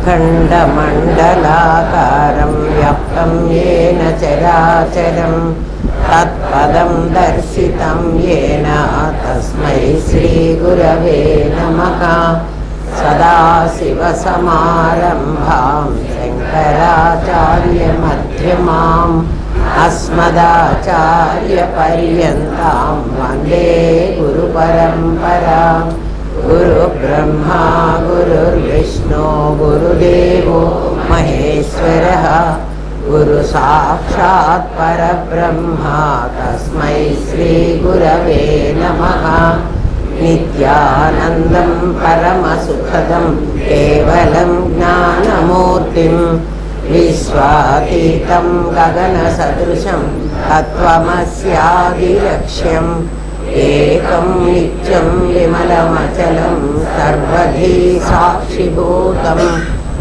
अखण्डमण्डलाकारं व्याप्तं येन चराचरं तत्पदं दर्शितं येन तस्मै श्रीगुरवे नमः। सदाशिवसमारम्भां शङ्कराचार्यमध्यमाम् अस्मदाचार्यपर्यन्तां वन्दे गुरुपरम्पराम्। गुरुब्रह्मा गुरुर्विष्णु गुरुदेवो महेश्वरः गुरुसाक्षात् परब्रह्मा तस्मै श्रीगुरवे नमः। नित्यानन्दं परमसुखदं केवलं ज्ञानमूर्तिं विश्वातीतं गगनसदृशं तत्त्वमस्यादिलक्ष्यम् एकं नित्यं विमलमचलं सर्वधी साक्षिभूतं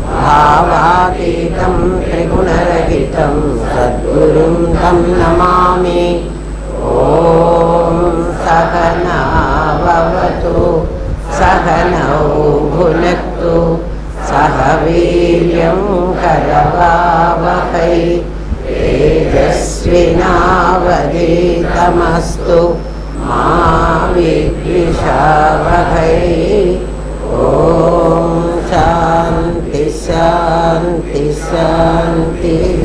भावातीतं त्रिगुणरहितं सद्गुरुं तं नमामि। ॐ सहना भवतु सहनौ भुनक्तु सह वीर्यं करवावहै तेजस्विनावधीतमस्तु मा विद्विषावहै। ॐ शान्ति शान्ति शान्तिः।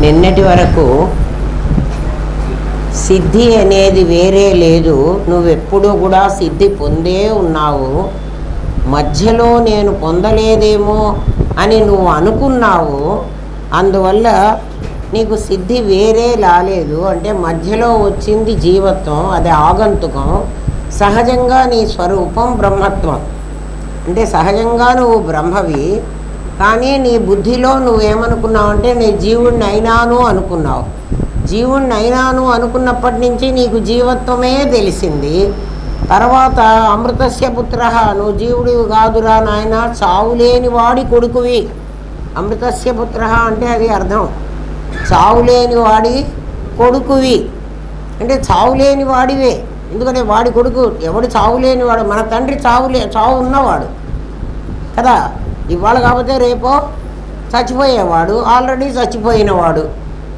నిన్నటి వరకు సిద్ధి అనేది వేరే లేదు, నువ్వెప్పుడూ కూడా సిద్ధి పొందే ఉన్నావు. మధ్యలో నేను పొందలేదేమో అని నువ్వు అనుకున్నావు, అందువల్ల నీకు సిద్ధి వేరే రాలేదు. అంటే మధ్యలో వచ్చింది జీవత్వం, అది ఆగంతుకం. సహజంగా నీ స్వరూపం బ్రహ్మత్వం. అంటే సహజంగా నువ్వు బ్రహ్మవి, కానీ నీ బుద్ధిలో నువ్వేమనుకున్నావు అంటే నేను జీవుణ్ణి అయినాను అనుకున్నావు. జీవుణ్ణి అయినాను అనుకున్నప్పటి నుంచి నీకు జీవత్వమే తెలిసింది. తర్వాత అమృతస్య పుత్ర, నువ్వు జీవుడివి కాదురా నాయన, చావులేని వాడి కొడుకువి. అమృతస్య పుత్ర అంటే అది అర్థం, చావులేని వాడి కొడుకువి. అంటే చావులేని వాడివే, ఎందుకంటే వాడి కొడుకు ఎవడు చావులేని వాడు? మన తండ్రి చావు ఉన్నవాడు కదా. ఇవాళ కాకపోతే రేపో చచ్చిపోయేవాడు, ఆల్రెడీ చచ్చిపోయినవాడు.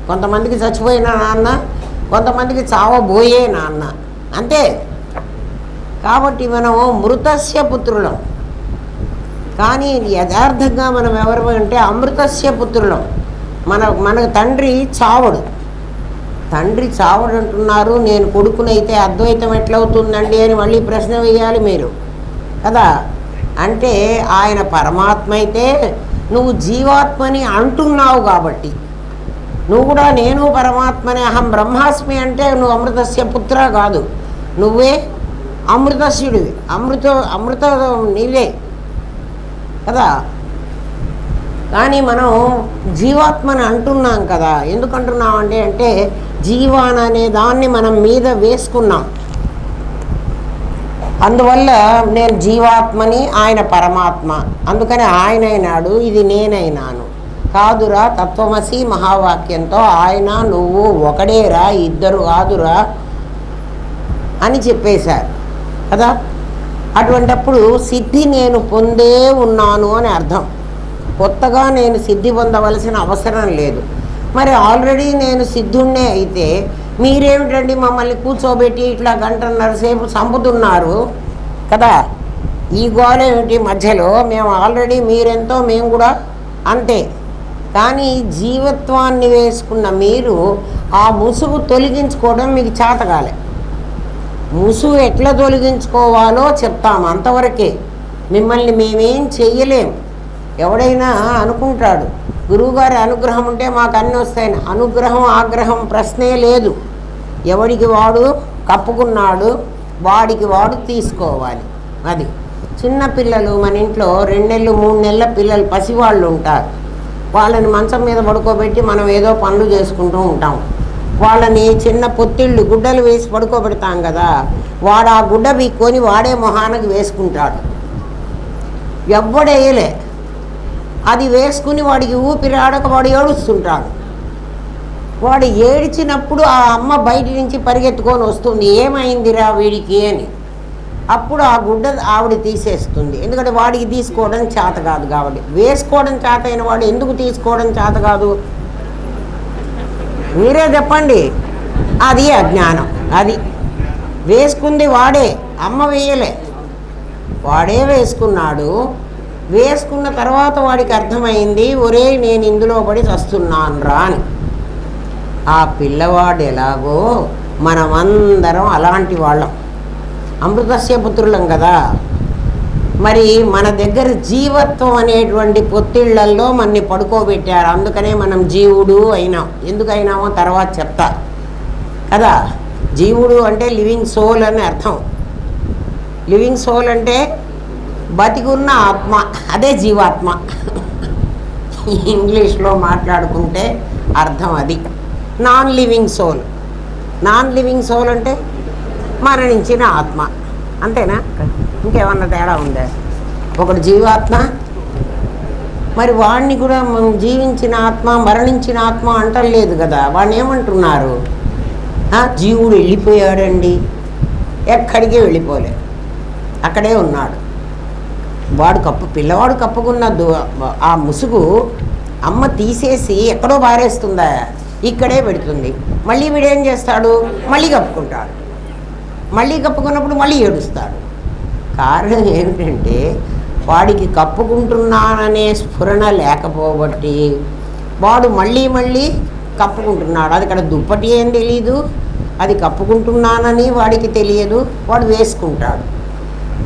కొంతమందికి చచ్చిపోయిన నాన్న, కొంతమందికి చావబోయే నాన్న, అంతే. కాబట్టి మనము మృతస్య పుత్రులం, కానీ యథార్థంగా మనం ఎవరు అంటే అమృతస్య పుత్రులం. మన తండ్రి చావడు. తండ్రి చావడు అంటున్నారు, నేను కొడుకునైతే అద్వైతం ఎట్లవుతుందండి అని మళ్ళీ ప్రశ్న వేయాలి మీరు కదా. అంటే ఆయన పరమాత్మ అయితే నువ్వు జీవాత్మని అంటున్నావు కాబట్టి నువ్వు కూడా నేను పరమాత్మని అహం బ్రహ్మాస్మి అంటే నువ్వు అమృతస్య పుత్ర కాదు, నువ్వే అమృతస్యుడివి. అమృత నీవే కదా. కానీ మనం జీవాత్మని అంటున్నాం కదా. ఎందుకు అంటున్నాం అంటే జీవాన అనే దాన్ని మనం మీద వేసుకున్నాం. అందువల్ల నేను జీవాత్మని, ఆయన పరమాత్మ. అందుకని ఆయన అయినాడు, ఇది నేనైనాను. కాదురా తత్వమసి మహావాక్యంతో ఆయన నువ్వు ఒకడేరా, ఇద్దరు కాదురా అని చెప్పేశారు కదా. అటువంటప్పుడు సిద్ధి నేను పొందే ఉన్నాను అని అర్థం. కొత్తగా నేను సిద్ధి పొందవలసిన అవసరం లేదు. మరి ఆల్రెడీ నేను సిద్ధుణ్ణే అయితే మీరేమిటండి మమ్మల్ని కూర్చోబెట్టి ఇట్లా గంటన్నర సేపు చంపుతున్నారు కదా. ఈ గోల ఏమిటి మధ్యలో? మేము ఆల్రెడీ మీరెంతో మేము కూడా అంతే. కానీ జీవత్వాన్ని వేసుకున్న మీరు ఆ ముసుగు తొలగించుకోవడం మీకు చేతకాలే. ముసుగు ఎట్లా తొలగించుకోవాలో చెప్తాము, అంతవరకే. మిమ్మల్ని మేమేం చెయ్యలేం. ఎవడైనా అనుకుంటాడు గురువుగారి అనుగ్రహం ఉంటే మాకు అన్నీ వస్తాయని. అనుగ్రహం ఆగ్రహం ప్రశ్నే లేదు. ఎవడికి వాడు కప్పుకున్నాడు, వాడికి వాడు తీసుకోవాలి. అది చిన్నపిల్లలు మన ఇంట్లో 2 నెలలు 3 నెలల పిల్లలు పసివాళ్ళు ఉంటారు. వాళ్ళని మంచం మీద పడుకోబెట్టి మనం ఏదో పనులు చేసుకుంటూ ఉంటాం. వాళ్ళని చిన్న పొత్తిళ్ళు గుడ్డలు వేసి పడుకోబెడతాం కదా. వాడు ఆ గుడ్డ బీక్కొని వాడే మొహానికి వేసుకుంటాడు. ఎవ్వడేయలే. అది వేసుకుని వాడికి ఊపిరి ఆడక వాడు ఏడుస్తుంటాడు. వాడు ఏడ్చినప్పుడు ఆ అమ్మ బయట నుంచి పరిగెత్తుకొని వస్తుంది, ఏమైందిరా వీడికి అని. అప్పుడు ఆ గుడ్డ ఆవిడ తీసేస్తుంది, ఎందుకంటే వాడికి తీసుకోవడం చేత కాదు కాబట్టి. వేసుకోవడం చేత అయిన వాడు ఎందుకు తీసుకోవడం చేత కాదు? మీరే చెప్పండి. అది అజ్ఞానం. అది వేసుకుంది వాడే, అమ్మ వేయలే, వాడే వేసుకున్నాడు. వేసుకున్న తర్వాత వాడికి అర్థమైంది, ఒరే నేను ఇందులో పడి చస్తున్నాను రా అని. ఆ పిల్లవాడు ఎలాగో మనమందరం అలాంటి వాళ్ళం, అమృతస్య పుత్రులం కదా. మరి మన దగ్గర జీవత్వం అనేటువంటి పొత్తిళ్లల్లో మనని పడుకోబెట్టారు, అందుకనే మనం జీవుడు అయినాం. ఎందుకు అయినామో తర్వాత చెప్తా కదా. జీవుడు అంటే లివింగ్ సోల్ అని అర్థం. లివింగ్ సోల్ అంటే బతికున్న ఆత్మ, అదే జీవాత్మ. ఇంగ్లీష్లో మాట్లాడుకుంటే అర్థం అది. Non living soul, non living soul అంటే మరణించిన ఆత్మ, అంతేనా? ఇంకేమన్నా తేడా ఉందా? ఒకడు జీవాత్మ, మరి వాడిని కూడా జీవించిన ఆత్మ మరణించిన ఆత్మ అంటలేదు కదా. వాడిని ఏమంటున్నారు? జీవుడు వెళ్ళిపోయాడండి. ఎక్కడికి వెళ్ళిపోలే, అక్కడే ఉన్నాడు. వాడు పిల్లవాడు కప్పుకున్న ఆ ముసుగు అమ్మ తీసేసి ఎక్కడో పారేస్తుందా? ఇక్కడే పెడుతుంది. మళ్ళీ వీడేం చేస్తాడు? మళ్ళీ కప్పుకుంటాడు. మళ్ళీ కప్పుకున్నప్పుడు మళ్ళీ ఏడుస్తాడు. కారణం ఏమిటంటే వాడికి కప్పుకుంటున్నాననే స్ఫురణ లేకపోబట్టి వాడు మళ్ళీ మళ్ళీ కప్పుకుంటున్నాడు. అది ఇక్కడ దుప్పటి ఏం తెలియదు, అది కప్పుకుంటున్నానని వాడికి తెలియదు, వాడు వేసుకుంటాడు.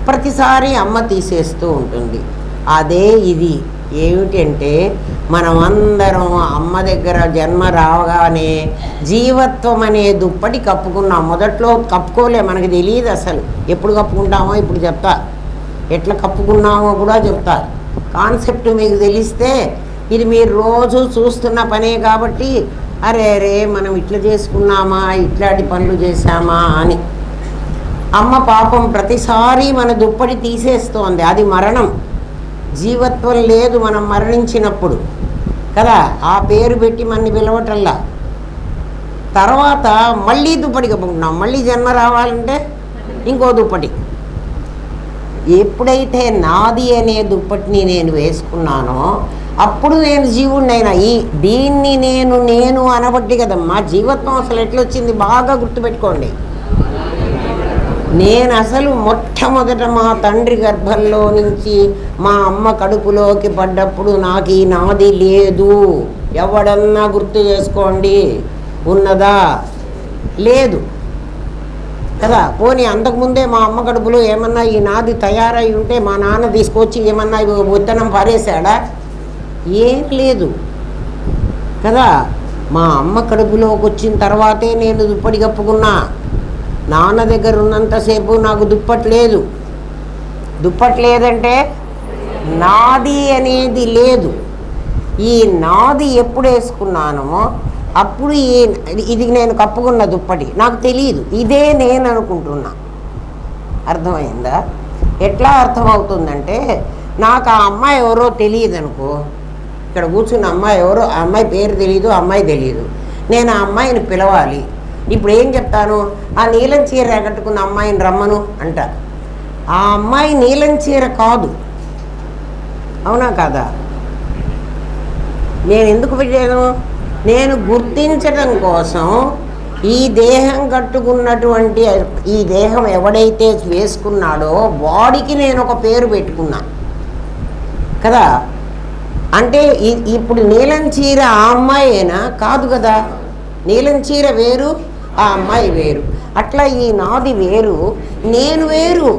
ప్రతిసారి అమ్మ తీసేస్తూ ఉంటుంది. అదే ఇది ఏమిటంటే మనమందరం అమ్మ దగ్గర జన్మ రావగానే జీవత్వం అనే దుప్పటి కప్పుకున్నాం. మొదట్లో కప్పుకోలే, మనకి తెలియదు అసలు. ఎప్పుడు కప్పుకుంటామో ఇప్పుడు చెప్తా, ఎట్లా కప్పుకున్నామో కూడా చెప్తా. కాన్సెప్ట్ మీకు తెలిస్తే ఇది మీరు రోజు చూస్తున్న పనే కాబట్టి అరే అరే మనం ఇట్లా చేసుకున్నామా, ఇట్లాంటి పనులు చేశామా అని. అమ్మ పాపం ప్రతిసారి మన దుప్పటి తీసేస్తోంది, అది మరణం. జీవత్వం లేదు మనం మరణించినప్పుడు కదా, ఆ పేరు పెట్టి మనని పిలవటల్లా. తర్వాత మళ్ళీ దుప్పటి కప్పుకుంటున్నాం, మళ్ళీ జన్మ రావాలంటే ఇంకో దుప్పటి. ఎప్పుడైతే నాది అనే దుప్పటిని నేను వేసుకున్నానో అప్పుడు నేను జీవుడినైనా. దీన్ని నేను అనబట్టి కదమ్మా జీవత్వం అసలు ఎట్లొచ్చింది బాగా గుర్తుపెట్టుకోండి. నేను అసలు మొట్టమొదట మా తండ్రి గర్భంలో నుంచి మా అమ్మ కడుపులోకి పడ్డప్పుడు నాకు ఈ నాది లేదు. ఎవడన్నా గుర్తు చేసుకోండి, ఉన్నదా? లేదు కదా. పోనీ అంతకుముందే మా అమ్మ కడుపులో ఏమన్నా ఈ నాది తయారై ఉంటే మా నాన్న తీసుకొచ్చి ఏమన్నా విత్తనం పారేశాడా? ఏం లేదు కదా. మా అమ్మ కడుపులోకి వచ్చిన తర్వాతే నేను దుప్పటి కప్పుకున్నా. నాన్న దగ్గర ఉన్నంతసేపు నాకు దుప్పటి లేదు. దుప్పటి లేదంటే నాది అనేది లేదు. ఈ నాది ఎప్పుడు వేసుకున్నానో అప్పుడు ఇది నేను కప్పుకున్న దుప్పటి నాకు తెలియదు, ఇదే నేను అనుకుంటున్నా. అర్థమైందా? ఎట్లా అర్థమవుతుందంటే నాకు ఆ అమ్మాయి ఎవరో తెలియదు అనుకో, ఇక్కడ కూర్చున్న అమ్మాయి ఎవరో, ఆ అమ్మాయి పేరు తెలియదు, అమ్మాయి తెలియదు. నేను ఆ అమ్మాయిని పిలవాలి. ఇప్పుడు ఏం చెప్తాను? ఆ నీలం చీర కట్టుకున్న అమ్మాయిని రమ్మను అంట. ఆ అమ్మాయి నీలం చీర కాదు, అవునా కాదా? నేను ఎందుకు పెట్టాను? నేను గుర్తించడం కోసం ఈ దేహం కట్టుకున్నటువంటి ఈ దేహం ఎవడైతే వేసుకున్నాడో వాడికి నేను ఒక పేరు పెట్టుకున్నా కదా. అంటే ఇప్పుడు నీలం చీర ఆ అమ్మాయేనా? కాదు కదా. నీలం చీర వేరు, ఆ అమ్మాయి వేరు. అట్లా ఈ నాది వేరు, నేను వేరు.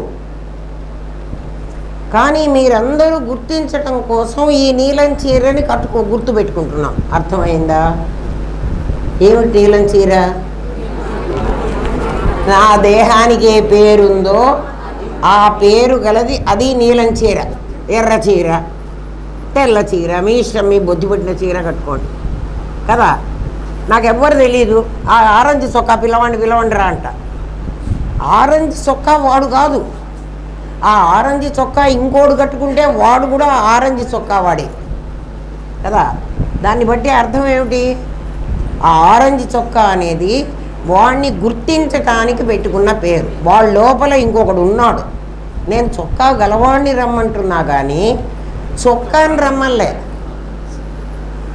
కానీ మీరందరూ గుర్తించటం కోసం ఈ నీలం చీరని గుర్తుపెట్టుకుంటున్నాం. అర్థమైందా? ఏమిటి నీలం చీర? నా దేహానికి ఏ పేరుందో ఆ పేరు గలది, అది నీలం చీర. ఎర్ర చీర, తెల్ల చీర, మీ ఇష్టం, మీ బొద్దు పెట్టిన చీర కట్టుకోండి కదా. నాకెవ్వరు తెలీదు. ఆ ఆరెంజ్ చొక్కా పిలవండి రా అంట. ఆరెంజ్ చొక్కా వాడు కాదు, ఆ ఆరెంజ్ చొక్కా ఇంకోడు కట్టుకుంటే వాడు కూడా ఆరెంజ్ చొక్కా వాడే కదా. దాన్ని బట్టి అర్థం ఏమిటి? ఆ ఆరెంజ్ చొక్కా అనేది వాడిని గుర్తించటానికి పెట్టుకున్న పేరు. వాళ్ళ లోపల ఇంకొకడు ఉన్నాడు. నేను చొక్కా గలవాడిని రమ్మంటున్నా కానీ చొక్కాని రమ్మలే.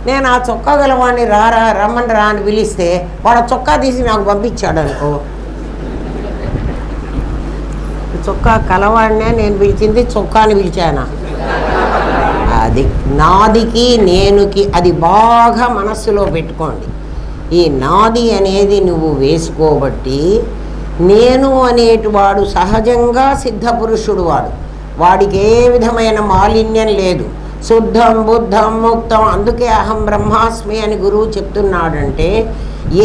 నేను ఆ చొక్కా గలవాడిని రారా రమ్మని రా అని పిలిస్తే వాడు చొక్కా తీసి నాకు పంపించాడు అనుకో, చొక్కా కలవాడినే నేను పిలిచింది, చొక్కాని పిలిచానా? అది నాదికి నేనుకి అది బాగా మనస్సులో పెట్టుకోండి. ఈ నాది అనేది నువ్వు వేసుకోబట్టి నేను అనేటివాడు సహజంగా సిద్ధపురుషుడు. వాడికి ఏ విధమైన మాలిన్యం లేదు, శుద్ధం బుద్ధం ముక్తం. అందుకే అహం బ్రహ్మాస్మి అని గురువు చెప్తున్నాడంటే,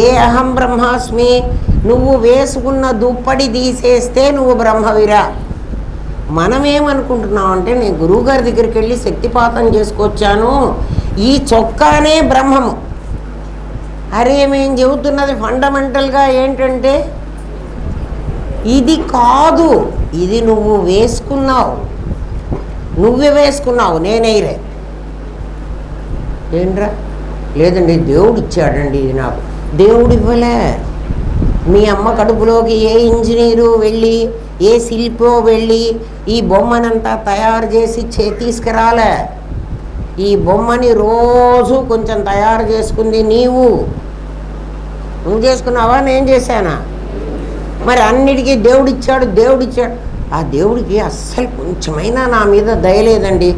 ఏ అహం బ్రహ్మాస్మి? నువ్వు వేసుకున్న దుప్పటి తీసేస్తే నువ్వు బ్రహ్మవిరా. మనమేమనుకుంటున్నాం అంటే, నేను గురువుగారి దగ్గరికి వెళ్ళి శక్తిపాతం చేసుకొచ్చాను, ఈ చొక్కానే బ్రహ్మము. అరే మేము చెబుతున్నది ఫండమెంటల్గా ఏంటంటే ఇది కాదు, ఇది నువ్వు వేసుకున్నావు, నువ్వే వేసుకున్నావు, నేనేరే. ఏంట్రా? లేదండి దేవుడు ఇచ్చాడండి ఇది నాకు. దేవుడు ఇవ్వలే. మీ అమ్మ కడుపులోకి ఏ ఇంజనీరు వెళ్ళి ఏ శిల్పో వెళ్ళి ఈ బొమ్మనంతా తయారు చేసి తీసుకురాలే. ఈ బొమ్మని రోజు కొంచెం తయారు చేసుకుంది నువ్వు చేసుకున్నావా, నేను చేశానా? మరి అన్నిటికీ దేవుడిచ్చాడు. ఆ దేవుడికి అస్సలు కొంచెమైనా నా మీద దయలేదండి.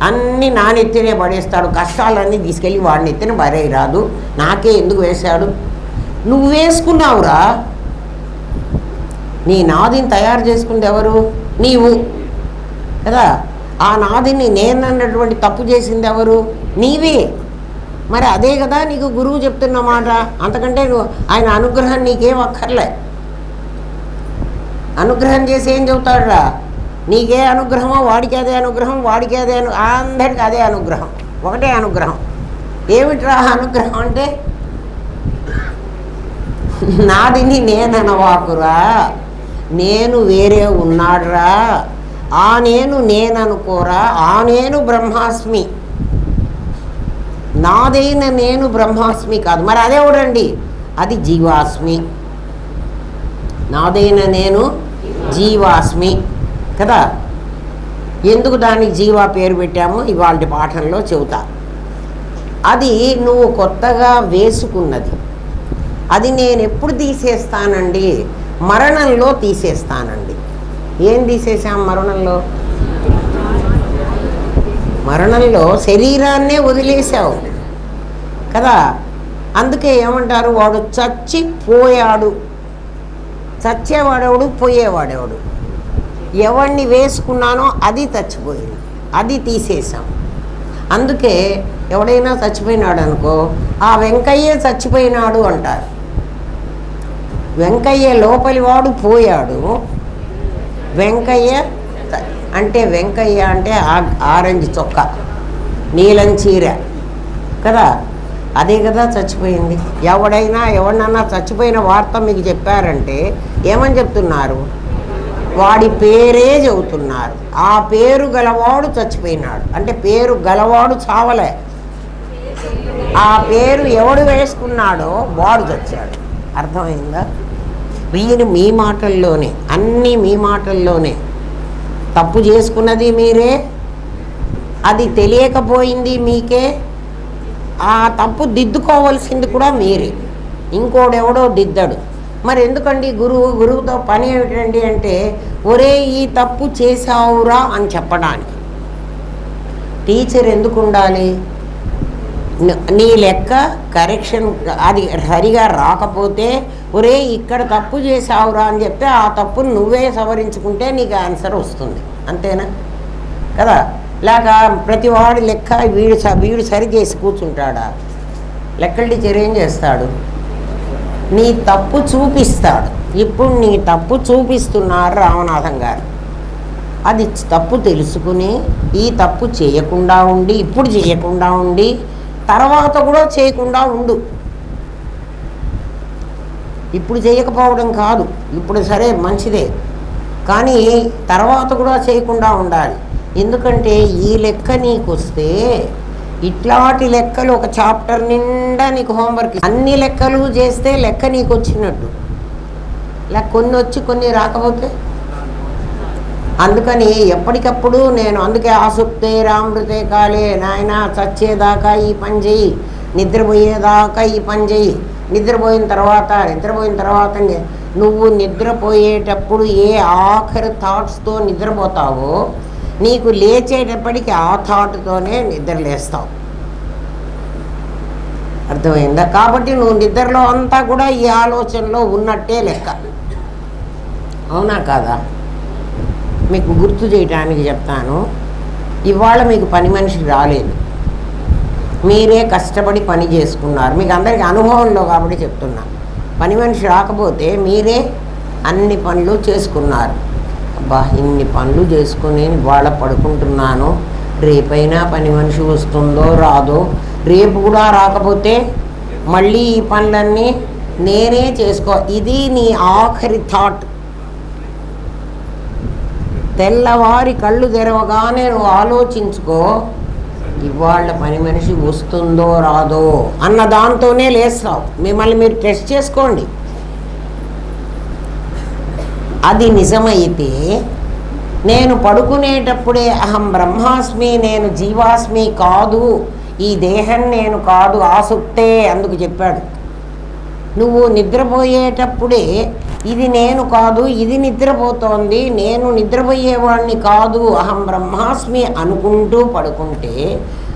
అన్నీ నా నెత్తినే పడేస్తాడు, కష్టాలన్నీ తీసుకెళ్ళి వాడిని ఎత్తిన పడేయరాదు, నాకే ఎందుకు వేశాడు? నువ్వు వేసుకున్నావురా. నీ నాదిని తయారు చేసుకుంది ఎవరు? నీవు కదా. ఆ నాదిని నేనన్నటువంటి తప్పు చేసింది ఎవరు? నీవే. మరి అదే కదా నీకు గురువు చెప్తున్న మాట. అంతకంటే ఆయన అనుగ్రహం నీకేం అక్కర్లే. అనుగ్రహం చేసి ఏం చెబుతాడురా? నీకే అనుగ్రహమో వాడికి అదే అనుగ్రహం, వాడికి అదే అందరికీ అదే అనుగ్రహం, ఒకటే అనుగ్రహం. ఏమిట్రా అనుగ్రహం అంటే? నాదిని నేననవాకురా, నేను వేరే ఉన్నాడురా, ఆ నేననుకోరా, ఆ నేను బ్రహ్మాస్మి. నాదైన నేను బ్రహ్మాస్మి కాదు. మరి అదేవిడండి, అది జీవాస్మి. నాదైన నేను జీవాస్మి కదా. ఎందుకు దానికి జీవా పేరు పెట్టామో ఇవాళ పాఠంలో చెబుతా. అది నువ్వు కొత్తగా వేసుకున్నది. అది నేను ఎప్పుడు తీసేస్తానండి? మరణంలో తీసేస్తానండి. ఏం తీసేసాం మరణంలో శరీరాన్నే వదిలేసావు కదా. అందుకే ఏమంటారు, వాడు చచ్చిపోయాడు. చచ్చేవాడెవడు, పోయేవాడెవడు? ఎవడిని వేసుకున్నానో అది చచ్చిపోయింది, అది తీసేసాం. అందుకే ఎవడైనా చచ్చిపోయినాడు అనుకో, ఆ వెంకయ్యే చచ్చిపోయినాడు అంటారు. వెంకయ్య లోపలివాడు పోయాడు, వెంకయ్య అంటే వెంకయ్య అంటే ఆరెంజ్ చొక్కా, నీలం చీర కదా, అదే కదా చచ్చిపోయింది. ఎవడైనా చచ్చిపోయిన వార్త మీకు చెప్పారంటే ఏమని చెప్తున్నారు? వాడి పేరే చెబుతున్నారు. ఆ పేరు గలవాడు చచ్చిపోయినాడు అంటే పేరు గలవాడు చావలే. ఆ పేరు ఎవడు వేసుకున్నాడో వాడు చచ్చాడు. అర్థమైందా? వీరు మీ మాటల్లోనే, అన్నీ మీ మాటల్లోనే. తప్పు చేసుకున్నది మీరే, అది తెలియకపోయింది మీకే, ఆ తప్పు దిద్దుకోవాల్సింది కూడా మీరే. ఇంకోడెవడో దిద్దడు. మరి ఎందుకండి గురువుతో పని ఏమిటండి అంటే, ఒరే ఈ తప్పు చేసావురా అని చెప్పడానికి. టీచర్ ఎందుకు ఉండాలి? నీ లెక్క కరెక్షన్ అది సరిగా రాకపోతే, ఒరే ఇక్కడ తప్పు చేసావురా అని చెప్తే ఆ తప్పును నువ్వే సవరించుకుంటే నీకు ఆన్సర్ వస్తుంది. అంతేనా కదా? లేక ప్రతివాడి లెక్క వీడు సరి చేసి కూర్చుంటాడా? లెక్కల టీచర్ ఏం చేస్తాడు? నీ తప్పు చూపిస్తాడు. ఇప్పుడు నీ తప్పు చూపిస్తున్నారు రామనాథం గారు. అది తప్పు తెలుసుకుని ఈ తప్పు చేయకుండా ఉండి, ఇప్పుడు చేయకుండా ఉండి తర్వాత కూడా చేయకుండా ఉండు. ఇప్పుడు చేయకపోవడం కాదు, ఇప్పుడు సరే మంచిదే, కానీ తర్వాత కూడా చేయకుండా ఉండాలి. ఎందుకంటే ఈ లెక్క నీకు వస్తే ఇట్లాంటి లెక్కలు ఒక చాప్టర్ నిండా నీకు హోంవర్క్. అన్ని లెక్కలు చేస్తే లెక్క నీకు వచ్చినట్టు. ఇలా కొన్ని వచ్చి కొన్ని రాకపోతే, అందుకని ఎప్పటికప్పుడు నేను అందుకే ఆసుప్తే రామృతే కాలే, నాయన చచ్చేదాకా ఈ పని చెయ్యి, నిద్రపోయేదాకా ఈ పని చెయ్యి, నిద్రపోయిన తర్వాత నువ్వు నిద్రపోయేటప్పుడు ఏ ఆఖరి థాట్స్తో నిద్రపోతావో నీకు లేచేటప్పటికి ఆ థాట్తోనే నిద్రలేస్తావు. అర్థమైందా? కాబట్టి నువ్వు నిద్రలో అంతా కూడా ఈ ఆలోచనలో ఉన్నట్టే లెక్క. అవునా కాదా? మీకు గుర్తు చేయడానికి చెప్తాను. ఇవాళ మీకు పని మనిషి రాలేదు, మీరే కష్టపడి పని చేసుకున్నారు. మీకు అందరికీ అనుభవంలో కాబట్టి చెప్తున్నా. పని మనిషి రాకపోతే మీరే అన్ని పనులు చేసుకున్నారు. అబ్బా, ఇన్ని పనులు చేసుకుని వాళ్ళ పడుకుంటున్నాను, రేపైనా పని మనిషి వస్తుందో రాదో, రేపు కూడా రాకపోతే మళ్ళీ ఈ పనులన్నీ నేనే చేసుకో. ఇది నీ ఆఖరి థాట్. తెల్లవారి కళ్ళు తెరవగానే నువ్వు ఆలోచించుకో, ఇవాళ పని మనిషి వస్తుందో రాదో అన్న దాంతోనే లేస్తావు. మిమ్మల్ని మీరు టెస్ట్ చేసుకోండి. అది నిజమైతే నేను పడుకునేటప్పుడే అహం బ్రహ్మాస్మి, నేను జీవాస్మి కాదు, ఈ దేహం నేను కాదు, ఆసుప్తే అందుకు చెప్పాడు. నువ్వు నిద్రపోయేటప్పుడే ఇది నేను కాదు, ఇది నిద్రపోతోంది, నేను నిద్రపోయేవాడిని కాదు, అహం బ్రహ్మాస్మి అనుకుంటూ పడుకుంటే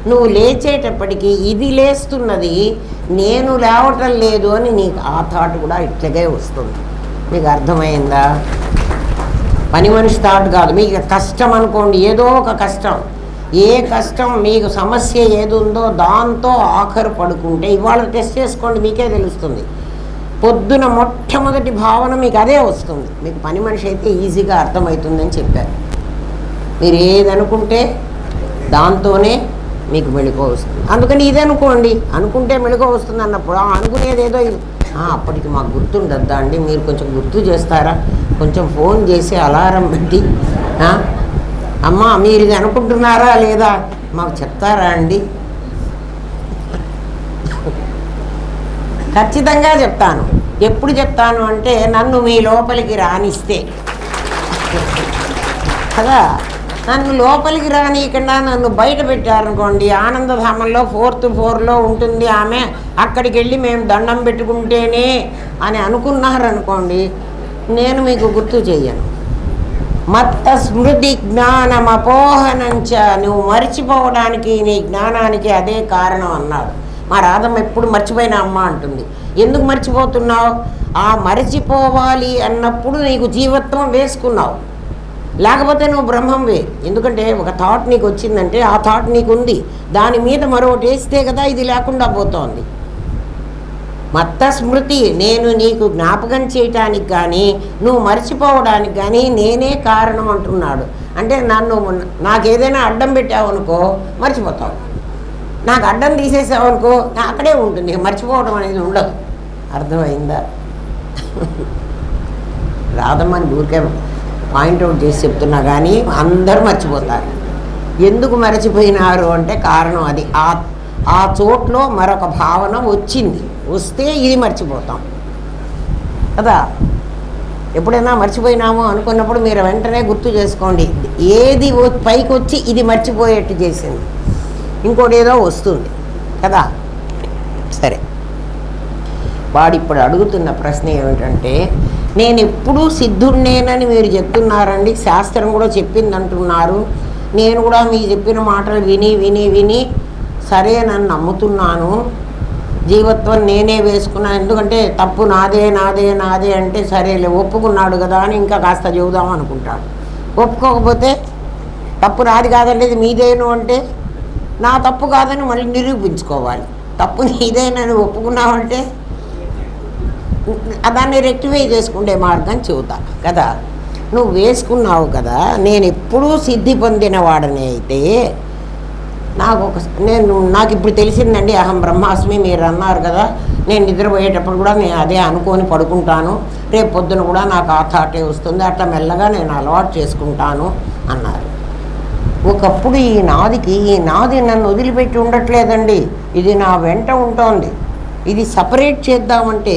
నువ్వు లేచేటప్పటికి ఇది లేస్తున్నది, నేను లేవటం లేదు అని నీకు ఆ థాట్ కూడా ఇట్లాగే వస్తుంది. మీకు అర్థమైందా? పని మనిషి థాట్ కాదు. మీకు కష్టం అనుకోండి, ఏదో ఒక కష్టం, ఏ కష్టం మీకు సమస్య ఏది ఉందో దాంతో ఆఖరు పడుకుంటే, ఇవాళ టెస్ట్ చేసుకోండి, మీకే తెలుస్తుంది. పొద్దున మొట్టమొదటి భావన మీకు అదే వస్తుంది. మీకు పని మనిషి అయితే ఈజీగా అర్థమవుతుందని చెప్పారు. మీరు ఏదనుకుంటే దాంతోనే మీకు మెళుకువ వస్తుంది. అందుకని ఇది అనుకోండి, అనుకుంటే మెళుకువ వస్తుంది అన్నప్పుడు అనుకునేది ఏదో అప్పటికి మాకు గుర్తుండద్దా అండి, మీరు కొంచెం గుర్తు చేస్తారా, కొంచెం ఫోన్ చేసి అలారం పెట్టి అమ్మా మీరు ఇది అనుకుంటున్నారా లేదా మాకు చెప్తారా అండి? ఖచ్చితంగా చెప్తాను. ఎప్పుడు చెప్తాను అంటే నన్ను మీ లోపలికి రానిస్తే కదా. నన్ను లోపలికి రానియకుండా నన్ను బయట పెట్టారనుకోండి, ఆనందధామంలో 4th floorలో ఉంటుంది ఆమె, అక్కడికి వెళ్ళి మేము దండం పెట్టుకుంటేనే అని అనుకున్నారనుకోండి, నేను మీకు గుర్తు చెయ్యను. మత్త స్మృతి జ్ఞానం అపోహనంచ, నువ్వు మర్చిపోవడానికి నీ జ్ఞానానికి అదే కారణం అన్నాడు. మా రాధమ్మ ఎప్పుడు మర్చిపోయిన అమ్మ అంటుంది. ఎందుకు మర్చిపోతున్నావు? ఆ మర్చిపోవాలి అన్నప్పుడు నీకు జీవత్వం వేసుకున్నావు, లేకపోతే నువ్వు బ్రహ్మంవే. ఎందుకంటే ఒక థాట్ నీకు వచ్చిందంటే ఆ థాట్ నీకు ఉంది, దాని మీద మరొకటి వేస్తే కదా ఇది లేకుండా పోతోంది. మత్త స్మృతి, నేను నీకు జ్ఞాపకం చేయటానికి కానీ నువ్వు మర్చిపోవడానికి కానీ నేనే కారణం అంటున్నాడు. అంటే నాకు ఏదైనా అడ్డం పెట్టావనుకో మర్చిపోతావు, నాకు అడ్డం తీసేసావనుకో అక్కడే ఉంటుంది, మర్చిపోవడం అనేది ఉండదు. అర్థమైందా? రాధమ్మని ఊరికే పాయింట్అవుట్ చేసి చెప్తున్నా కానీ అందరూ మర్చిపోతారు. ఎందుకు మర్చిపోయినారు అంటే కారణం అది. ఆ చోట్లో మరొక భావన వచ్చింది, వస్తే ఇది మర్చిపోతాం కదా. ఎప్పుడైనా మర్చిపోయినామో అనుకున్నప్పుడు మీరు వెంటనే గుర్తు చేసుకోండి, ఏది పైకి వచ్చి ఇది మర్చిపోయేట్టు చేసింది, ఇంకోటి ఏదో వస్తుంది కదా. సరే, వాడు ఇప్పుడు అడుగుతున్న ప్రశ్న ఏమిటంటే, నేను ఎప్పుడూ సిద్ధుడినేనని మీరు చెప్తున్నారండి, శాస్త్రం కూడా చెప్పింది అంటున్నారు, నేను కూడా మీరు చెప్పిన మాటలు విని విని విని సరే నన్ను నమ్ముతున్నాను, జీవత్వం నేనే వేసుకున్నాను, ఎందుకంటే తప్పు నాదే నాదే నాదే అంటే సరేలే ఒప్పుకున్నాడు కదా అని ఇంకా కాస్త చెబుదాం అనుకుంటాడు. ఒప్పుకోకపోతే తప్పు నాది కాదండి ఇది మీదేను అంటే నా తప్పు కాదని మళ్ళీ నిరూపించుకోవాలి. తప్పు నీదేనని ఒప్పుకున్నావంటే దాన్ని రెక్టిఫై చేసుకునే మార్గం చెబుతా కదా. నువ్వు వేసుకున్నావు కదా, నేను ఎప్పుడూ సిద్ధి పొందిన వాడని అయితే నాకు ఇప్పుడు తెలిసిందండి, అహం బ్రహ్మాస్మి మీరు అన్నారు కదా, నేను నిద్రపోయేటప్పుడు కూడా నేను అదే అనుకొని పడుకుంటాను, రేపు పొద్దున కూడా నాకు ఆ థాటే వస్తుంది, అట్లా మెల్లగా నేను అలవాటు చేసుకుంటాను అన్నారు. ఒకప్పుడు ఈ నాది నన్ను వదిలిపెట్టి ఉండట్లేదండి, ఇది నా వెంట ఉంటోంది. ఇది సపరేట్ చేద్దామంటే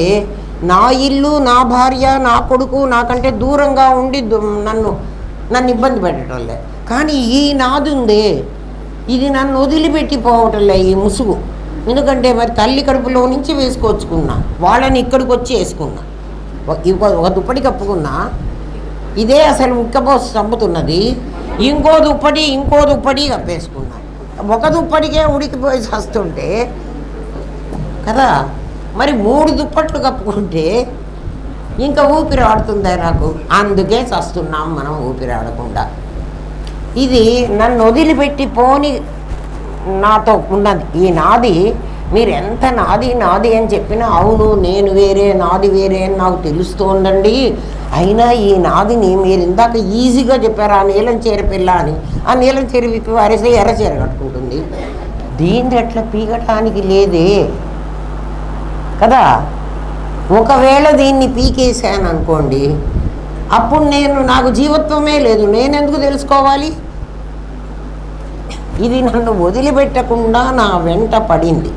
నా ఇల్లు, నా భార్య, నా కొడుకు నాకంటే దూరంగా ఉండి నన్ను ఇబ్బంది పెట్టడంలే. కానీ ఈ నాది ఉందే, ఇది నన్ను వదిలిపెట్టి పోవటంలే ఈ ముసుగు. ఎందుకంటే మరి తల్లి కడుపులో నుంచి వేసుకొచ్చుకున్నా, వాళ్ళని ఇక్కడికి వచ్చి వేసుకున్నా, ఒక దుప్పటి కప్పుకున్నా, ఇదే అసలు ఉక్కపోసి చంపుతున్నది. ఇంకో దుప్పటి కప్పేసుకున్నా. ఒక దుప్పటికే ఉడికిపోయి చస్తుంటే కదా, మరి 3 దుప్పట్లు కప్పుకుంటే ఇంకా ఊపిరి ఆడుతుందా నాకు? అందుకే చస్తున్నాం మనం ఊపిరి ఆడకుండా. ఇది నన్ను వదిలిపెట్టి పోని నాతో ఉన్నది. ఈ నాది మీరు ఎంత నాది అని చెప్పినా అవును నేను వేరే నాది వేరే అని నాకు తెలుస్తోందండి. అయినా ఈ నాదిని మీరు ఇందాక ఈజీగా చెప్పారు, ఆ నీలం చీర పిల్ల అని. ఆ నీలం చీర విప్పి వారేసి ఎర్ర చీర కట్టుకుంటుంది. దీన్ని ఎట్లా పీకటానికి లేదే కదా. ఒకవేళ దీన్ని పీకేసాను అనుకోండి, అప్పుడు నాకు జీవత్వమే లేదు. నేనెందుకు తెలుసుకోవాలి? ఇది నన్ను వదిలిపెట్టకుండా నా వెంట పడింది.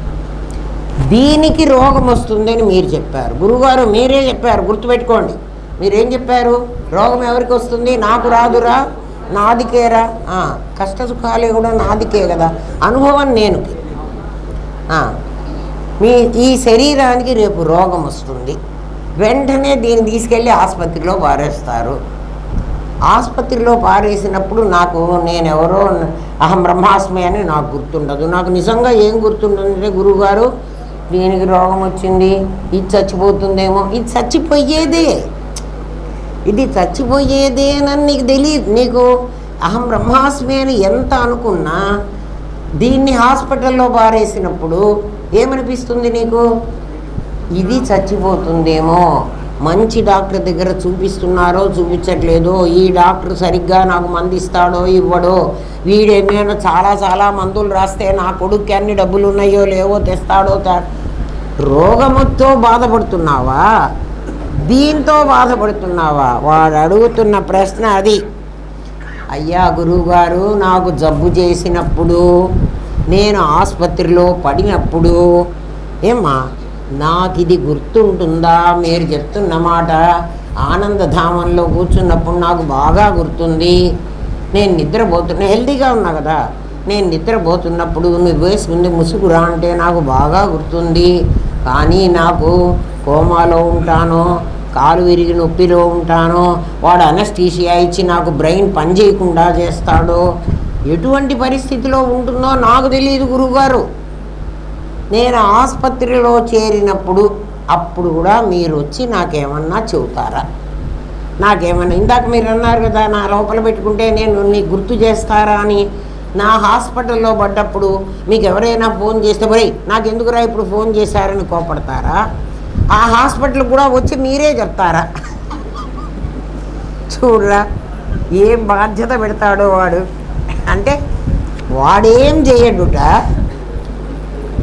దీనికి రోగం వస్తుందని మీరు చెప్పారు గురువుగారు, మీరే చెప్పారు, గుర్తుపెట్టుకోండి. మీరేం చెప్పారు? రోగం ఎవరికి వస్తుంది? నాకు రాదురా, నాదికేరా. కష్ట సుఖాలే కూడా నాదికే కదా, అనుభవం నేనుకి. ఈ శరీరానికి రేపు రోగం వస్తుంది, వెంటనే దీన్ని తీసుకెళ్ళి ఆసుపత్రిలో పారేస్తారు. ఆసుపత్రిలో పారేసినప్పుడు నేనెవరో అహం బ్రహ్మాస్మి అని నాకు గుర్తుండదు. నాకు నిజంగా ఏం గుర్తుండదంటే, గురువుగారు దీనికి రోగం వచ్చింది, ఇది చచ్చిపోతుందేమో. ఇది చచ్చిపోయేదేనని నీకు తెలియదు. నీకు అహం బ్రహ్మాస్మి అని ఎంత అనుకున్నా దీన్ని హాస్పిటల్లో పారేసినప్పుడు ఏమనిపిస్తుంది నీకు? ఇది చచ్చిపోతుందేమో, మంచి డాక్టర్ దగ్గర చూపిస్తున్నారో చూపించట్లేదో, ఈ డాక్టర్ సరిగ్గా నాకు మందు ఇస్తాడో ఇవ్వడో, వీడేమైనా చాలా మందులు రాస్తే నా కొడుక్కి అన్ని డబ్బులు ఉన్నాయో లేవో తెస్తాడో. రోగముతో బాధపడుతున్నావా, దీంతో బాధపడుతున్నావా? వాడు అడుగుతున్న ప్రశ్న అది. అయ్యా గురువుగారు, నాకు జబ్బు చేసినప్పుడు, నేను ఆసుపత్రిలో పడినప్పుడు ఏమ్మా నాకు ఇది గుర్తుంటుందా? మీరు చెప్తున్న మాట ఆనందధామంలో కూర్చున్నప్పుడు నాకు బాగా గుర్తుంది. నేను నిద్రపోతున్నా, హెల్తీగా ఉన్నా కదా, నేను నిద్రపోతున్నప్పుడు నువ్వు వేసుకుంది ముసుగురా అంటే నాకు బాగా గుర్తుంది. కానీ నాకు కోమాలో ఉంటాను, కాలు విరిగి నొప్పిలో ఉంటాను, వాడు అనస్థీషియా ఇచ్చి నాకు బ్రెయిన్ పని చేయకుండా చేస్తాడు. ఎటువంటి పరిస్థితిలో ఉంటుందో నాకు తెలియదు గురువుగారు. నేను ఆసుపత్రిలో చేరినప్పుడు అప్పుడు కూడా మీరు వచ్చి నాకేమన్నా చెబుతారా? నాకేమన్నా ఇందాక మీరు అన్నారు కదా, నా లోపల పెట్టుకుంటే నేను నీకు గుర్తు చేస్తారా అని. నా హాస్పిటల్లో పడ్డప్పుడు మీకు ఎవరైనా ఫోన్ చేస్తే మరి నాకెందుకురా ఇప్పుడు ఫోన్ చేశారని కోపడతారా? ఆ హాస్పిటల్ కూడా వచ్చి మీరే చెప్తారా? చూడరా ఏం బాధ్యత పెడతాడో వాడు. అంటే వాడేం చేయడుట,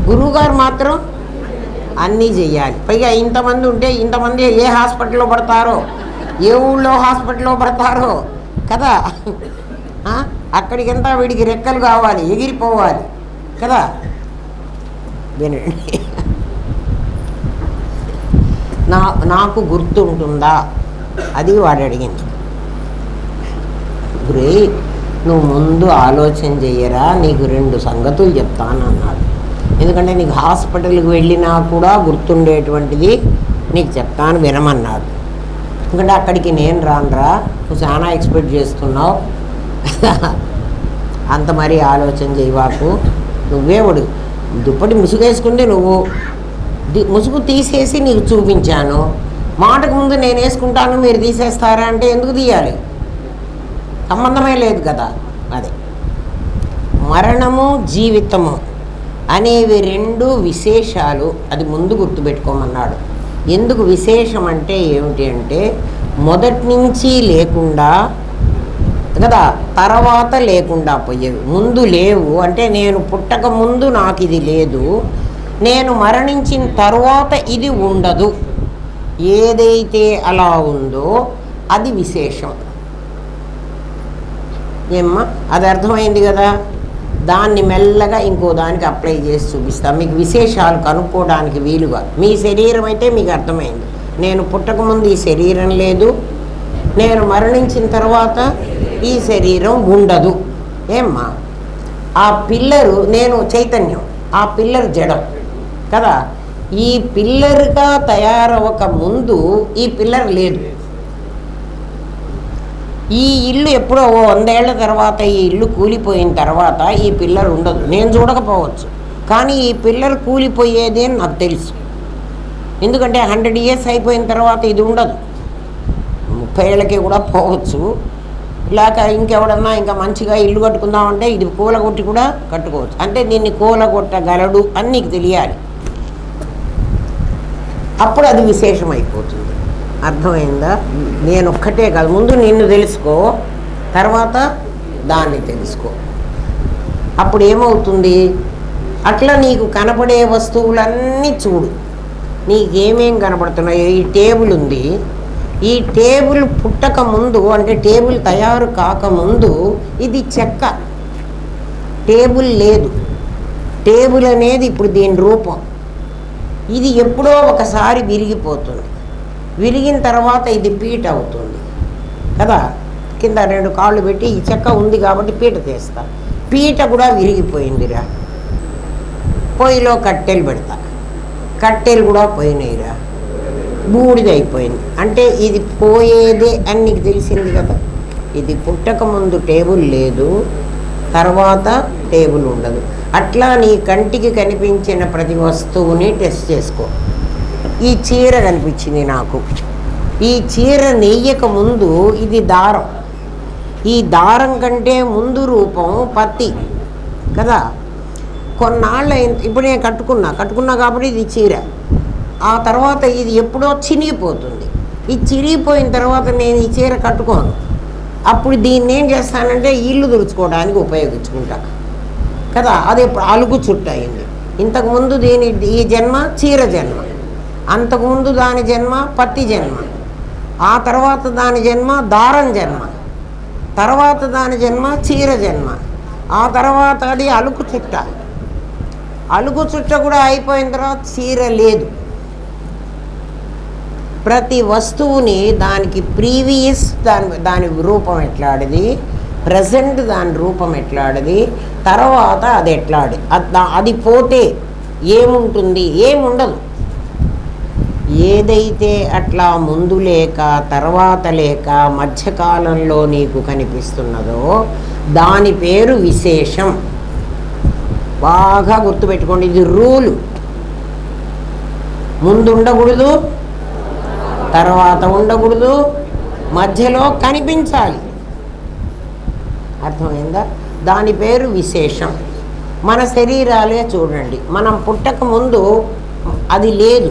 గురువుగారు మాత్రం అన్నీ చెయ్యాలి. పైగా ఇంతమంది ఉంటే ఇంతమంది ఏ హాస్పిటల్లో పడతారో, ఏ ఊళ్ళో హాస్పిటల్లో పడతారో కదా. అక్కడికంతా వీడికి రెక్కలు కావాలి, ఎగిరిపోవాలి కదా. వినండి, నాకు గుర్తుంటుందా అది వాడు అడిగింది. గురే నువ్వు ముందు ఆలోచన చెయ్యరా, నీకు 2 సంగతులు చెప్తాను అన్నాడు. ఎందుకంటే నీకు హాస్పిటల్కి వెళ్ళినా కూడా గుర్తుండేటువంటిది నీకు చెప్తాను వినమన్నాడు. ఎందుకంటే అక్కడికి నేను రానురా, నువ్వు చాలా ఎక్స్పెక్ట్ చేస్తున్నావు, అంత మరీ ఆలోచన చేయవాకు. నువ్వే దుప్పటి ముసుగేసుకుంటే నువ్వు ముసుగు తీసేసి నీకు చూపించాను. మాటకు ముందు నేను వేసుకుంటాను మీరు తీసేస్తారా అంటే ఎందుకు తీయాలి? సంబంధమే లేదు కదా. అదే మరణము జీవితము అనేవి 2 విశేషాలు, అది ముందు గుర్తుపెట్టుకోమన్నాడు. ఎందుకు విశేషం అంటే ఏమిటి అంటే, మొదటి నుంచి లేకుండా కదా, తర్వాత లేకుండా పోయేవి. ముందు లేవు అంటే నేను పుట్టక ముందు నాకు ఇది లేదు, నేను మరణించిన తర్వాత ఇది ఉండదు. ఏదైతే అలా ఉందో అది విశేషం. ఏమ్మా, అది అర్థమైంది కదా. దాన్ని మెల్లగా ఇంకో దానికి అప్లై చేసి చూపిస్తాం, మీకు విశేషాలు కనుక్కోవడానికి వీలుగా. మీ శరీరం అయితే మీకు అర్థమైంది, నేను పుట్టకముందు ఈ శరీరం లేదు, నేను మరణించిన తర్వాత ఈ శరీరం ఉండదు. ఏమ్మా, ఆ పిల్లరు నేను చైతన్యం, ఆ పిల్లర్ జడం కదా. ఈ పిల్లర్గా తయారవక ముందు ఈ పిల్లర్ లేదు. ఈ ఇల్లు ఎప్పుడో 100 ఏళ్ల తర్వాత ఈ ఇల్లు కూలిపోయిన తర్వాత ఈ పిల్లర్ ఉండదు. నేను చూడకపోవచ్చు, కానీ ఈ పిల్లర్ కూలిపోయేది అని నాకు తెలుసు. ఎందుకంటే 100 years అయిపోయిన తర్వాత ఇది ఉండదు. 30 ఏళ్ళకి కూడా పోవచ్చు, లేక ఇంకెవడన్నా ఇంకా మంచిగా ఇల్లు కట్టుకుందామంటే ఇది కూలగొట్టి కూడా కట్టుకోవచ్చు. అంటే దీన్ని కూలగొట్టగలడు అని నీకు తెలియాలి, అప్పుడు అది విశేషం అయిపోతుంది. అర్థమైందా? నేను ఒక్కటే కాదు, ముందు నిన్ను తెలుసుకో, తర్వాత దాన్ని తెలుసుకో. అప్పుడు ఏమవుతుంది, అట్లా నీకు కనపడే వస్తువులన్నీ చూడు. నీకేమేం కనపడుతున్నాయో, ఈ టేబుల్ ఉంది, ఈ టేబుల్ పుట్టక ముందు అంటే టేబుల్ తయారు కాకముందు ఇది చెక్క, టేబుల్ లేదు. టేబుల్ అనేది ఇప్పుడు దీని రూపం. ఇది ఎప్పుడో ఒకసారి విరిగిపోతుంది, విరిగిన తర్వాత ఇది పీట అవుతుంది కదా. కింద 2 కాళ్ళు పెట్టి ఈ చెక్క ఉంది కాబట్టి పీట తీస్తా, పీట కూడా విరిగిపోయిందిరా. పొయ్యిలో కట్టెలు పెడతా, కట్టెలు కూడా పోయినాయిరా, బూడిద అయిపోయింది. అంటే ఇది పోయేదే అని నీకు తెలిసింది కదా. ఇది పుట్టక ముందు టేబుల్ లేదు, తర్వాత టేబుల్ ఉండదు. అట్లా నీ కంటికి కనిపించిన ప్రతి వస్తువుని టెస్ట్ చేసుకో. ఈ చీర కనిపించింది నాకు, ఈ చీర నెయ్యక ముందు ఇది దారం, ఈ దారం కంటే ముందు రూపం పత్తి కదా. కొన్నాళ్ళ ఇప్పుడు నేను కట్టుకున్నా కాబట్టి ఇది చీర. ఆ తర్వాత ఇది ఎప్పుడో చినిగిపోతుంది. ఈ చిరిగిపోయిన తర్వాత నేను ఈ చీర కట్టుకోను. అప్పుడు దీన్ని ఏం చేస్తానంటే ఇల్లు తుడుచుకోవడానికి ఉపయోగించుకుంటా కదా. అది అలుగు చుట్టు అయింది. ఇంతకుముందు ఈ జన్మ చీర జన్మ, అంతకుముందు దాని జన్మ పత్తి జన్మ, ఆ తర్వాత దాని జన్మ దారం జన్మ, తర్వాత దాని జన్మ చీర జన్మ, ఆ తర్వాత అది అలుగు చుట్ట. అలుగు చుట్ట కూడా అయిపోయిన తర్వాత చీర లేదు. ప్రతి వస్తువుని దానికి ప్రీవియస్ దాని రూపం ఎట్లాడిది, ప్రజెంట్ దాని రూపం ఎట్లాడిది, తర్వాత అది ఎట్లాడి. అది పోతే ఏముంటుంది, ఏముండదు. ఏదైతే అట్లా ముందు లేక తర్వాత లేక మధ్యకాలంలో నీకు కనిపిస్తున్నదో దాని పేరు విశేషం. బాగా గుర్తుపెట్టుకోండి, ఇది రూలు. ముందు ఉండకూడదు, తర్వాత ఉండకూడదు, మధ్యలో కనిపించాలి. అర్థమైందా? దాని పేరు విశేషం. మన శరీరాలే చూడండి, మనం పుట్టక ముందు అది లేదు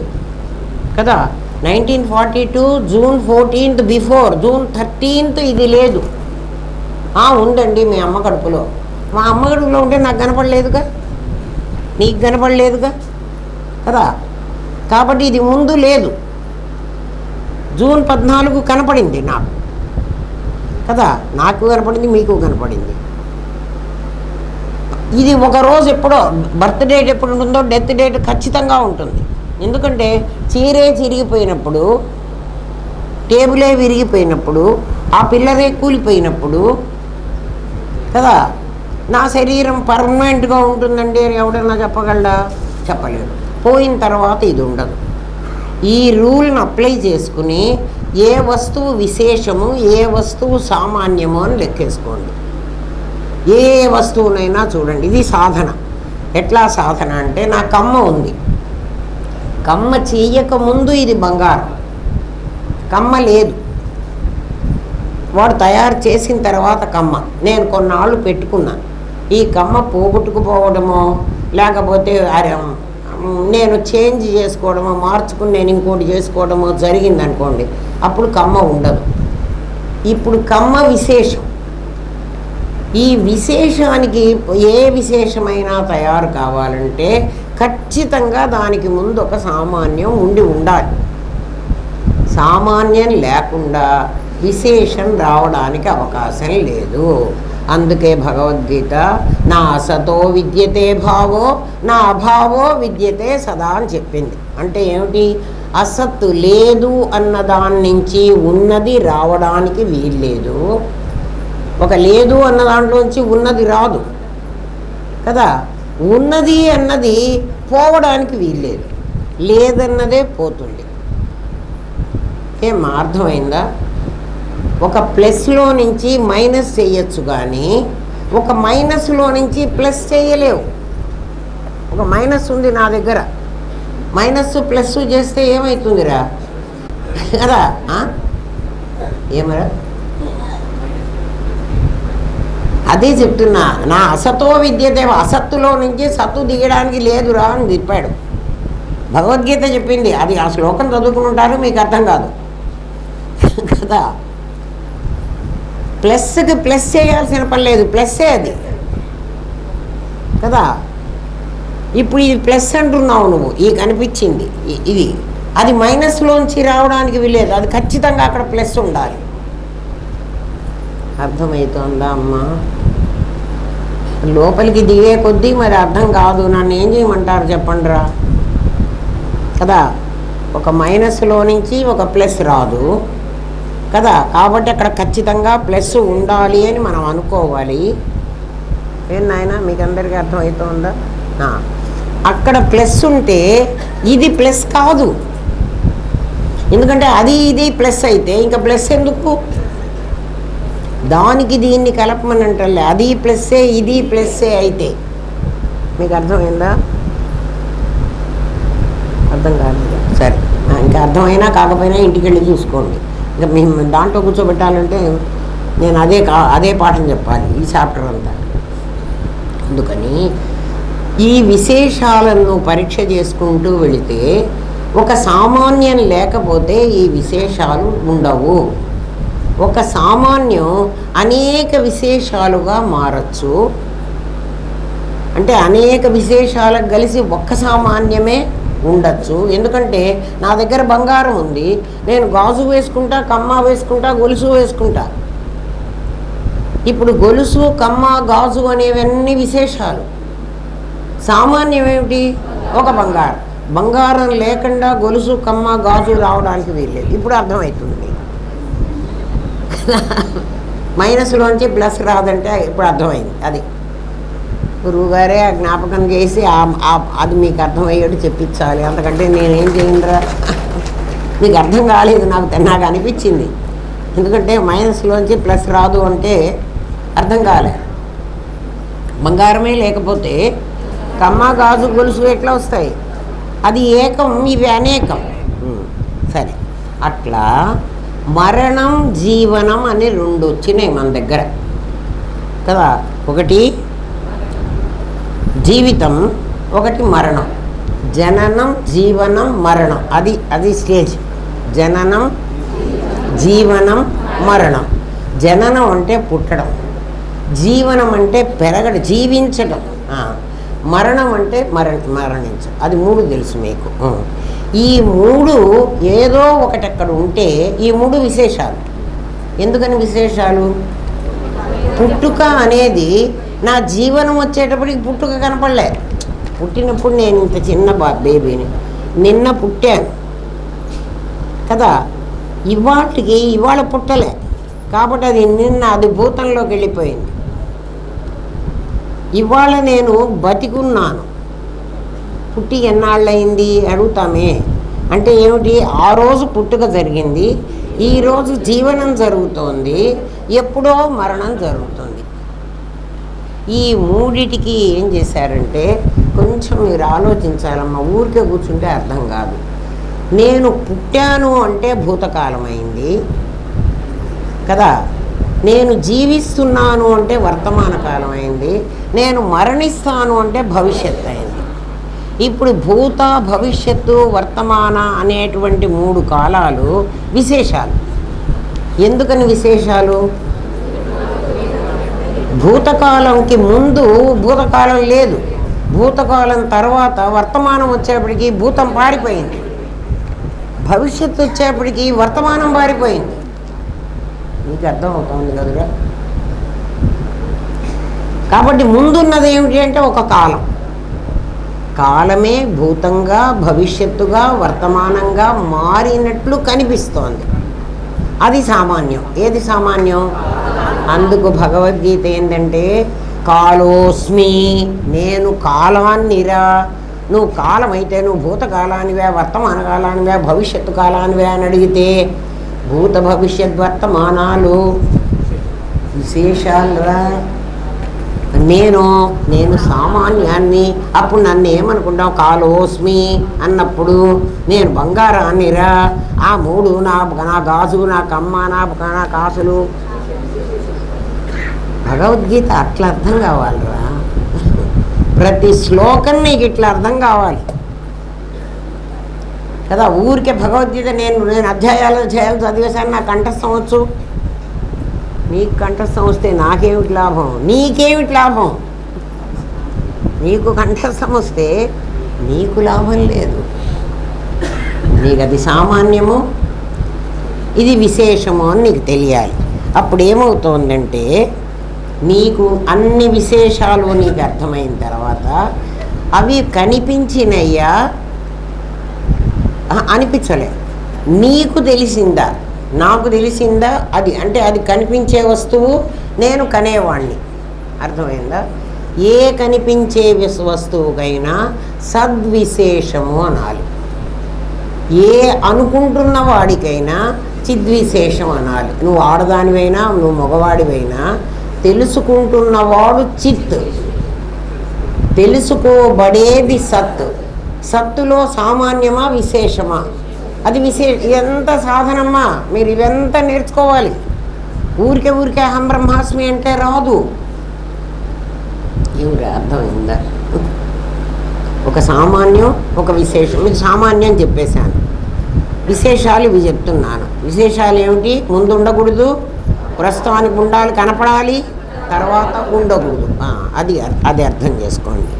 కదా. 1942 June 14th before June 13th ఇది లేదు. ఉందండి మీ అమ్మ కడుపులో. మా అమ్మ కడుపులో ఉంటే నాకు కనపడలేదుగా, నీకు కనపడలేదుగా కదా. కాబట్టి ఇది ముందు లేదు. June 14 కనపడింది నాకు కదా, నాకు కనపడింది, మీకు కనపడింది. ఇది ఒకరోజు ఎప్పుడో బర్త్ డేట్ ఎప్పుడు ఉంటుందో డెత్ డేట్ ఖచ్చితంగా ఉంటుంది. ఎందుకంటే చీరే చిరిగిపోయినప్పుడు, టేబులే విరిగిపోయినప్పుడు, ఆ పిల్లరే కూలిపోయినప్పుడు కదా. నా శరీరం పర్మనెంట్గా ఉంటుందండి అని ఎవడన్నా చెప్పగలడా? చెప్పలేడు. పోయిన తర్వాత ఇది ఉండదు. ఈ రూల్ని అప్లై చేసుకుని ఏ వస్తువు విశేషము, ఏ వస్తువు సామాన్యము అని లెక్కేసుకోండి. ఏ వస్తువునైనా చూడండి. ఇది సాధన. ఎట్లా సాధన అంటే, నా కమ్మ ఉంది, కమ్మ చేయకముందు ఇది బంగారం, కమ్మ లేదు. వాడు తయారు చేసిన తర్వాత కమ్మ నేను కొన్నాళ్ళు పెట్టుకున్నాను. ఈ కమ్మ పోగొట్టుకుపోవడమో లేకపోతే నేను చేంజ్ చేసుకోవడమో, మార్చుకుని నేను ఇంకోటి చేసుకోవడమో జరిగిందనుకోండి, అప్పుడు కమ్మ ఉండదు. ఇప్పుడు కమ్మ విశేషం. ఈ విశేషానికి ఏ విశేషమైనా తయారు కావాలంటే ఖచ్చితంగా దానికి ముందు ఒక సామాన్యం ఉండాలి. సామాన్యం లేకుండా విశేషం రావడానికి అవకాశం లేదు. అందుకే భగవద్గీత నా అసతో విద్యతే భావో నా అభావో విద్యతే సదా అని చెప్పింది. అంటే ఏమిటి? అసత్తు లేదు అన్న దాని నుంచి ఉన్నది రావడానికి వీల్లేదు. ఒక లేదు అన్న దాంట్లోంచి ఉన్నది రాదు కదా. ఉన్నది అన్నది పోవడానికి వీల్లేదు, లేదన్నదే పోతుంది. ఏం అర్థమైందా? ఒక ప్లస్లో నుంచి మైనస్ చేయొచ్చు, కానీ ఒక మైనస్లో నుంచి ప్లస్ చేయలేవు. ఒక మైనస్ ఉంది నా దగ్గర, మైనస్ ప్లస్ చేస్తే ఏమవుతుందిరా కదా? ఏమరా? అదే చెప్తున్నా, నా అసతో విద్యతే, అసత్తులో నుంచి సత్తు దిగడానికి లేదురా అని చెప్పాడు. భగవద్గీత చెప్పింది. అది ఆ శ్లోకం చదువుకుని ఉంటారు, మీకు అర్థం కాదు కదా. ప్లస్కి ప్లస్ చేయాల్సిన పని లేదు, ప్లస్సే అది కదా. ఇప్పుడు ఇది ప్లస్ అంటున్నావు నువ్వు, ఈ కనిపించింది ఇది, అది మైనస్లోంచి రావడానికి వీలేదు, అది ఖచ్చితంగా అక్కడ ప్లస్ ఉండాలి. అర్థమవుతుందా అమ్మా? లోపలికి దిగే కొద్దీ మరి అర్థం కాదు. నన్ను ఏం చేయమంటారు చెప్పండి రా కదా. ఒక మైనస్లో నుంచి ఒక ప్లస్ రాదు కదా, కాబట్టి అక్కడ ఖచ్చితంగా ప్లస్ ఉండాలి అని మనం అనుకోవాలి. ఏం నాయనా, మీకు అందరికీ అర్థమవుతుందా? అక్కడ ప్లస్ ఉంటే ఇది ప్లస్ కాదు, ఎందుకంటే అది ఇది ప్లస్ అయితే ఇంకా ప్లస్ ఎందుకు? దానికి దీన్ని కలపమని అంటలే, అది ప్లస్సే ఇది ప్లస్సే అయితే. మీకు అర్థమైందా? అర్థం కాలేదు, సరే. ఇంకా అర్థమైనా కాకపోయినా ఇంటికి వెళ్ళి చూసుకోండి. ఇంకా మేము దాంట్లో కూర్చోబెట్టాలంటే నేను అదే పాఠం చెప్పాలి ఈ చాప్టర్ అంతా. అందుకని ఈ విశేషాలను పరీక్ష చేసుకుంటూ వెళితే ఒక సామాన్యం లేకపోతే ఈ విశేషాలు ఉండవు. ఒక సామాన్యం అనేక విశేషాలుగా మారచ్చు. అంటే అనేక విశేషాలకు కలిసి ఒక్క సామాన్యమే ఉండొచ్చు. ఎందుకంటే నా దగ్గర బంగారం ఉంది, నేను గాజు వేసుకుంటా, కమ్మ వేసుకుంటా, గొలుసు వేసుకుంటా. ఇప్పుడు గొలుసు, కమ్మ, గాజు అనేవన్నీ విశేషాలు. సామాన్యం ఏమిటి? ఒక బంగారం. బంగారం లేకుండా గొలుసు, కమ్మ, గాజు రావడానికి వీల్లేదు. ఇప్పుడు అర్థమవుతుంది. మైనస్లోంచి ప్లస్ రాదంటే ఇప్పుడు అర్థమైంది. అది గురువుగారే ఆ జ్ఞాపకం చేసి అది మీకు అర్థమయ్యేట్టు చెప్పించాలి. అంతకంటే నేనేం చేయనురా. మీకు అర్థం కాలేదు, నాకు అనిపించింది. ఎందుకంటే మైనస్లోంచి ప్లస్ రాదు అంటే అర్థం కాలేదు. బంగారమే లేకపోతే కమ్మ, గాజు, గొలుసు ఎట్లా వస్తాయి? అది ఏకం, ఇవి అనేకం. సరే, అట్లా మరణం, జీవనం అని రెండు వచ్చినాయి మన దగ్గర కదా. ఒకటి జీవితం, ఒకటి మరణం. జననం, జీవనం, మరణం. అది స్టేజ్. జననం, జీవనం, మరణం. జననం అంటే పుట్టడం, జీవనం అంటే పెరగడం, జీవించడం, మరణం అంటే మరణించడం. అది మూడు తెలుసు మీకు. ఈ మూడు ఏదో ఒకటి అక్కడ ఉంటే ఈ మూడు విశేషాలు. ఎందుకని విశేషాలు? పుట్టుక అనేది నా జీవనం వచ్చేటప్పటికి పుట్టుక కనపడలే. పుట్టినప్పుడు నేను ఇంత చిన్న బేబీని, నిన్న పుట్టాను కదా. ఇవాళ పుట్టలే కాబట్టి అది భూతంలోకి వెళ్ళిపోయింది. ఇవాళ నేను బతికున్నాను. పుట్టి ఎన్నాళ్ళయింది అడుగుతామే. అంటే ఏమిటి? ఆ రోజు పుట్టుక జరిగింది, ఈరోజు జీవనం జరుగుతోంది, ఎప్పుడో మరణం జరుగుతుంది. ఈ మూడిటికి ఏం చేశారంటే కొంచెం మీరు ఆలోచించాలమ్మా. ఊరికే కూర్చుంటే అర్థం కాదు. నేను పుట్టాను అంటే భూతకాలం అయింది కదా. నేను జీవిస్తున్నాను అంటే వర్తమాన కాలం అయింది. నేను మరణిస్తాను అంటే భవిష్యత్తు అయింది. ఇప్పుడు భూత, భవిష్యత్తు, వర్తమాన అనేటువంటి మూడు కాలాలు విశేషాలు. ఎందుకని విశేషాలు? భూతకాలంకి ముందు భూతకాలం లేదు, భూతకాలం తర్వాత వర్తమానం వచ్చేప్పటికి భూతం పారిపోయింది, భవిష్యత్తు వచ్చేప్పటికి వర్తమానం పారిపోయింది. నీకు అర్థమవుతుంది కదరా? కాబట్టి ముందున్నది ఏమిటి అంటే ఒక కాలం. కాలమే భూతంగా, భవిష్యత్తుగా, వర్తమానంగా మారినట్లు కనిపిస్తోంది. అది సామాన్యం. ఏది సామాన్యం? అందుకు భగవద్గీత ఏంటంటే కాలోస్మి, నేను కాలాన్నిరా. నువ్వు కాలం అయితే నువ్వు భూతకాలానివే, వర్తమాన కాలానివే, భవిష్యత్తు కాలానివే అని అడిగితే భూత భవిష్యత్ వర్తమానాలు విశేషాలురా. నేను సామాన్యాన్ని. అప్పుడు నన్ను ఏమనుకుంటావు? కాలోస్మి అన్నప్పుడు నేను బంగారాన్నిరా. ఆ మూడు నా గాజు, నా కమ్మ, నా కాసులు. భగవద్గీత అట్లా అర్థం కావాలిరా. ప్రతి శ్లోకం నీకు ఇట్లా అర్థం కావాలి కదా. ఊరికే భగవద్గీత నేను అధ్యాయాలు చదివేశాను, నాకు కంఠస్థం వచ్చు. నీకు కంఠస్థం వస్తే నాకేమిటి లాభం? నీకేమిటి లాభం? నీకు కంఠస్థం వస్తే నీకు లాభం లేదు. నీకు అది సామాన్యము, ఇది విశేషము అని నీకు తెలియాలి. అప్పుడు ఏమవుతోందంటే నీకు అన్ని విశేషాలు నీకు అర్థమైన తర్వాత అవి కనిపించినయ్యా అనిపించలే. నీకు తెలిసిందా, నాకు తెలిసిందా? అది అంటే అది కనిపించే వస్తువు, నేను కనేవాణ్ణి. అర్థమైందా? ఏ కనిపించే వస్తువుకైనా సద్విశేషము అనాలి. ఏ అనుకుంటున్న వాడికైనా చిద్విశేషం అనాలి. నువ్వు ఆడదానివైనా నువ్వు మగవాడివైనా తెలుసుకుంటున్నవాడు చిత్, తెలుసుకోబడేది సత్. సత్తులో సామాన్యమా విశేషమా? అది ఎంత సాధనమ్మా. మీరు ఇవంతా నేర్చుకోవాలి. ఊరికే అహం బ్రహ్మాస్మి అంటే రాదు. ఏమిరా అర్థమైందా? ఒక సామాన్యం, ఒక విశేషం. మీకు సామాన్యం చెప్పేశాను, విశేషాలు ఇవి చెప్తున్నాను. విశేషాలు ఏమిటి? ముందు ఉండకూడదు, ప్రస్తుతానికి ఉండాలి, కనపడాలి, తర్వాత ఉండకూడదు. అది అర్థం చేసుకోండి.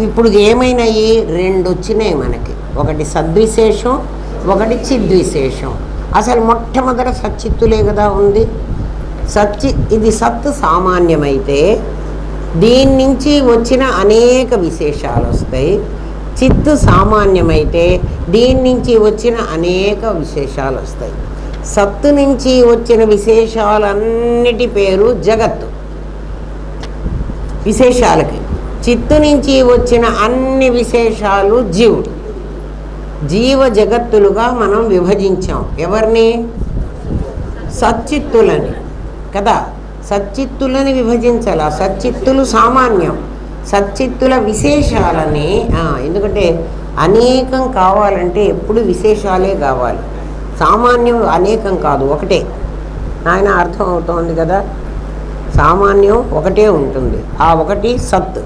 ఇప్పుడు ఏమైనాయి? రెండు వచ్చినాయి మనకి. ఒకటి సద్విశేషం, ఒకటి చిద్విశేషం. అసలు మొట్టమొదట సచ్చిత్తులే కదా ఉంది. ఇది సత్తు సామాన్యమైతే దీని నుంచి వచ్చిన అనేక విశేషాలు వస్తాయి. చిత్తు సామాన్యమైతే దీని నుంచి వచ్చిన అనేక విశేషాలు వస్తాయి. సత్తు నుంచి వచ్చిన విశేషాలన్నిటి పేరు జగత్తు విశేషాలకి. చిత్తు నుంచి వచ్చిన అన్ని విశేషాలు జీవుడు. జీవ జగత్తులుగా మనం విభజించాం. ఎవరిని? సచ్చిత్తులని కదా. సచ్చిత్తులని విభజించాలి. ఆ సచ్చిత్తులు సామాన్యం, సచ్చిత్తుల విశేషాలని. ఎందుకంటే అనేకం కావాలంటే ఎప్పుడు విశేషాలే కావాలి. సామాన్యం అనేకం కాదు, ఒకటే. నాయన అర్థం అవుతోంది కదా. సామాన్యం ఒకటే ఉంటుంది. ఆ ఒకటి సత్,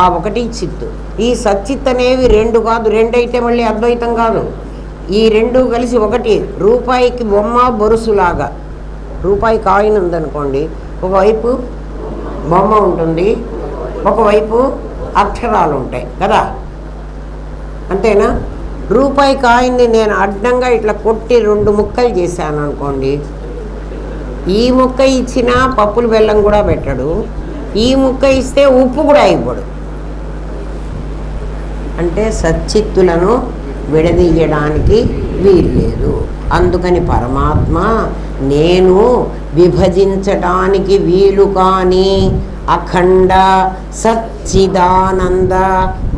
ఆ ఒకటి చిత్తు. ఈ సచ్చిత్ అనేవి రెండు కాదు. రెండైతే మళ్ళీ అద్వైతం కాదు. ఈ రెండు కలిసి ఒకటి. రూపాయికి బొమ్మ బొరుసులాగా. రూపాయి కాయిన్ ఉందనుకోండి, ఒకవైపు బొమ్మ ఉంటుంది, ఒకవైపు అక్షరాలు ఉంటాయి కదా. అంతేనా? రూపాయి కాయిన్ని నేను అడ్డంగా ఇట్లా కొట్టి రెండు ముక్కలు చేశాను అనుకోండి, ఈ ముక్క ఇచ్చినా పప్పులు బెల్లం కూడా పెట్టడు, ఈ ముక్క ఇస్తే ఉప్పు కూడా ఇవ్వడు. అంటే సచ్చిత్తులను విడదీయడానికి వీల్లేదు. అందుకని పరమాత్మ నేను విభజించటానికి వీలు కాని అఖండ సచ్చిదానంద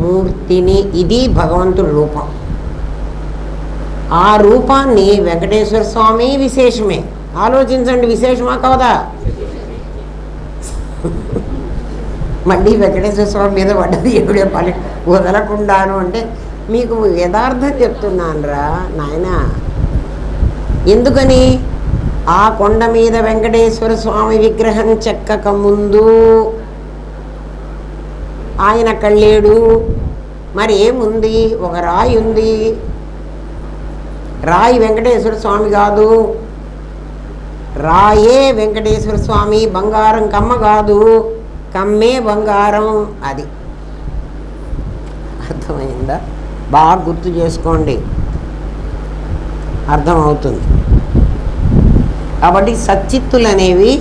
మూర్తిని. ఇది భగవంతుడి రూపం. ఆ రూపాన్ని వెంకటేశ్వర స్వామి విశేషమే. ఆలోచించండి, విశేషమా కాదా? మళ్ళీ వెంకటేశ్వర స్వామి మీద పడ్డది ఎవడే పని వదలకుండాను అంటే మీకు యథార్థం చెప్తున్నాను రా నాయన. ఎందుకని? ఆ కొండ మీద వెంకటేశ్వర స్వామి విగ్రహం చెక్కక ముందు ఆయన అక్కడ లేడు. మరి ఏముంది? ఒక రాయి ఉంది. రాయి వెంకటేశ్వర స్వామి కాదు, రాయే వెంకటేశ్వర స్వామి. బంగారం కమ్మ కాదు, కమ్మే బంగారం. అది అర్థమైందా? బాగా గుర్తు చేసుకోండి, అర్థమవుతుంది. కాబట్టి సచ్చిత్తులు అనేవి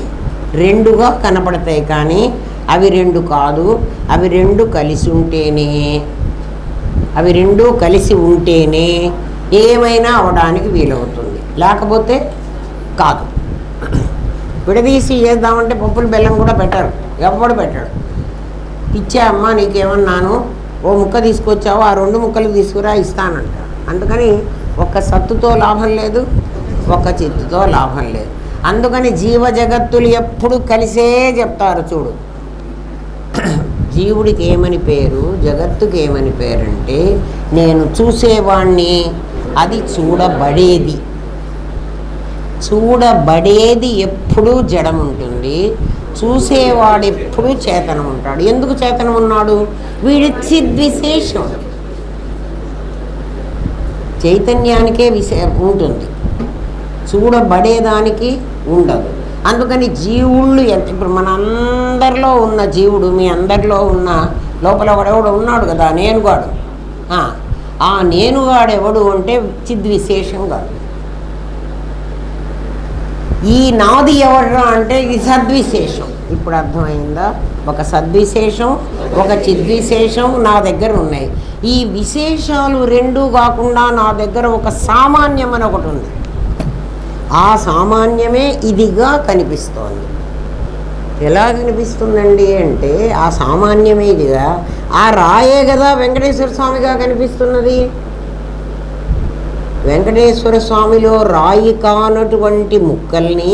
రెండుగా కనపడతాయి, కానీ అవి రెండు కాదు. అవి రెండు కలిసి ఉంటేనే ఏమైనా అవడానికి వీలవుతుంది, లేకపోతే కాదు. విడదీసి చేద్దామంటే పప్పులు బెల్లం కూడా పెట్టరు, ఎవ్వడు పెట్టడు. ఇచ్చే అమ్మ నీకేమన్నాను, ఓ ముక్క తీసుకొచ్చావు, ఆ 2 ముక్కలు తీసుకురా ఇస్తానంట. అందుకని ఒక్క సత్తుతో లాభం లేదు, ఒక్క చిత్తుతో లాభం లేదు. అందుకని జీవ జగత్తులు ఎప్పుడు కలిసే చెప్తారు. చూడు, జీవుడికి ఏమని పేరు, జగత్తుకి ఏమని పేరు అంటే, నేను చూసేవాణ్ణి, అది చూడబడేది ఎప్పుడూ జడం ఉంటుంది, చూసేవాడు ఎప్పుడూ చేతనం ఉంటాడు. ఎందుకు చేతనం ఉన్నాడు? వీడి చిద్విశేషం. చైతన్యానికే ఉంటుంది, చూడబడేదానికి ఉండదు. అందుకని జీవుళ్ళు ఇప్పుడు మన అందరిలో ఉన్న జీవుడు, మీ అందరిలో ఉన్న లోపల వాడెవడు ఉన్నాడు కదా, నేనుగాడు. ఆ నేనుగాడెవడు అంటే చిద్విశేషం కాదు. ఈ నాది ఎవడ్రా అంటే ఇది సద్విశేషం. ఇప్పుడు అర్థమైందా? ఒక సద్విశేషం, ఒక చిద్విశేషం నా దగ్గర ఉన్నాయి. ఈ విశేషాలు రెండూ కాకుండా నా దగ్గర ఒక సామాన్యం అని ఒకటి ఉంది. ఆ సామాన్యమే ఇదిగా కనిపిస్తోంది. ఎలా కనిపిస్తుందండి అంటే, ఆ సామాన్యమే ఇదిగా, ఆ రాయే కదా వెంకటేశ్వర స్వామిగా కనిపిస్తున్నది. వెంకటేశ్వర స్వామిలో రాయి కానటువంటి ముక్కల్ని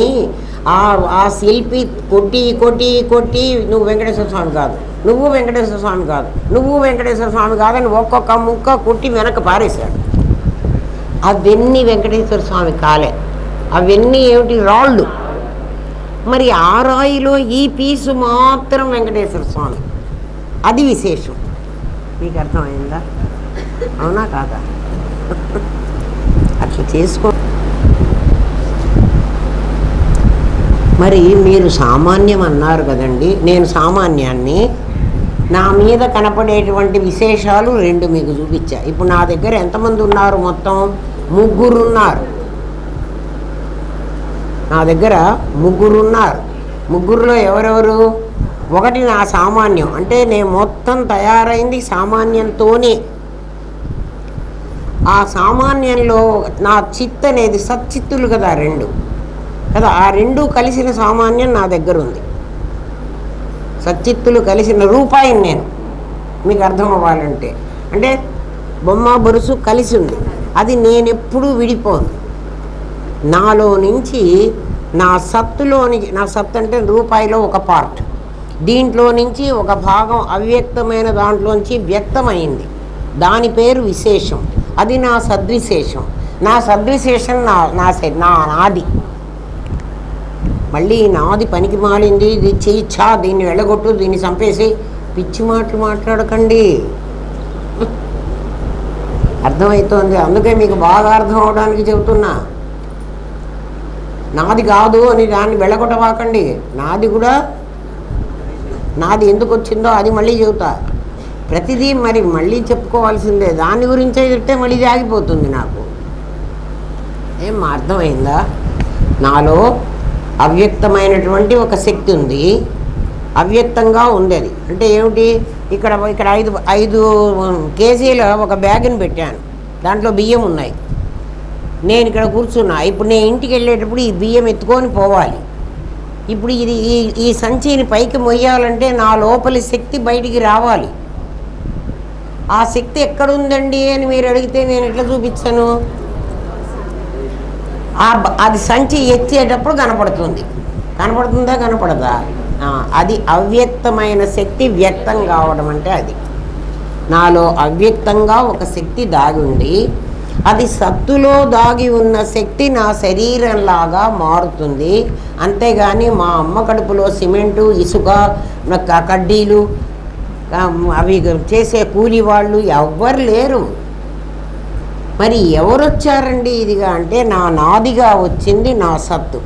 ఆ శిల్పి కొట్టి కొట్టి కొట్టి నువ్వు వెంకటేశ్వర స్వామి కాదు, నువ్వు వెంకటేశ్వర స్వామి కాదు, నువ్వు వెంకటేశ్వర స్వామి కాదని ఒక్కొక్క ముక్క కొట్టి వెనక్కి పారేశాడు. అవన్నీ వెంకటేశ్వర స్వామి కాలే, అవన్నీ ఏమిటి? రాళ్ళు. మరి ఆ రాయిలో ఈ పీసు మాత్రం వెంకటేశ్వర స్వామి, అది విశేషం. మీకు అర్థమైందా? అవునా కాదా? అట్లా చేసుకో. మరి మీరు సామాన్యం అన్నారు కదండి, నేను సామాన్యాన్ని, నా మీద కనపడేటువంటి విశేషాలు 2 మీకు చూపించా. ఇప్పుడు నా దగ్గర ఎంతమంది ఉన్నారు? మొత్తం 3 ఉన్నారు. నా దగ్గర 3 ఉన్నారు. 3లో ఎవరెవరు? ఒకటి నా సామాన్యం, అంటే నేను మొత్తం తయారైంది సామాన్యంతోనే. ఆ సామాన్యంలో నా చిత్ అనేది సచ్చిత్తులు కదా, 2 కదా, ఆ 2 కలిసిన సామాన్యం నా దగ్గర ఉంది. సచ్చిత్తులు కలిసిన రూపాయిని నేను, మీకు అర్థం అవ్వాలంటే, అంటే బొమ్మ బొరుసు కలిసి ఉంది. అది నేనెప్పుడూ విడిపోను. నాలో నుంచి నా సత్తులోని, నా సత్తు అంటే రూపాయిలో ఒక పార్ట్, దీంట్లో నుంచి ఒక భాగం అవ్యక్తమైన దాంట్లోంచి వ్యక్తమైంది, దాని పేరు విశేషం. అది నా సద్విశేషం. నా సద్విశేషం నాది. మళ్ళీ నాది పనికి మాలింది, ఇది చేయిచ్చా, దీన్ని వెళ్ళగొట్టు, దీన్ని చంపేసి పిచ్చి మాటలు మాట్లాడకండి. అర్థమవుతోంది? అందుకే మీకు బాగా అర్థం అవడానికి చెబుతున్నా. నాది కాదు అని దాన్ని వెళ్ళగొట్టవాకండి. నాది కూడా, నాది ఎందుకు వచ్చిందో అది మళ్ళీ చెబుతా. ప్రతిదీ మరి మళ్ళీ చెప్పుకోవాల్సిందే. దాని గురించే చెప్తే మళ్ళీ జాగిపోతుంది నాకు. ఏం అర్థమైందా? నాలో అవ్యక్తమైనటువంటి ఒక శక్తి ఉంది, అవ్యక్తంగా ఉంది. అది అంటే ఏమిటి? ఇక్కడ 5 కేజీల ఒక బ్యాగ్ని పెట్టాను, దాంట్లో బియ్యం ఉన్నాయి. నేను ఇక్కడ కూర్చున్నా. ఇప్పుడు నేను ఇంటికి వెళ్ళేటప్పుడు ఈ బియ్యం ఎత్తుకొని పోవాలి. ఇప్పుడు ఇది ఈ సంచిని పైకి మొయ్యాలంటే నా లోపలి శక్తి బయటికి రావాలి. ఆ శక్తి ఎక్కడుందండి అని మీరు అడిగితే నేను ఎట్లా చూపించాను? అది సంచి ఎత్తేటప్పుడు కనపడుతుంది. కనపడుతుందా? కనపడదా? అది అవ్యక్తమైన శక్తి వ్యక్తం కావడం అంటే అది. నాలో అవ్యక్తంగా ఒక శక్తి దాగి ఉంది. అది సత్తులో దాగి ఉన్న శక్తి నా శరీరంలాగా మారుతుంది. అంతేగాని మా అమ్మ కడుపులో సిమెంటు, ఇసుక, కడ్డీలు అవి చేసే కూలి వాళ్ళు ఎవ్వరు లేరు. మరి ఎవరొచ్చారండి ఇదిగా అంటే, నాదిగా వచ్చింది నా సత్తు.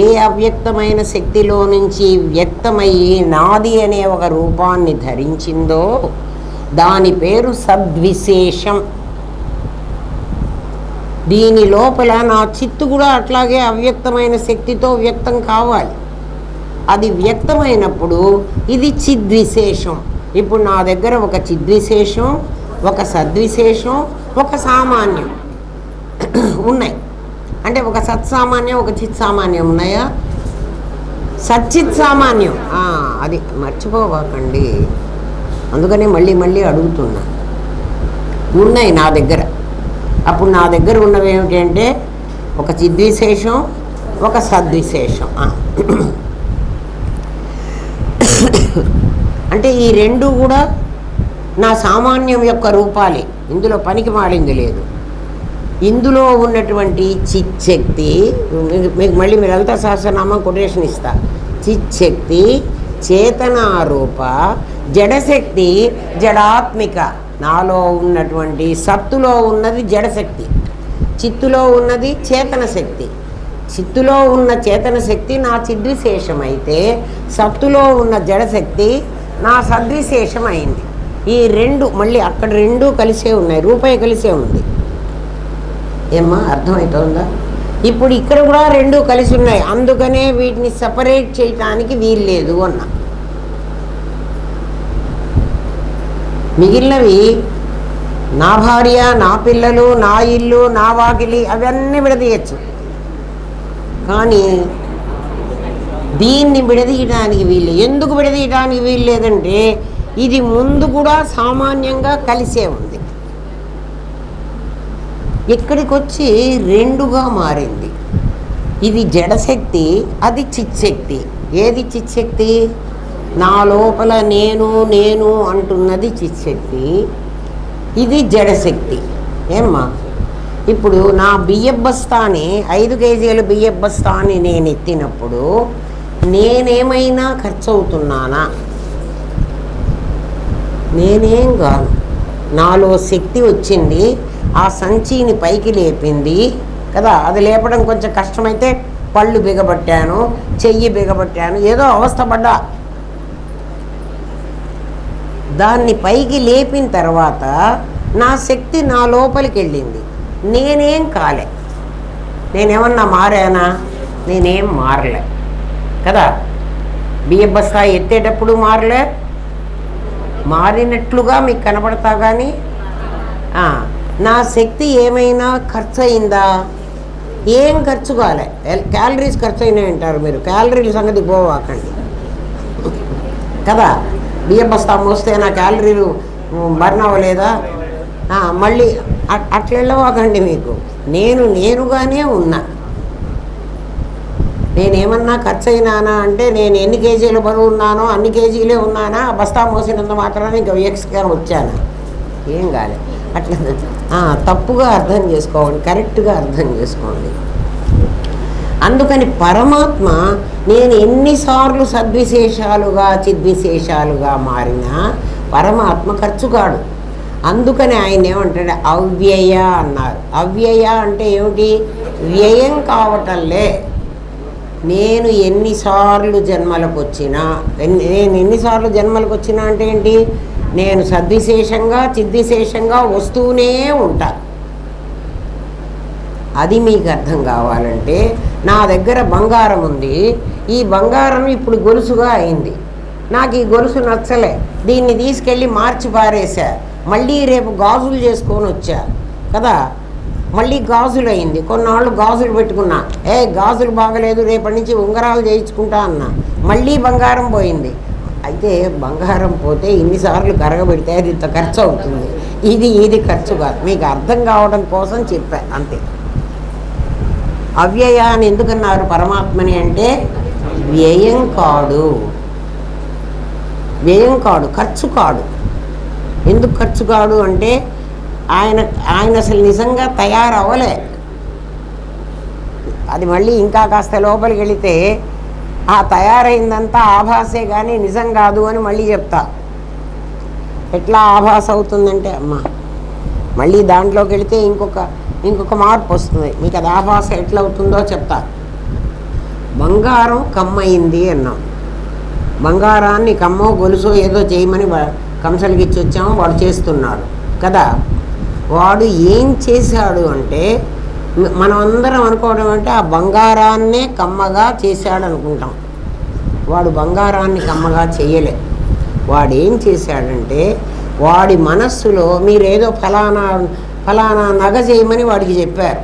ఏ అవ్యక్తమైన శక్తిలో నుంచి వ్యక్తమయ్యి నాది అనే ఒక రూపాన్ని ధరించిందో దాని పేరు సద్విశేషం. దీని లోపల నా చిత్తు కూడా అట్లాగే అవ్యక్తమైన శక్తితో వ్యక్తం కావాలి. అది వ్యక్తమైనప్పుడు ఇది చిద్విశేషం. ఇప్పుడు నా దగ్గర ఒక చిద్విశేషం, ఒక సద్విశేషం, ఒక సామాన్యం ఉన్నాయి. అంటే ఒక సత్సామాన్యం, ఒక చిత్ సామాన్యం ఉన్నాయా? సచ్చిత్ సామాన్యం అది మర్చిపోవాకండి. అందుకనే మళ్ళీ మళ్ళీ అడుగుతున్నా. ఉన్నాయి నా దగ్గర. అప్పుడు నా దగ్గర ఉన్నవి ఏమిటంటే ఒక చిద్విశేషం, ఒక సద్విశేషం. అంటే ఈ రెండు కూడా నా సామాన్యం యొక్క రూపాలే. ఇందులో పనికి మాలింది లేదు. ఇందులో ఉన్నటువంటి చిచ్చక్తి, మీకు మళ్ళీ మీరు లలితా సహస్రనామం కొటేషన్ ఇస్తా. చిచ్చక్తి చేతనారూప, జడశక్తి జడాత్మిక. నాలో ఉన్నటువంటి సత్తులో ఉన్నది జడశక్తి, చిత్తులో ఉన్నది చేతన శక్తి. చిత్తులో ఉన్న చేతన శక్తి నా చిద్విశేషమైతే, సత్తులో ఉన్న జడశక్తి నా సద్విశేషం అయింది. ఈ రెండు మళ్ళీ అక్కడ రెండు కలిసే ఉన్నాయి, రూపాయి కలిసే ఉంది. ఏమ్మా అర్థమవుతుందా? ఇప్పుడు ఇక్కడ కూడా రెండు కలిసి ఉన్నాయి. అందుకనే వీటిని సపరేట్ చేయటానికి వీల్లేదు అన్నా. మిగిలినవి నా భార్య, నా పిల్లలు, నా ఇల్లు, నా వాకిలి అవన్నీ విడదీయచ్చు. కానీ దీన్ని విడదీయడానికి వీలు. ఎందుకు విడదీయడానికి వీలు లేదంటే ఇది ముందు కూడా సామాన్యంగా కలిసే ఉంది. ఇక్కడికి వచ్చి రెండుగా మారింది. ఇది జడశక్తి, అది చిత్శక్తి. ఏది చిత్శక్తి? నా లోపల నేను నేను అంటున్నది చిత్శక్తి, ఇది జడశక్తి. ఏమ్మా ఇప్పుడు నా బియ్యం బస్తాని 5 కేజీల బియ్యం బస్తాని నేను ఎత్తినప్పుడు నేనేమైనా ఖర్చు అవుతున్నానా? నేనేం కాను. నాలో శక్తి వచ్చింది, ఆ సంచిని పైకి లేపింది కదా. అది లేపడం కొంచెం కష్టమైతే పళ్ళు బిగబట్టాను, చెయ్యి బిగబట్టాను, ఏదో అవస్థపడ్డా. దాన్ని పైకి లేపిన తర్వాత నా శక్తి నా లోపలికి వెళ్ళింది. నేనేం కాలే. నేనేమన్నా మారానా? నేనేం మారలే కదా. బియ్యం బస్తా ఎత్తేటప్పుడు మారలే, మారినట్లుగా మీకు కనపడతా. కానీ నా శక్తి ఏమైనా ఖర్చు అయిందా? ఏం ఖర్చు కాలే. క్యాలరీస్ ఖర్చు అయినాయి అంటారు మీరు. క్యాలరీల సంగతి పోవాకండి కదా. బియ్యం బస్తా మోస్తే నా క్యాలరీలు బర్న్ అవ్వలేదా? మళ్ళీ అట్లా వెళ్ళవాకండి. మీకు నేనుగానే ఉన్నా. నేనేమన్నా ఖర్చు అయినానా అంటే నేను ఎన్ని కేజీలు బరువు ఉన్నానో అన్ని కేజీలే ఉన్నానా? బస్తా మోసినంత మాత్రాన్ని ఇంకా ఎక్స్గా వచ్చానా? ఏం కాలే. అట్లా తప్పుగా అర్థం చేసుకోండి, కరెక్ట్గా అర్థం చేసుకోండి. అందుకని పరమాత్మ నేను ఎన్నిసార్లు సద్విశేషాలుగా చిద్విశేషాలుగా మారినా పరమాత్మ ఖర్చు కాడు. అందుకని ఆయన ఏమంటాడు? అవ్యయ అన్నారు. అవ్యయ అంటే ఏమిటి? వ్యయం కావటంలే. నేను ఎన్నిసార్లు జన్మలకు వచ్చినా, నేను ఎన్నిసార్లు జన్మలకు వచ్చినా అంటే ఏంటి? నేను సద్విశేషంగా చిద్విశేషంగా వస్తూనే ఉంటా. అది మీకు అర్థం కావాలంటే నా దగ్గర బంగారం ఉంది. ఈ బంగారం ఇప్పుడు గొలుసుగా అయింది. నాకు ఈ గొలుసు నచ్చలే, దీన్ని తీసుకెళ్ళి మార్చి పారేసా. మళ్ళీ రేపు గాజులు చేసుకొని వచ్చా కదా. మళ్ళీ గాజులు అయింది. కొన్నాళ్ళు గాజులు పెట్టుకున్నా. గాజులు బాగలేదు, రేపటి నుంచి ఉంగరాలు చేయించుకుంటా అన్నా. మళ్ళీ బంగారం పోయింది. అయితే బంగారం పోతే ఇన్నిసార్లు కరగబెడితే అది ఇంత ఖర్చు అవుతుంది. ఇది ఖర్చు కాదు. మీకు అర్థం కావడం కోసం చెప్పా అంతే. అవ్యయ అని ఎందుకన్నారు పరమాత్మని అంటే వ్యయం కాడు, వ్యయం కాడు, ఖర్చు కాడు. ఎందుకు ఖర్చు కాడు అంటే ఆయన అసలు నిజంగా తయారవ్వలే. అది మళ్ళీ ఇంకా కాస్త లోపలికి వెళితే ఆ తయారైందంతా ఆభాసే కానీ నిజం కాదు అని మళ్ళీ చెప్తా. ఎట్లా ఆభాస అవుతుందంటే మళ్ళీ దాంట్లోకి వెళితే ఇంకొక మార్పు వస్తుంది. మీకు అది ఆభాస ఎట్లా అవుతుందో చెప్తా. బంగారం కమ్మయింది అన్నాం. బంగారాన్ని కమ్మో గొలుసో ఏదో చేయమని కంసలకి ఇచ్చి వచ్చాము. వాడు చేస్తున్నాడు కదా. వాడు ఏం చేశాడు అంటే మనం అందరం అనుకోవడం అంటే ఆ బంగారాన్నే కమ్మగా చేశాడు అనుకుంటాం. వాడు బంగారాన్ని కమ్మగా చేయలే. వాడేం చేశాడంటే వాడి మనస్సులో మీరేదో ఫలానా ఫలానా నగ చేయమని వాడికి చెప్పారు.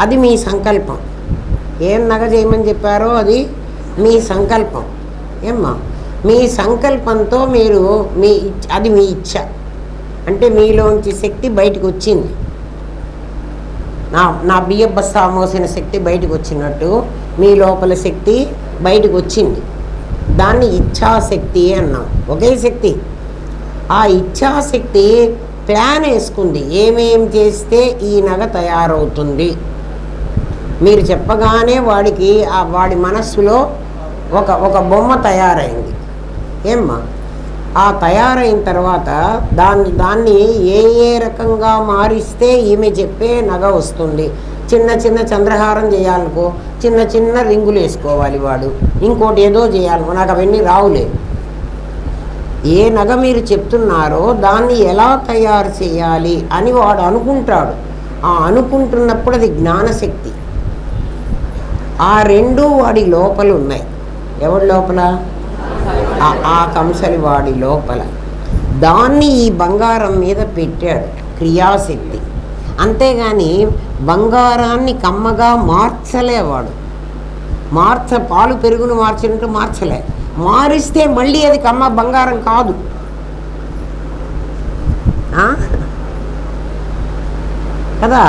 అది మీ సంకల్పం. ఏం నగ చేయమని చెప్పారో అది మీ సంకల్పం. ఏమ్మా, మీ సంకల్పంతో మీరు అది మీ ఇచ్ఛ. అంటే మీలోంచి శక్తి బయటకు వచ్చింది. నా బియ్య బస్తా మోసిన శక్తి బయటకు వచ్చినట్టు మీ లోపల శక్తి బయటకు వచ్చింది. దాన్ని ఇచ్ఛాశక్తి అన్నాం. ఒకే శక్తి. ఆ ఇచ్ఛాశక్తి ప్లాన్ వేసుకుంది, ఏమేం చేస్తే ఈ నగ తయారవుతుంది. మీరు చెప్పగానే వాడి మనస్సులో ఒక బొమ్మ తయారైంది. ఏమ్మా, ఆ తయారైన తర్వాత దాన్ని ఏ రకంగా మారిస్తే ఈమె చెప్పే నగ వస్తుంది. చిన్న చిన్న చంద్రహారం చేయాలనుకో, చిన్న చిన్న రింగులు వేసుకోవాలి వాడు, ఇంకోటి ఏదో చేయాలనుకో, నాకు అవన్నీ రావులే. ఏ నగ మీరు చెప్తున్నారో దాన్ని ఎలా తయారు చేయాలి అని వాడు అనుకుంటాడు. ఆ అనుకుంటున్నప్పుడు అది జ్ఞానశక్తి. ఆ రెండు వాడి లోపల ఉన్నాయి. ఎవరి లోపల? ఆ కంసలి వాడి లోపల. దాన్ని ఈ బంగారం మీద పెట్టాడు, క్రియాశక్తి. అంతేగాని బంగారాన్ని కమ్మగా మార్చలేవాడు. పాలు పెరుగును మార్చినట్టు మార్చలే. మారిస్తే మళ్ళీ అది కమ్మ బంగారం కాదు. కదా?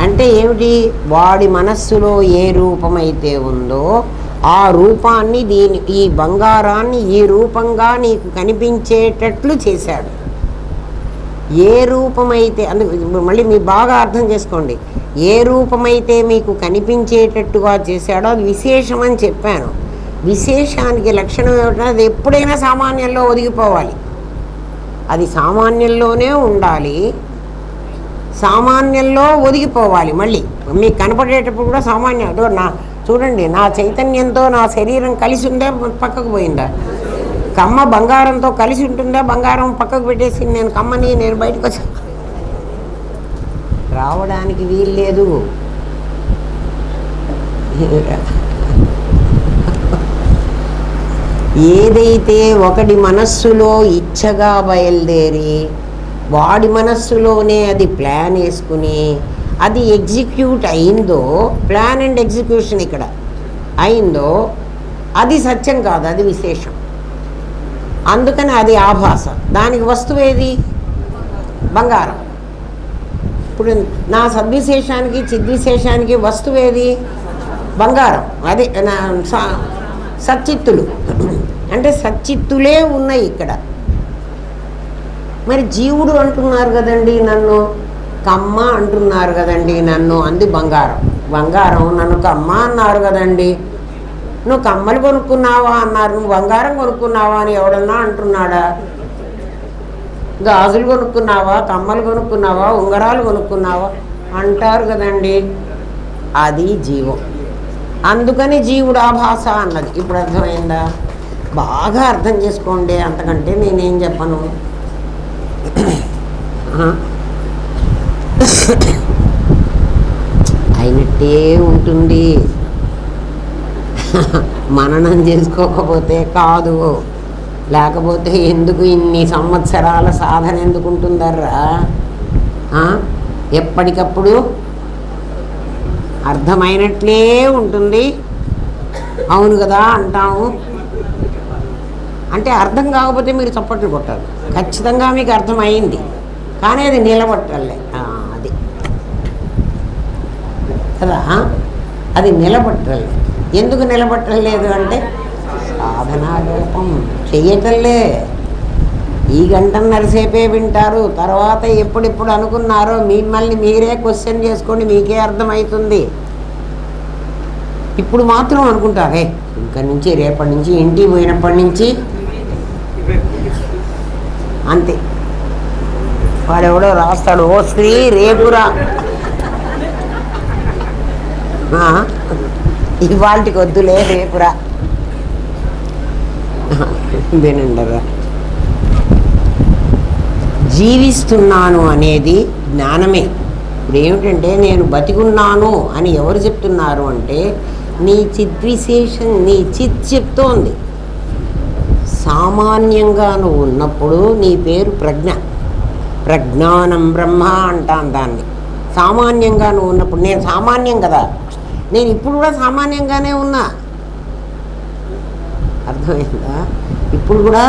అంటే ఏమిటి? వాడి మనస్సులో ఏ రూపమైతే ఉందో ఆ రూపాన్ని ఈ బంగారాన్ని ఈ రూపంగా నీకు కనిపించేటట్లు చేశాడు. ఏ రూపమైతే మళ్ళీ మీరు బాగా అర్థం చేసుకోండి. ఏ రూపమైతే మీకు కనిపించేటట్టుగా చేశాడో అది విశేషం అని చెప్పాను. విశేషానికి లక్షణం ఏమిటంటే అది ఎప్పుడైనా సామాన్యంలో ఒదిగిపోవాలి. అది సామాన్యంలోనే ఉండాలి, సామాన్యంలో ఒదిగిపోవాలి. మళ్ళీ మీకు కనపడేటప్పుడు కూడా సామాన్యం. చూడండి, నా చైతన్యంతో నా శరీరం కలిసి ఉందా, పక్కకు పోయిందా? కమ్మ బంగారంతో కలిసి ఉంటుందా? బంగారం పక్కకు పెట్టేసి నేను కమ్మని నేను బయటకు వచ్చి రావడానికి వీల్లేదు. ఏదైతే ఒకటి మనస్సులో ఇచ్చగా బయలుదేరి వాడి మనస్సులోనే అది ప్లాన్ వేసుకుని అది ఎగ్జిక్యూట్ అయిందో, ప్లాన్ అండ్ ఎగ్జిక్యూషన్ ఇక్కడ అయిందో, అది సత్యం కాదు, అది విశేషం. అందుకని అది ఆభాస. దానికి వస్తువు ఏది? బంగారం. ఇప్పుడు నా సద్విశేషానికి చిద్విశేషానికి వస్తువు ఏది? బంగారం. అది సచ్చిత్తులు. అంటే సచ్చిత్తులే ఉన్నాయి ఇక్కడ. మరి జీవుడు అంటున్నారు కదండి నన్ను, కమ్మ అంటున్నారు కదండి నన్ను, అంది బంగారం. నన్ను కమ్మ అన్నారు కదండి, నువ్వు కమ్మలు కొనుక్కున్నావా అన్నారు, నువ్వు బంగారం కొనుక్కున్నావా అని ఎవడన్నా అంటున్నాడా? గాజులు కొనుక్కున్నావా, కమ్మలు కొనుక్కున్నావా, ఉంగరాలు కొనుక్కున్నావా అంటారు కదండి. అది జీవం. అందుకని జీవుడు ఆభాస అన్నది. ఇప్పుడు అర్థమైందా? బాగా అర్థం చేసుకోండి, అంతకంటే నేనేం చెప్పను. అయినట్టే ఉంటుంది. మననం చేసుకోకపోతే కాదు. లేకపోతే ఎందుకు ఇన్ని సంవత్సరాల సాధన ఎందుకు ఉంటుందర్రా? ఎప్పటికప్పుడు అర్థమైనట్లే ఉంటుంది. అవును కదా అంటాము. అంటే అర్థం కాకపోతే మీరు చప్పట్లు కొట్టాలి. ఖచ్చితంగా మీకు అర్థమైంది, కానీ అది నిలబట్టాలే. అది కదా, అది నిలబట్టాలి. ఎందుకు నిలబట్టలేదు అంటే సాధనా లోపం. చెయ్యటంలే. ఈ గంటన్నరసేపే వింటారు, తర్వాత ఎప్పుడెప్పుడు అనుకున్నారో మిమ్మల్ని మీరే క్వశ్చన్ చేసుకోండి, మీకే అర్థమవుతుంది. ఇప్పుడు మాత్రం అనుకుంటారే, ఇంకా నుంచి రేపటి నుంచి ఇంటికి పోయినప్పటి నుంచి అంతే. వాడెవడో రాస్తాడు, ఓ స్త్రీ రేపురా, ఇవాళకి వద్దులే రేపురా వినండరా. జీవిస్తున్నాను అనేది జ్ఞానమే. ఇప్పుడు ఏమిటంటే నేను బతికున్నాను అని ఎవరు చెప్తున్నారు అంటే నీ చిద్విశేషం, నీ చిత్ చెప్తోంది. సామాన్యంగా నువ్వు ఉన్నప్పుడు నీ పేరు ప్రజ్ఞ. ప్రజ్ఞానం బ్రహ్మ అంటాను దాన్ని. సామాన్యంగా నువ్వు ఉన్నప్పుడు, నేను సామాన్యం కదా, నేను ఇప్పుడు కూడా సామాన్యంగానే ఉన్నా. అర్థమైందా? ఇప్పుడు కూడా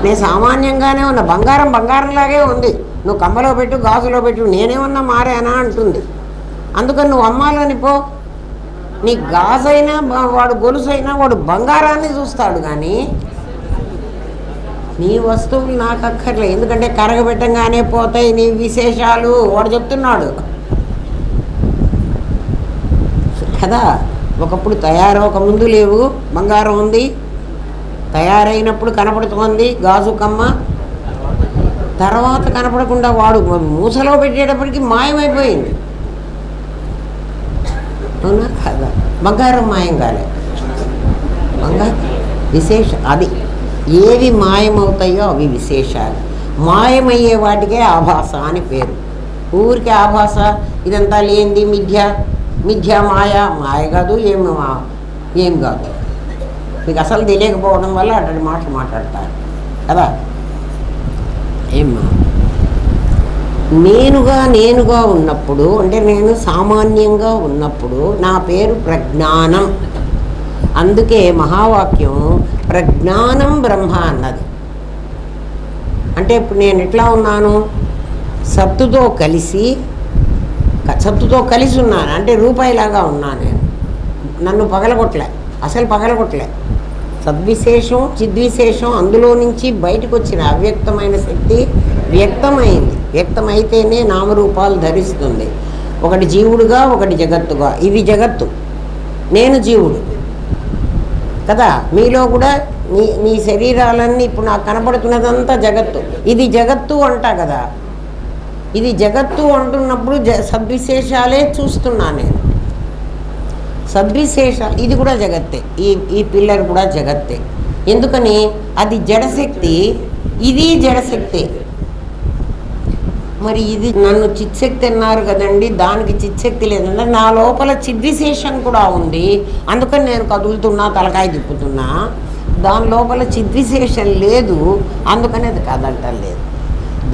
నేను సామాన్యంగానే ఉన్నా. బంగారం బంగారంలాగే ఉంది. నువ్వు కమ్మలో పెట్టు, గాజులో పెట్టు, నేనేమన్నా మారానా అంటుంది. అందుకని నువ్వు అమ్మాలని పో. నీ గాజైనా వాడు గొలుసైనా వాడు బంగారాన్ని చూస్తాడు, కానీ నీ వస్తువులు నాకు అక్కర్లే. ఎందుకంటే కరగబెట్టంగానే పోతాయి నీ విశేషాలు, వాడు చెప్తున్నాడు కదా. ఒకప్పుడు తయారవక ముందు లేవు, బంగారం ఉంది. తయారైనప్పుడు కనపడుతోంది గాజు కమ్మ. తర్వాత కనపడకుండా వాడు మూసలో పెట్టేటప్పటికి మాయమైపోయింది. అవునా కదా? బంగారం మాయం కాలే. బంగారం విశేషం. అది ఏవి మాయమవుతాయో అవి విశేషాలు. మాయమయ్యే వాటికే ఆభాస అని పేరు. ఊరికి ఆభాస, ఇదంతా లేనిది మిథ్య, మిథ్య మాయ. మాయ కాదు, ఏం కాదు. మీకు అసలు తెలియకపోవడం వల్ల అటువంటి మాటలు మాట్లాడతారు కదా. ఏమ్మా, నేనుగా ఉన్నప్పుడు, అంటే నేను సామాన్యంగా ఉన్నప్పుడు నా పేరు ప్రజ్ఞానం. అందుకే మహావాక్యం ప్రజ్ఞానం బ్రహ్మ అన్నది. అంటే ఇప్పుడు నేను ఎట్లా ఉన్నాను? సత్తుతో కలిసి ఉన్నాను. అంటే రూపాయిలాగా ఉన్నాను నేను. నన్ను పగలగొట్టలే, అసలు పగలగొట్టలే. సద్విశేషం చిద్విశేషం అందులో నుంచి బయటకు వచ్చిన అవ్యక్తమైన శక్తి వ్యక్తమైంది. వ్యక్తమైతేనే నామరూపాలు ధరిస్తుంది. ఒకటి జీవుడుగా, ఒకటి జగత్తుగా. ఇది జగత్తు, నేను జీవుడు కదా. మీలో కూడా మీ శరీరాలన్నీ ఇప్పుడు నాకు కనపడుతున్నదంతా జగత్తు. ఇది జగత్తు అంటా కదా. ఇది జగత్తు అంటున్నప్పుడు సద్విశేషాలే చూస్తున్నా నేను. సద్విశేషాలు, ఇది కూడా జగత్తే. ఈ పిల్లర్ కూడా జగత్తే. ఎందుకని? అది జడశక్తి, ఇది జడశక్తి. మరి ఇది నన్ను చిత్శక్తి అన్నారు కదండి, దానికి చిత్శక్తి లేదంటే నా లోపల చిద్విశేషం కూడా ఉంది. అందుకని నేను కదులుతున్నా, తలకాయ తిప్పుతున్నా. దాని లోపల చిద్విశేషం లేదు, అందుకని అది కదలటం లేదు.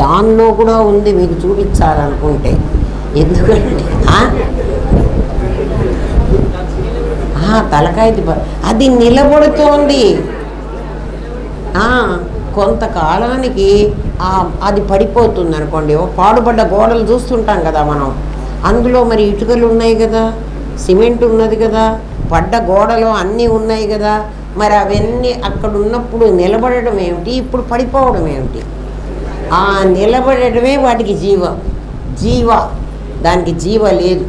దానిలో కూడా ఉంది, మీకు చూపించాలనుకుంటే. ఎందుకంటే తలకాయ తిప్ప, అది నిలబడుతోంది. కొంతకాలానికి అది పడిపోతుంది అనుకోండి. పాడుపడ్డ గోడలు చూస్తుంటాం కదా మనం. అందులో మరి ఇటుకలు ఉన్నాయి కదా, సిమెంట్ ఉన్నది కదా, పడ్డ గోడలు అన్నీ ఉన్నాయి కదా. మరి అవన్నీ అక్కడ ఉన్నప్పుడు నిలబడడం ఏమిటి, ఇప్పుడు పడిపోవడం ఏమిటి? ఆ నిలబడటమే వాటికి జీవ. దానికి జీవ లేదు.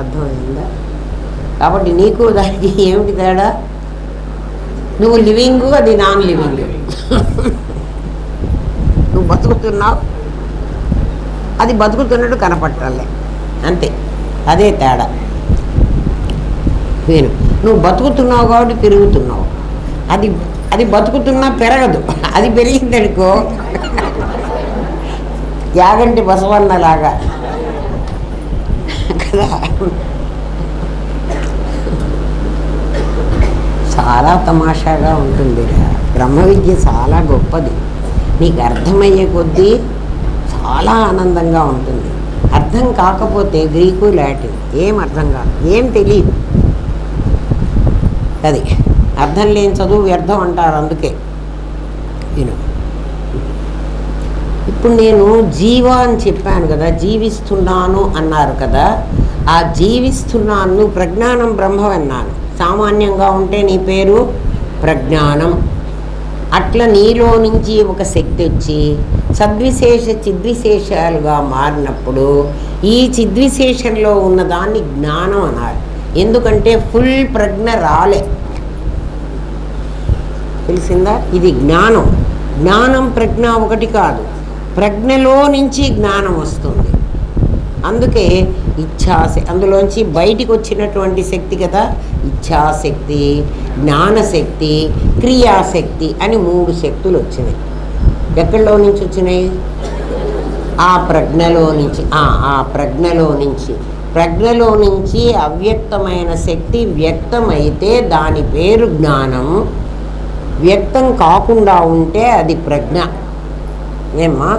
అర్థమైందా? కాబట్టి నీకు దానికి ఏమిటి తేడా? నువ్వు లివింగ్, అది నాన్ లివింగ్. నువ్వు బతుకుతున్నావు, అది బతుకుతున్నట్టు కనపట్టాలే, అంతే. అదే తేడా. నేను నువ్వు బతుకుతున్నావు కాబట్టి పెరుగుతున్నావు. అది బతుకుతున్నా పెరగదు. అది పెరిగిందనుకో యాగంటి బసవన్నలాగా కదా. చాలా తమాషాగా ఉంటుంది. బ్రహ్మ విద్య చాలా గొప్పది. నీకు అర్థమయ్యే కొద్దీ చాలా ఆనందంగా ఉంటుంది. అర్థం కాకపోతే గ్రీకు, లాటిన్ ఏం అర్థం కాదు, ఏం తెలియదు. అది అర్థం లేని చదువు వ్యర్థం అంటారు. అందుకే ఇప్పుడు నేను జీవ అని చెప్పాను కదా, జీవిస్తున్నాను అన్నారు కదా. ఆ జీవిస్తున్నాను ప్రజ్ఞానం బ్రహ్మ అన్నాను. సామాన్యంగా ఉంటే నీ పేరు ప్రజ్ఞానం. అట్లా నీలో నుంచి ఒక శక్తి వచ్చి సద్విశేష చిద్విశేషాలుగా మారినప్పుడు ఈ చిద్విశేషంలో ఉన్నదాన్ని జ్ఞానం అన్నారు. ఎందుకంటే ఫుల్ ప్రజ్ఞ రాలే. తెలిసిందా? ఇది జ్ఞానం. జ్ఞానం ప్రజ్ఞ ఒకటి కాదు. ప్రజ్ఞలో నుంచి జ్ఞానం వస్తుంది. అందుకే ఇచ్ఛాశక్తి, అందులోంచి బయటికి వచ్చినటువంటి శక్తి కదా ఇచ్ఛాశక్తి, జ్ఞానశక్తి, క్రియాశక్తి అని 3 శక్తులు వచ్చినాయి. ఎక్కడిలో నుంచి వచ్చినాయి? ఆ ప్రజ్ఞలో నుంచి. ఆ ప్రజ్ఞలో నుంచి ప్రజ్ఞలో నుంచి అవ్యక్తమైన శక్తి వ్యక్తమైతే దాని పేరు జ్ఞానం. వ్యక్తం కాకుండా ఉంటే అది ప్రజ్ఞ. ఏమ్మా,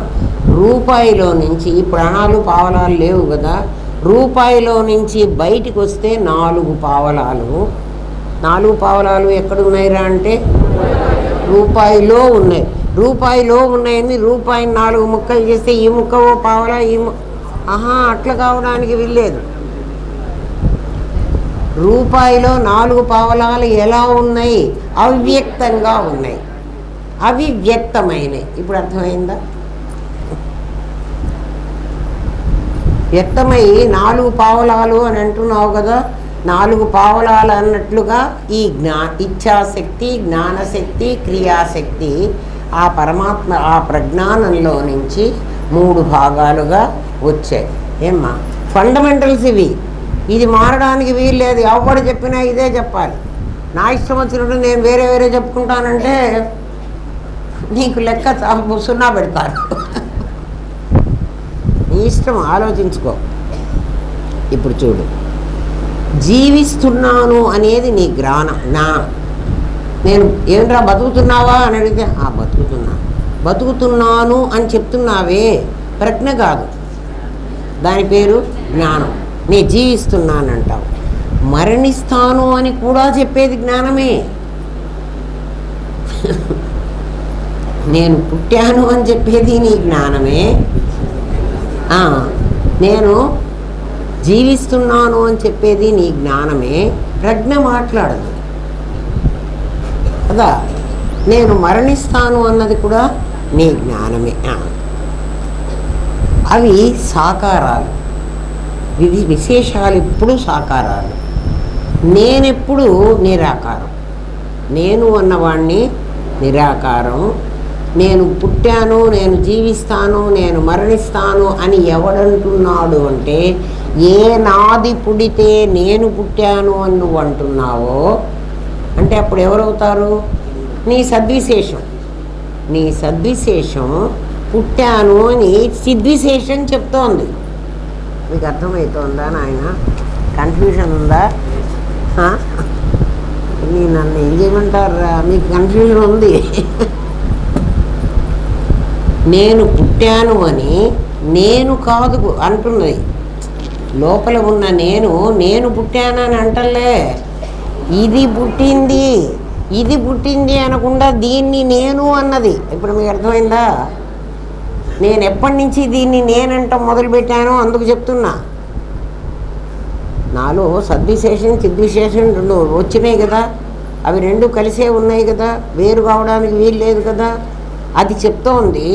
రూపాయిలో నుంచి ప్రాణాలు పావలాలు లేవు కదా, రూపాయిలో నుంచి బయటికి వస్తే 4 పావలాలు. 4 పావలాలు ఎక్కడున్నాయిరా అంటే రూపాయిలో ఉన్నాయి. రూపాయిలో ఉన్నాయని రూపాయిని 4 ముక్కలు చేస్తే ఈ ముక్క ఓ పావలా, అట్లా కావడానికి వీల్లేదు. రూపాయిలో 4 పావలాలు ఎలా ఉన్నాయి? అవ్యక్తంగా ఉన్నాయి, అవి వ్యక్తమైనవి. ఇప్పుడు అర్థమైందా? వ్యక్తమై 4 పావలాలు అని అంటున్నావు కదా, 4 పావలాలు అన్నట్లుగా ఈ ఇచ్ఛాశక్తి, జ్ఞానశక్తి, క్రియాశక్తి ఆ పరమాత్మ ఆ ప్రజ్ఞానంలో నుంచి 3 భాగాలుగా వచ్చాయి. ఏమ్మా, ఫండమెంటల్స్ ఇవి. ఇది మారడానికి వీల్లేదు. ఎవరు చెప్పినా ఇదే చెప్పాలి. నా ఇష్టం వచ్చినట్టు నేను వేరే వేరే చెప్పుకుంటానంటే నీకు లెక్క 0 పెడతారు. నీ ఇష్టం, ఆలోచించుకో. ఇప్పుడు చూడు, జీవిస్తున్నాను అనేది నీ జ్ఞానం. నేను ఏంట్రా బతుకుతున్నావా అని అడిగితే బతుకుతున్నాను అని చెప్తున్నావే, ప్రజ్ఞ కాదు, దాని పేరు జ్ఞానం. నేను జీవిస్తున్నానంటావు. మరణిస్తాను అని కూడా చెప్పేది జ్ఞానమే. నేను పుట్టాను అని చెప్పేది నీ జ్ఞానమే. నేను జీవిస్తున్నాను అని చెప్పేది నీ జ్ఞానమే. ప్రజ్ఞ మాట్లాడదు కదా. నేను మరణిస్తాను అన్నది కూడా నీ జ్ఞానమే. అవి సాకారాలు, విశేషాలు ఎప్పుడు సాకారాలు. నేనెప్పుడు నిరాకారం. నేను అన్నవాణ్ణి నిరాకారం. నేను పుట్టాను, నేను జీవిస్తాను, నేను మరణిస్తాను అని ఎవడంటున్నాడు అంటే, ఏ నాది పుడితే నేను పుట్టాను అని నువ్వు అంటున్నావో అంటే అప్పుడు ఎవరవుతారు? నీ సద్విశేషం. నీ సద్విశేషం పుట్టాను అని సిద్విశేషం చెప్తోంది. మీకు అర్థమవుతోందా నాయన? కన్ఫ్యూజన్ ఉందా? నన్ను ఏం చేయమంటారా? మీకు కన్ఫ్యూజన్ ఉంది. నేను పుట్టాను అని నేను కాదు అంటున్నది. లోపల ఉన్న నేను పుట్టానని అంటలే. ఇది పుట్టింది అనకుండా దీన్ని నేను అన్నది. ఇప్పుడు మీకు అర్థమైందా? నేను ఎప్పటి నుంచి దీన్ని నేనంటాం మొదలుపెట్టానో అందుకు చెప్తున్నా. నాలో సద్విశేషం చిద్విశేషం 2 వచ్చినాయి కదా, అవి 2 కలిసే ఉన్నాయి కదా, వేరు కావడానికి వీలు లేదు కదా. అది చెప్తోంది.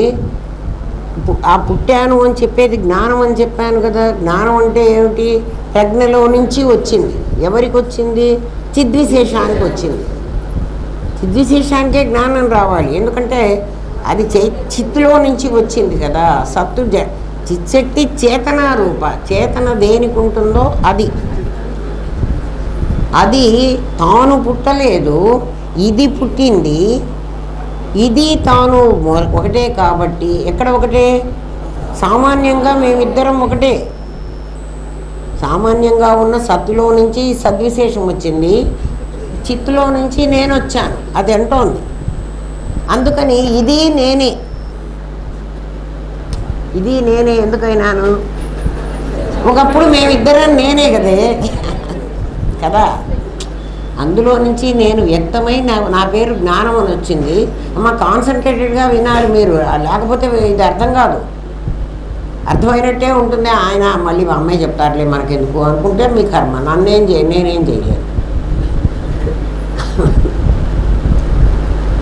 ఆ పుట్టాను అని చెప్పేది జ్ఞానం అని చెప్పాను కదా. జ్ఞానం అంటే ఏమిటి? ప్రజ్ఞలో నుంచి వచ్చింది. ఎవరికి వచ్చింది? చిద్విశేషానికి వచ్చింది. చిద్విశేషానికే జ్ఞానం రావాలి. ఎందుకంటే అది చిత్తులో నుంచి వచ్చింది కదా. సత్తు చిచ్చక్తి చేతన రూప. చేతన దేనికి ఉంటుందో అది తాను పుట్టలేదు, ఇది పుట్టింది. ఇది తాను ఒకటే కాబట్టి ఎక్కడ ఒకటే? సామాన్యంగా మేమిద్దరం ఒకటే. సామాన్యంగా ఉన్న సత్తులో నుంచి సద్విశేషం వచ్చింది, చిత్తులో నుంచి నేను వచ్చాను. అది అంటోంది. అందుకని ఇది నేనే ఎందుకైనాను? ఒకప్పుడు మేమిద్దరం నేనే కదా. అందులో నుంచి నేను వ్యక్తమై నా పేరు జ్ఞానం అని వచ్చింది. అమ్మ, కాన్సన్ట్రేటెడ్గా వినాలి మీరు, లేకపోతే ఇది అర్థం కాదు. అర్థమైనట్టే ఉంటుంది. ఆయన మళ్ళీ మా అమ్మాయి చెప్తారులే మనకెందుకు అనుకుంటే మీ కర్మ. నేనేం చేయలేను.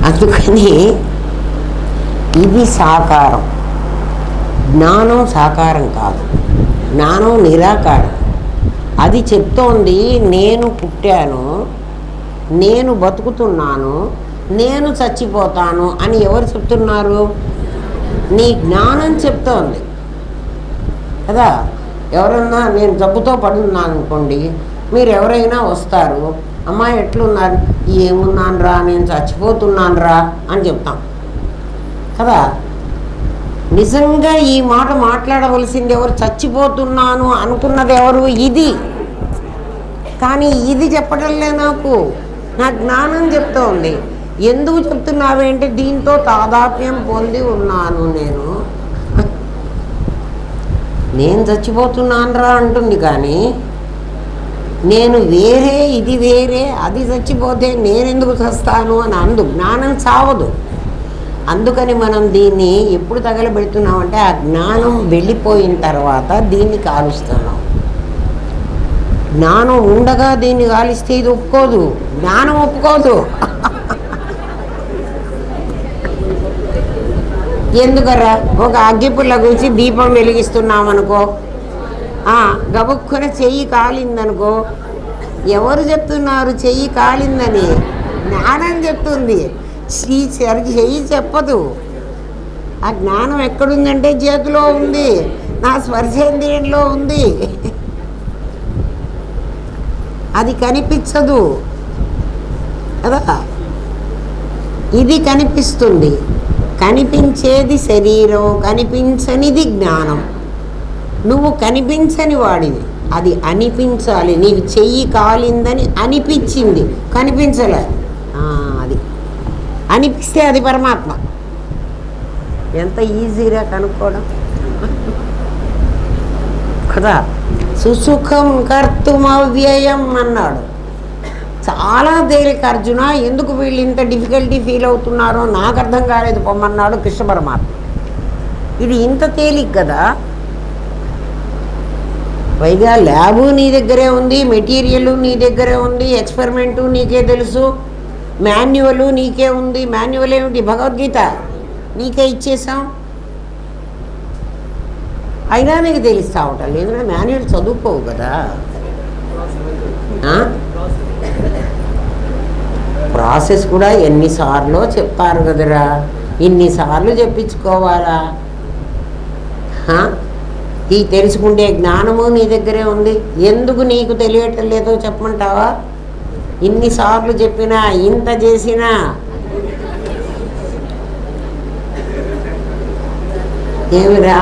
అందుకని ఇది సాకారం. జ్ఞానం సాకారం కాదు, జ్ఞానం నిరాకారం. అది చెప్తోంది నేను పుట్టాను, నేను బతుకుతున్నాను, నేను చచ్చిపోతాను అని ఎవరు చెప్తున్నారు? నీ జ్ఞానం చెప్తోంది కదా. ఎవరన్నా నేను జబ్బుతో పడున్నాను అనుకోండి, మీరు ఎవరైనా వస్తారు, అమ్మాయి ఎట్లున్నారు? ఏమున్నాను రా, నేను చచ్చిపోతున్నాను రా అని చెప్తాం కదా. నిజంగా ఈ మాట మాట్లాడవలసింది ఎవరు? చచ్చిపోతున్నాను అనుకున్నది ఎవరు? ఇది. కానీ ఇది చెప్పటంలే నాకు, నా జ్ఞానం చెప్తోంది. ఎందుకు చెప్తున్నావేంటే దీంతో తాదాత్మ్యం పొంది ఉన్నాను నేను చచ్చిపోతున్నానురా అంటుంది. కానీ నేను వేరే, ఇది వేరే, అది చచ్చిపోతే నేనెందుకు చస్తాను అని అందు. జ్ఞానం చావదు. అందుకని మనం దీన్ని ఎప్పుడు తగలబెడుతున్నామంటే ఆ జ్ఞానం వెళ్ళిపోయిన తర్వాత దీన్ని కాలుస్తున్నాం. జ్ఞానం ఉండగా దీన్ని కాలిస్తే ఇది ఒప్పుకోదు, జ్ఞానం ఒప్పుకోదు. ఎందుకరా? ఒక అగ్గిపుల్ల గురించి దీపం వెలిగిస్తున్నామనుకో, గబుక్కున చెయ్యి కాలిందనుకో, ఎవరు చెప్తున్నారు చెయ్యి కాలిందని? జ్ఞానం చెప్తుంది. చెయ్యి చెప్పదు. ఆ జ్ఞానం ఎక్కడుందంటే చేతిలో ఉంది, నా స్పర్శేంద్రియంలో ఉంది. అది కనిపించదు కదా, ఇది కనిపిస్తుంది. కనిపించేది శరీరం, కనిపించనిది జ్ఞానం. నువ్వు కనిపించని వాడివి, అది అనిపించాలి. నీకు చెయ్యి కాలిందని అనిపించింది, కనిపించలే. అది అనిపిస్తే అది పరమాత్మ. ఎంత ఈజీగా కనుక్కోవడం కదా. సుసుఖం కర్తుమవ్యయం అన్నాడు. చాలా తేలిక అర్జున, ఎందుకు వీళ్ళు ఇంత డిఫికల్టీ ఫీల్ అవుతున్నారో నాకు అర్థం కాలేదు పొమ్మన్నాడు కృష్ణ పరమాత్మ. ఇది ఇంత తేలిక కదా. పైగా ల్యాబు నీ దగ్గరే ఉంది, మెటీరియల్ నీ దగ్గరే ఉంది, ఎక్స్పెరిమెంటు నీకే తెలుసు, మాన్యువల్ నీకే ఉంది. మాన్యువల్ ఏమిటి? భగవద్గీత నీకే ఇచ్చేసాం. అయినా నీకు తెలుస్తూ ఉంటాను. ఎందుకంటే మాన్యువల్ చదువుకోవు కదా. ప్రాసెస్ కూడా ఎన్నిసార్లు చెప్తారు కదరా, ఇన్నిసార్లు చెప్పించుకోవాలా? ఈ తెలుసుకుంటే జ్ఞానము నీ దగ్గరే ఉంది. ఎందుకు నీకు తెలియటం లేదో చెప్పమంటావా? ఇన్నిసార్లు చెప్పినా, ఇంత చేసినా ఏమిరా?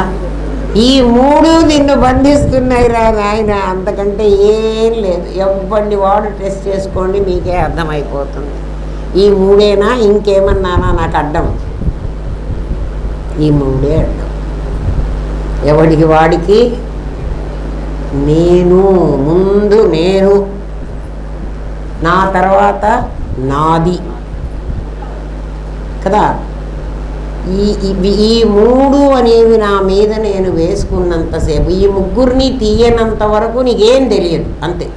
ఈ మూడు నిన్ను బంధిస్తున్నాయిరా నాయన, అంతకంటే ఏం లేదు. ఎవరిని వాడు టెస్ట్ చేసుకోండి, మీకే అర్థమైపోతుంది. ఈ మూడేనా, ఇంకేమన్నానా నాకు అడ్డం? ఈ మూడే అడ్డం. ఎవడికి వాడికి నేను, ముందు నేను, నా తర్వాత నాది కదా. ఈ మూడు అనేవి నా మీద నేను వేసుకున్నంతసేపు, ఈ ముగ్గురిని తీయనంత వరకు నీకేం తెలియదు, అంతే.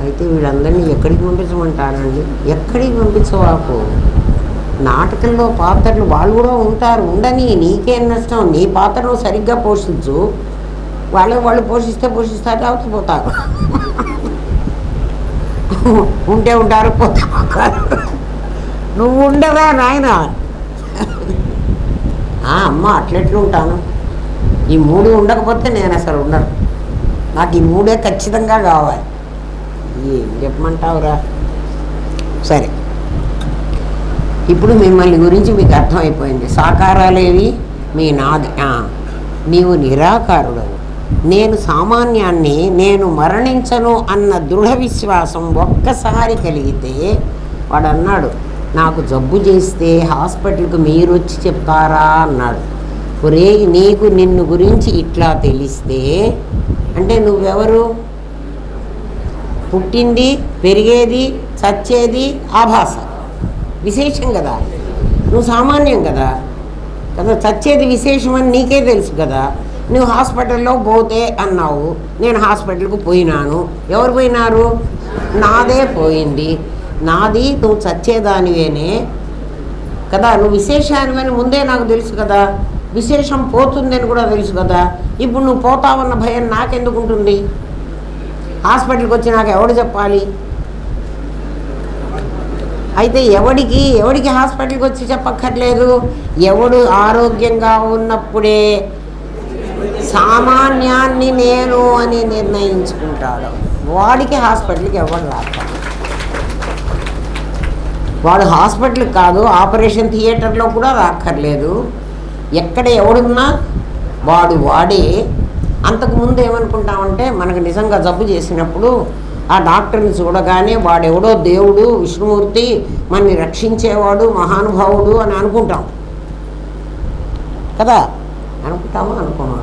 అయితే వీళ్ళందరినీ ఎక్కడికి పంపించమంటారండి? ఎక్కడికి పంపించవాకు. నాటకంలో పాత్రలు వాళ్ళు కూడా ఉంటారు, ఉండని, నీకేం నష్టం? నీ పాత్రను సరిగ్గా పోషించు. వాళ్ళు పోషిస్తారు, అవుతుపోతారు. ఉంటే ఉంటారు, పోతారు. నువ్వు ఉండరా నాయన? అమ్మ అట్లెట్లు ఉంటాను. ఈ మూడు ఉండకపోతే నేను అసలు ఉండను. నాకు ఈ మూడే ఖచ్చితంగా కావాలి. ఏం చెప్పమంటావురా? సరే, ఇప్పుడు మిమ్మల్ని గురించి మీకు అర్థమైపోయింది. సాకారాలేవి మీ నాది. నీవు నిరాకారుడవు, నేను సామాన్యాన్ని, నేను మరణించను అన్న దృఢ విశ్వాసం ఒక్కసారి కలిగితే, వాడు అన్నాడు, నాకు జబ్బు చేస్తే హాస్పిటల్కి మీరు వచ్చి చెప్తారా అన్నాడు. ఒరే, నీకు నిన్ను గురించి ఇట్లా తెలిస్తే అంటే నువ్వెవరు? పుట్టింది, పెరిగేది, చచ్చేది ఆభాస, విశేషం కదా. నువ్వు సామాన్యం కదా. చచ్చేది విశేషమని నీకే తెలుసు కదా. నువ్వు హాస్పిటల్లో పోతే అన్నావు, నేను హాస్పిటల్కి పోయినాను. ఎవరు పోయినారు? నాదే పోయింది. నాది, నువ్వు చచ్చేదానివేనే కదా. నువ్వు విశేషానివని ముందే నాకు తెలుసు కదా. విశేషం పోతుందని కూడా తెలుసు కదా. ఇప్పుడు నువ్వు పోతావన్న భయం నాకెందుకు ఉంటుంది? హాస్పిటల్కి వచ్చి నాకు ఎవడు చెప్పాలి? అయితే ఎవడికి హాస్పిటల్కి వచ్చి చెప్పక్కర్లేదు. ఎవడు ఆరోగ్యంగా ఉన్నప్పుడే సామాన్యాన్ని నేను అని నిర్ణయించుకుంటాడు, వాడికి హాస్పిటల్కి ఎవడు రాక. వాడు హాస్పిటల్కి కాదు, ఆపరేషన్ థియేటర్లో కూడా రాక్కర్లేదు. ఎక్కడ ఎవడున్నా వాడే. అంతకుముందు ఏమనుకుంటామంటే మనకు నిజంగా జబ్బు చేసినప్పుడు ఆ డాక్టర్ని చూడగానే వాడెవడో దేవుడు, విష్ణుమూర్తి, మనని రక్షించేవాడు, మహానుభావుడు అని అనుకుంటాం కదా. అనుకుంటామా అనుకోమా?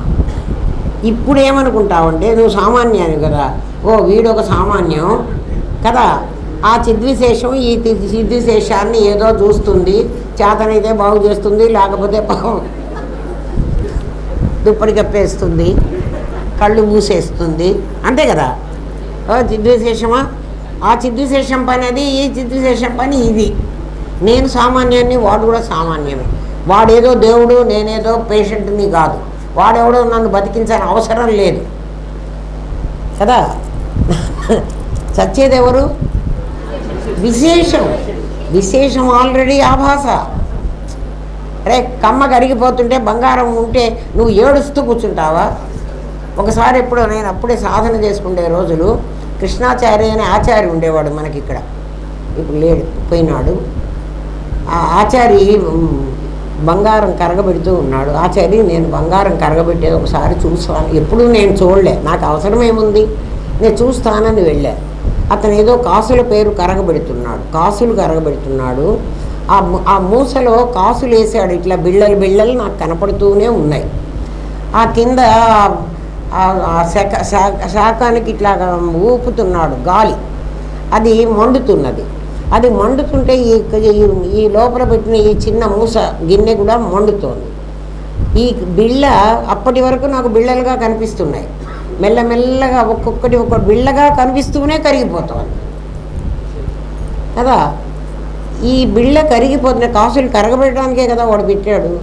ఇప్పుడు ఏమనుకుంటావంటే నువ్వు సామాన్యాన్ని కదా, ఓ వీడొక సామాన్యం కదా, ఆ చిద్విశేషం ఈ చిద్విశేషాన్ని ఏదో చూస్తుంది, చేతనైతే బాగు చేస్తుంది, లేకపోతే దుప్పటి కప్పేస్తుంది, కళ్ళు మూసేస్తుంది, అంతే కదా. ఓ చిద్విశేషమా, ఆ చిద్విశేషం పని అది, ఈ చిద్విశేషం పని ఇది. నేను సామాన్యాన్ని, వాడు కూడా సామాన్యమే. వాడేదో దేవుడు, నేనేదో పేషెంట్ని కాదు. వాడెవడో నన్ను బతికించాలని అవసరం లేదు కదా. చచ్చేది ఎవరు? విశేషం ఆల్రెడీ ఆభాస. అరే కమ్మ కరిగిపోతుంటే బంగారం ఉంటే నువ్వు ఏడుస్తూ కూర్చుంటావా? ఒకసారి ఎప్పుడో నేను అప్పుడే సాధన చేసుకునే రోజులు, కృష్ణాచార్య అనే ఆచార్య ఉండేవాడు మనకి ఇక్కడ, ఇప్పుడు లేడు, పోయినాడు. ఆ ఆచారి బంగారం కరగబెడుతూ ఉన్నాడు. ఆచార్య నేను బంగారం కరగబెట్టేది ఒకసారి చూస్తాను, ఎప్పుడూ నేను చూడలే, నాకు అవసరం ఏముంది, నేను చూస్తానని వెళ్ళా. అతను ఏదో కాసుల పేరు కాసులు కరగబెడుతున్నాడు. ఆ మూసలో కాసులు వేసాడు, ఇట్లా బిళ్ళలు నాకు కనపడుతూనే ఉన్నాయి. ఆ కింద శాకానికి ఇట్లా ఊపుతున్నాడు గాలి, అది మండుతున్నది. అది మండుతుంటే ఈ లోపల పెట్టిన ఈ చిన్న మూస గిన్నె కూడా మండుతోంది. ఈ బిళ్ళ అప్పటి వరకు నాకు బిళ్ళలుగా కనిపిస్తున్నాయి, మెల్లమెల్లగా ఒక్కొక్కటి బిళ్ళగా కనిపిస్తూనే కరిగిపోతుంది కదా. ఈ బిళ్ళ కరిగిపోతున్న కాసులు కరగబెట్టడానికే కదా వాడు పెట్టాడు.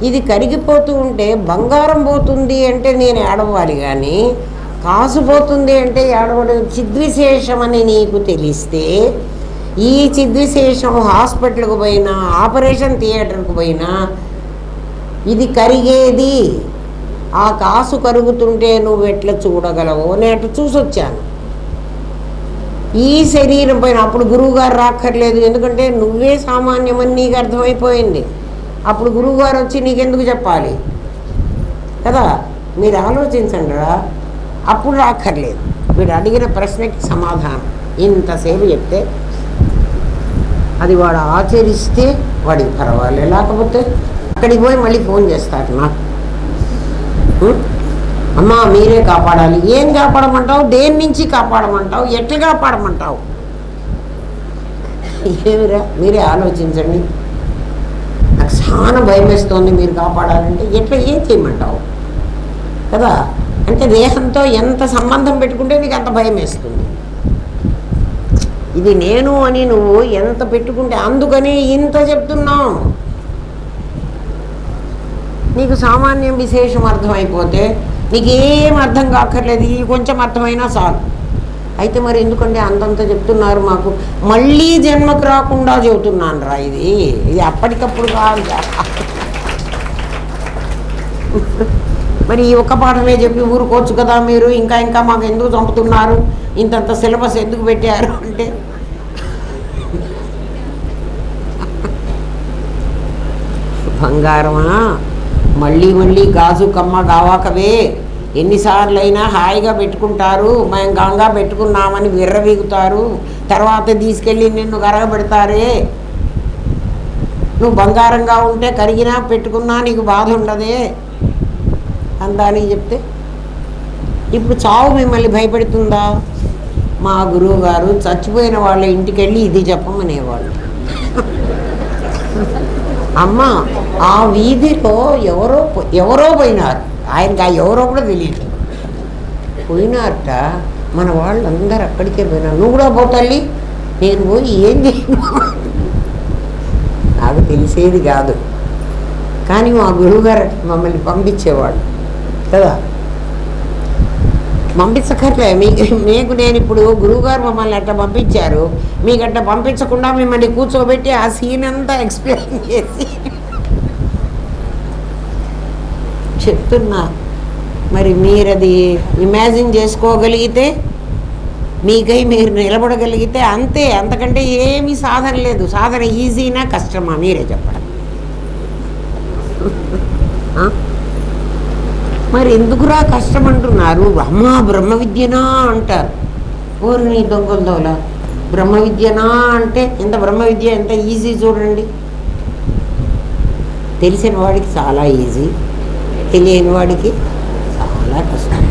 ఇది కరిగిపోతూ ఉంటే బంగారం పోతుంది అంటే నేను ఏడవాలి, కానీ కాసు పోతుంది అంటే ఏడవడం. చిద్విశేషమని నీకు తెలిస్తే ఈ చిద్విశేషం హాస్పిటల్కు పోయినా, ఆపరేషన్ థియేటర్కు పోయినా ఇది కరిగేది. ఆ కాసు కరుగుతుంటే నువ్వు ఎట్లా చూడగలవో నేను అట్లా చూసొచ్చాను. ఈ శరీరం పైన అప్పుడు గురువుగారు రాక్కర్లేదు, ఎందుకంటే నువ్వే సామాన్యమని నీకు అర్థమైపోయింది. అప్పుడు గురువుగారు వచ్చి నీకెందుకు చెప్పాలి కదా. మీరు ఆలోచించండి రా, అప్పుడు రాక్కర్లేదు. వీడు అడిగిన ప్రశ్నకి సమాధానం ఇంతసేపు చెప్తే అది వాడు ఆచరిస్తే వాడికి పర్వాలేదు, లేకపోతే అక్కడికి పోయి మళ్ళీ ఫోన్ చేస్తాడు నాకు, అమ్మా మీరే కాపాడాలి. ఏం కాపాడమంటావు? దేని నుంచి కాపాడమంటావు? ఎట్లా కాపాడమంటావు? ఏమిరా మీరే ఆలోచించండి. నాకు చాలా భయం వేస్తోంది మీరు కాపాడాలంటే. ఎట్లా ఏం చేయమంటావు కదా. అంటే దేహంతో ఎంత సంబంధం పెట్టుకుంటే నీకు అంత భయం వేస్తుంది. ఇది నేను అని నువ్వు ఎంత పెట్టుకుంటే, అందుకని ఇంత చెప్తున్నావు. నీకు సామాన్యం విశేషం అర్థమైపోతే నీకేం అర్థం కాక్కర్లేదు, ఇది కొంచెం అర్థమైనా చాలు. అయితే మరి ఎందుకంటే అంతంత చెప్తున్నారు మాకు? మళ్ళీ జన్మకు రాకుండా చెబుతున్నాను రా, ఇది అప్పటికప్పుడు కాదు. మరి ఈ ఒక్క పాఠమే చెప్పి ఊరుకోవచ్చు కదా మీరు, ఇంకా మాకు ఎందుకు చంపుతున్నారు, ఇంతంత సిలబస్ ఎందుకు పెట్టారు అంటే, బంగారమా మళ్ళీ గాజు కమ్మ గావాకవే, ఎన్నిసార్లైనా హాయిగా పెట్టుకుంటారు, మేము గంగా పెట్టుకున్నామని విర్రవీగుతారు, తర్వాత తీసుకెళ్ళి నిన్ను కరగబెడతారే. నువ్వు బంగారంగా ఉంటే కరిగినా పెట్టుకున్నా నీకు బాధ ఉండదే అందాని చెప్తే, ఇప్పుడు చావు మిమ్మల్ని భయపెడుతుందా? మా గురువు గారు చచ్చిపోయిన వాళ్ళ ఇంటికి వెళ్ళి ఇది చెప్పమనేవాళ్ళు. అమ్మ ఆ వీధిలో ఎవరో పోయినారు, ఆయనకి ఆ ఎవరో కూడా తెలియదు, పోయినారట. మన వాళ్ళందరూ అక్కడికే పోయినారు. నువ్వు కూడా పోతల్లి, నేను పోయి ఏం చేయను, నాకు తెలిసేది కాదు. కానీ మా గురువుగారు మమ్మల్ని పంపించేవాడు కదా. పంపించకట్లే మీకు నేను ఇప్పుడు గురువుగారు మమ్మల్ని అట్లా పంపించారు, మీకు అట్లా పంపించకుండా మిమ్మల్ని కూర్చోబెట్టి ఆ సీన్ అంతా ఎక్స్ప్లెయిన్ చేసి చెప్తున్నా. మరి మీరు అది ఇమాజిన్ చేసుకోగలిగితే, మీకై మీరు నిలబడగలిగితే అంతే, అంతకంటే ఏమీ సాధన లేదు. సాధన ఈజీనా కష్టమా మీరే చెప్పండి. ఆ? మరి ఎందుకురా కష్టం అంటున్నారు? అమ్మా బ్రహ్మ విద్యనా అంటారు. ఓరు నీ దొంగలు దోల, బ్రహ్మ విద్యనా అంటే ఎంత బ్రహ్మ విద్య ఎంత ఈజీ చూడండి. తెలిసిన వాడికి చాలా ఈజీ, తెలియని వాడికి చాలా కష్టం.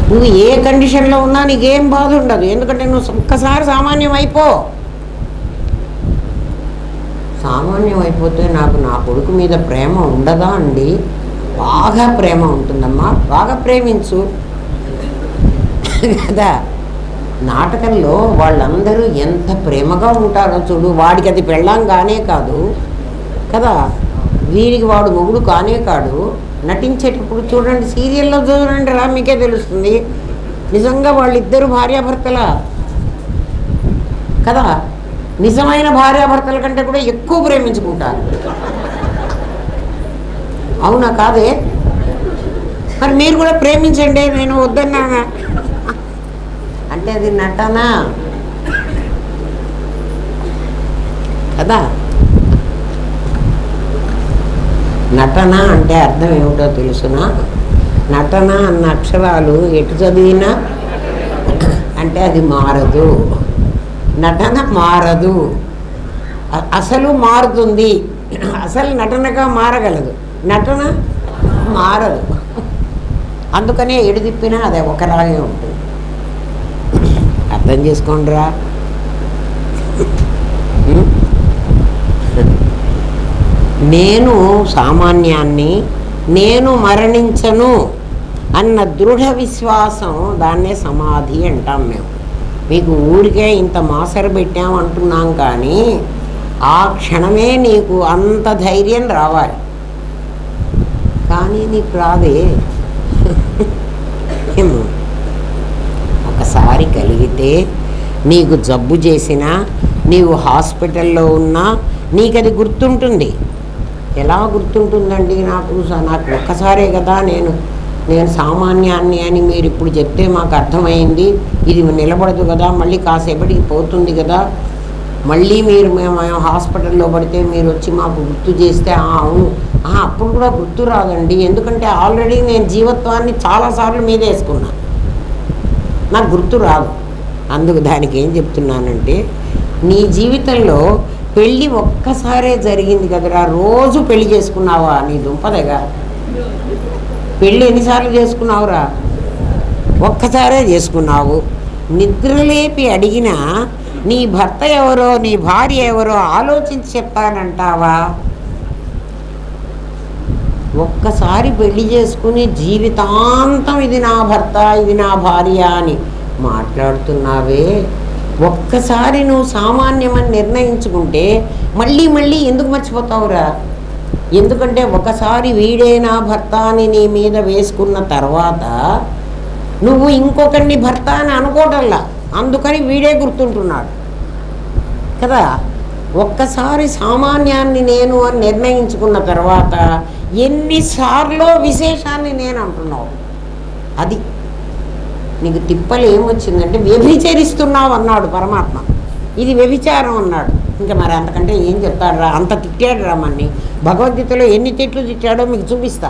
నువ్వు ఏ కండిషన్లో ఉన్నా నీకేం బాధ ఉండదు, ఎందుకంటే నువ్వు ఒక్కసారి సామాన్యం అయిపో. సామాన్యం అయిపోతే నాకు నా కొడుకు మీద ప్రేమ ఉండదా అండి? బాగా ప్రేమ ఉంటుందమ్మా, బాగా ప్రేమించు కదా. నాటకంలో వాళ్ళందరూ ఎంత ప్రేమగా ఉంటారో చూడు. వాడికి అది పెళ్ళాంగానే కాదు కదా, వీరికి వాడు మొగుడు కానే కాడు. నటించేటప్పుడు చూడండి, సీరియల్లో చూడండి రా, మీకే తెలుస్తుంది నిజంగా వాళ్ళిద్దరు భార్యాభర్తలా కదా. నిజమైన భార్యాభర్తల కంటే కూడా ఎక్కువ ప్రేమించుకుంటారు. అవునా కాదే? మరి మీరు కూడా ప్రేమించండి, నేను వద్దన్నానా అంటే అది నటనా కదా. నటన అంటే అర్థం ఏమిటో తెలుసునా? నటన అన్న అక్షరాలు ఎటు చదివినా అంటే అది మారదు. నటన మారదు, అసలు మారుతుంది. అసలు నటనగా మారగలదు, నటన మారదు. అందుకనే ఎడు తిప్పినా అదే ఒకలాగే ఉంటుంది. అర్థం చేసుకోండిరా. నేను సామాన్యాన్ని, నేను మరణించను అన్న దృఢ విశ్వాసం, దాన్నే సమాధి అంటాం మేము. మీకు ఊరికే ఇంత మాసర పెట్టాం అంటున్నాం, కానీ ఆ క్షణమే నీకు అంత ధైర్యం రావాలి. కానీ నీకు రాదే. ఒకసారి కలిగితే నీకు జబ్బు చేసినా, నీవు హాస్పిటల్లో ఉన్నా నీకు అది గుర్తుంటుంది. ఎలా గుర్తుంటుందండి? నాకు ఒక్కసారే కదా నేను సామాన్యాన్ని అని మీరు ఇప్పుడు చెప్తే మాకు అర్థమైంది. ఇది నిలబడదు కదా, మళ్ళీ కాసేపటికి పోతుంది కదా. మళ్ళీ మేము హాస్పిటల్లో పడితే మీరు వచ్చి మాకు గుర్తు చేస్తే అవును, అప్పుడు కూడా గుర్తు రాదండి, ఎందుకంటే ఆల్రెడీ నేను జీవత్వాన్ని చాలాసార్లు మీద వేసుకున్నాను, నాకు గుర్తు రాదు. అందుకు దానికి ఏం చెప్తున్నానంటే, నీ జీవితంలో పెళ్ళి ఒక్కసారే జరిగింది కదరా, రోజు పెళ్లి చేసుకున్నావా? నీ దుంపదగా పెళ్ళి ఎన్నిసార్లు చేసుకున్నావురా? ఒక్కసారే చేసుకున్నావు. నిద్రలేపి అడిగినా నీ భర్త ఎవరో నీ భార్య ఎవరో ఆలోచించి చెప్తానంటావా? ఒక్కసారి పెళ్లి చేసుకుని జీవితాంతం ఇది నా భర్త ఇది నా భార్య అని మాట్లాడుతున్నావే. ఒక్కసారి నువ్వు సామాన్యమని నిర్ణయించుకుంటే మళ్ళీ మళ్ళీ ఎందుకు మర్చిపోతావురా? ఎందుకంటే ఒకసారి వీడే నా భర్త అని నీ మీద వేసుకున్న తర్వాత నువ్వు ఇంకొకరిని భర్త అని అనుకోవటంలా, అందుకని వీడే గుర్తుంటున్నాడు కదా. ఒక్కసారి సామాన్యాన్ని నేను అని నిర్ణయించుకున్న తర్వాత ఎన్నిసార్లు విశేషాన్ని నేను అంటున్నావు. అది నీకు తిప్పలు ఏమొచ్చిందంటే వ్యభిచరిస్తున్నావు అన్నాడు పరమాత్మ. ఇది వ్యభిచారం అన్నాడు. ఇంకా మరి అంతకంటే ఏం చెప్తాడురా? అంత తిట్టాడు రా మన్ని. భగవద్గీతలో ఎన్ని తిట్లు తిట్టాడో మీకు చూపిస్తా.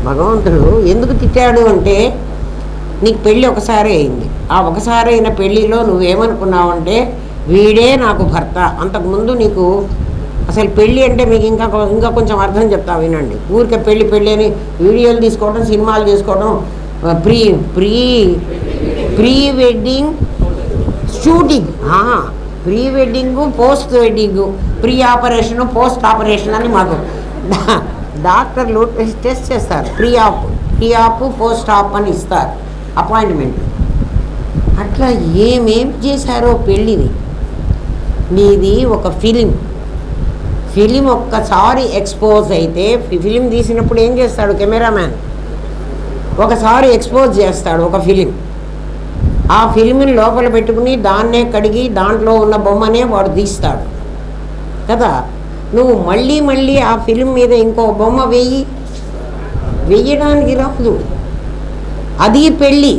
భగవంతుడు ఎందుకు తిట్టాడు అంటే, నీకు పెళ్ళి ఒకసారి అయింది. ఆ ఒకసారి అయిన పెళ్ళిలో నువ్వేమనుకున్నావంటే వీడే నాకు భర్త. అంతకుముందు నీకు అసలు పెళ్ళి అంటే మీకు ఇంకా కొంచెం అర్థం చెప్తా వినండి. ఊరికే పెళ్ళి అని వీడియోలు తీసుకోవడం, సినిమాలు చేసుకోవడం, pre wedding shooting, pre wedding post wedding, pre operation post operation అని మాకు డాక్టర్లు టెస్ట్ చేస్తారు. ప్రీ ఆప్ పోస్ట్ ఆప్ అని ఇస్తారు అపాయింట్మెంట్. అట్లా ఏమేం చేశారో పెళ్ళిని. నీది ఒక ఫిలిం ఒక్కసారి ఎక్స్పోజ్ అయితే, ఫిలిం తీసినప్పుడు ఏం చేస్తాడు కెమెరామ్యాన్? ఒకసారి ఎక్స్పోజ్ చేస్తాడు ఒక ఫిలిం. ఆ ఫిలింని లోపల పెట్టుకుని దాన్నే కడిగి దాంట్లో ఉన్న బొమ్మనే వాడు తీస్తాడు కదా. నువ్వు మళ్ళీ ఆ ఫిలిం మీద ఇంకో బొమ్మ వెయ్యడానికి రాదు. అది పెళ్ళి.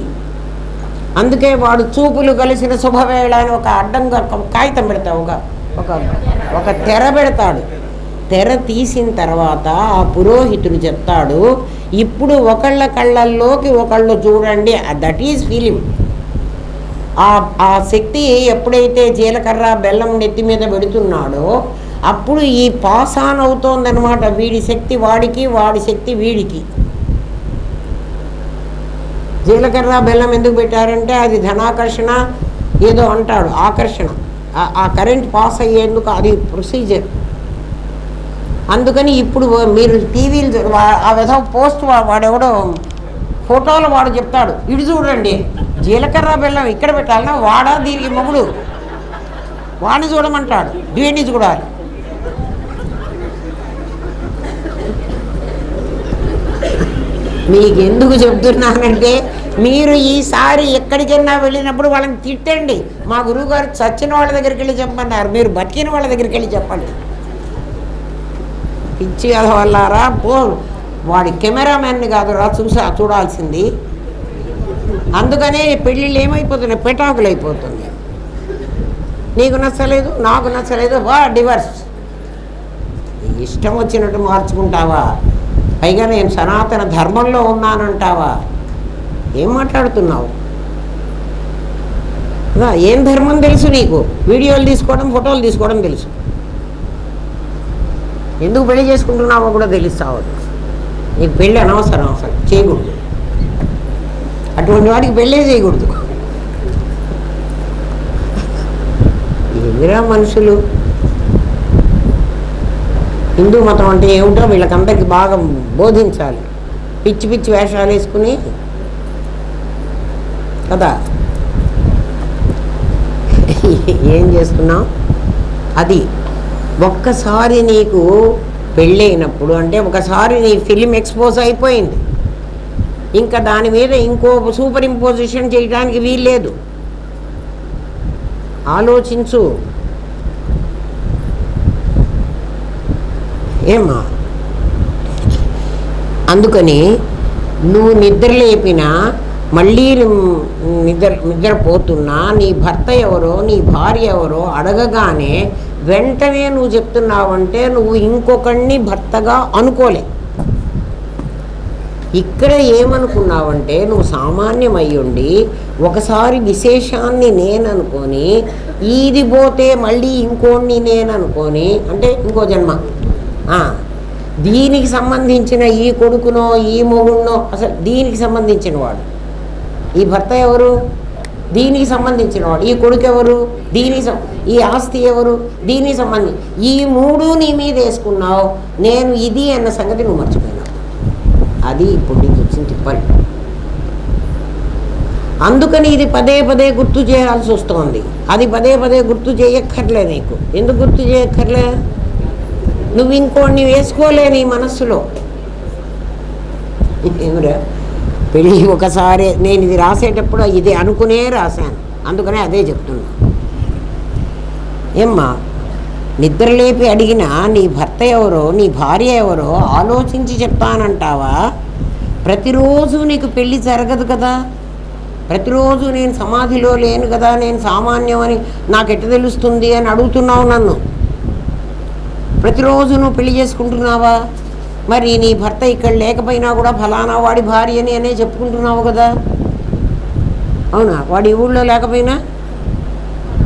అందుకే వాడు చూపులు కలిసిన శుభవేళ అని ఒక అడ్డంగా కాగితం పెడతాడు, ఒక తెర పెడతాడు. తెర తీసిన తర్వాత ఆ పురోహితుడు చెప్తాడు, ఇప్పుడు ఒకళ్ళ కళ్ళల్లోకి ఒకళ్ళు చూడండి, దట్ ఈజ్ ఫిలిం. ఆ శక్తి ఎప్పుడైతే జీలకర్ర బెల్లం నెత్తి మీద పెడుతున్నాడో అప్పుడు ఈ పాస్ ఆన్ అవుతోందనమాట. వీడి శక్తి వాడికి, వాడి శక్తి వీడికి. జీలకర్ర బెల్లం ఎందుకు పెట్టారంటే అది ధనాకర్షణ ఏదో అంటాడు, ఆకర్షణ. ఆ కరెంట్ పాస్ అయ్యేందుకు అది ప్రొసీజర్. అందుకని ఇప్పుడు మీరు టీవీలు ఆ విధంగా పోస్ట్ వాడెవడో ఫోటోలో వాడు చెప్తాడు, ఇటు చూడండి జీలకర్ర బెల్లం ఇక్కడ పెట్టాలన్నా, వాడా దీనికి మొగుడు, వాడిని చూడమంటాడు, దీన్ని చూడాలి. మీకు ఎందుకు చెప్తున్నానంటే మీరు ఈసారి ఎక్కడికైనా వెళ్ళినప్పుడు వాళ్ళని తిట్టండి. మా గురువుగారు చచ్చిన వాళ్ళ దగ్గరికి వెళ్ళి చెప్పమన్నారు, మీరు బతికిన వాళ్ళ దగ్గరికి వెళ్ళి చెప్పండి. పిచ్చి వల్లారా పో, వాడి కెమెరామెన్ని కాదురా చూడాల్సింది. అందుకనే పెళ్ళిళ్ళు ఏమైపోతున్నాయి, పెటాకులు అయిపోతుంది. నీకు నచ్చలేదు, నాకు నచ్చలేదు, డివర్స్. ఇష్టం వచ్చినట్టు మార్చుకుంటావా? పైగా నేను సనాతన ధర్మంలో ఉన్నానంటావా? ఏం మాట్లాడుతున్నావు? ఏం ధర్మం తెలుసు నీకు? వీడియోలు తీసుకోవడం, ఫోటోలు తీసుకోవడం తెలుసు. ఎందుకు పెళ్లి చేసుకుంటున్నావో కూడా తెలుస్తావు. నీకు పెళ్ళి అనవసరం, అసలు చేయకూడదు. అటువంటి వాడికి పెళ్ళే చేయకూడదు. ఏమిరా మనుషులు! హిందూ మతం అంటే ఏమిటో వీళ్ళకందరికీ బాగా బోధించాలి. పిచ్చి పిచ్చి వేషాలు వేసుకుని కదా ఏం చేస్తున్నావు? అది ఒక్కసారి నీకు పెళ్ళైనప్పుడు అంటే ఒకసారి నీ ఫిలిం ఎక్స్పోజ్ అయిపోయింది, ఇంకా దాని మీద ఇంకో సూపర్ ఇంపోజిషన్ చేయడానికి వీల్లేదు. ఆలోచించు. ఏమా? అందుకని నువ్వు నిద్రలేపినా మళ్ళీ నిద్రపోతున్నా నీ భర్త ఎవరో నీ భార్య ఎవరో అడగగానే వెంటనే నువ్వు చెప్తున్నావంటే నువ్వు ఇంకొకడిని భర్తగా అనుకోలే. ఇక్కడ ఏమనుకున్నావంటే నువ్వు సామాన్యమయ్యుండి ఒకసారి విశేషాన్ని నేననుకొని ఈది పోతే మళ్ళీ ఇంకోడిని నేననుకొని, అంటే ఇంకో జన్మ, దీనికి సంబంధించిన ఈ కొడుకునో ఈ మొగుడునో, అసలు దీనికి సంబంధించిన వాడు ఈ భర్త ఎవరు, దీనికి సంబంధించిన వాడు ఈ కొడుకు ఎవరు, ఈ ఆస్తి ఎవరు, దీనికి సంబంధించి ఈ మూడు నీ మీద వేసుకున్నావు. నేను ఇది అన్న సంగతి నువ్వు మర్చిపోయినావు. అది ఇప్పుడు నీకు వచ్చిన తిప్పలు. అందుకని ఇది పదే పదే గుర్తు చేయాల్సి వస్తుంది. అది పదే పదే గుర్తు చేయక్కర్లే నీకు. ఎందుకు గుర్తు చేయక్కర్లే? నువ్వు ఇంకోడిని వేసుకోలే నీ మనస్సులో. ఏమిరా పెళ్ళి ఒకసారి నేను ఇది రాసేటప్పుడు ఇది అనుకునే రాశాను, అందుకనే అదే చెప్తున్నా. ఏమ్మా, నిద్రలేపి అడిగినా నీ భర్త ఎవరో నీ భార్య ఎవరో ఆలోచించి చెప్తానంటావా? ప్రతిరోజు నీకు పెళ్ళి జరగదు కదా, ప్రతిరోజు నేను సమాధిలో లేను కదా, నేను సామాన్యం అని నాకు ఎట్ట తెలుస్తుంది అని అడుగుతున్నావు నన్ను. ప్రతిరోజు నువ్వు పెళ్లి చేసుకుంటున్నావా? మరి నీ భర్త ఇక్కడ లేకపోయినా కూడా ఫలానా వాడి భార్యని అనే చెప్పుకుంటున్నావు కదా, అవునా? వాడి ఊళ్ళో లేకపోయినా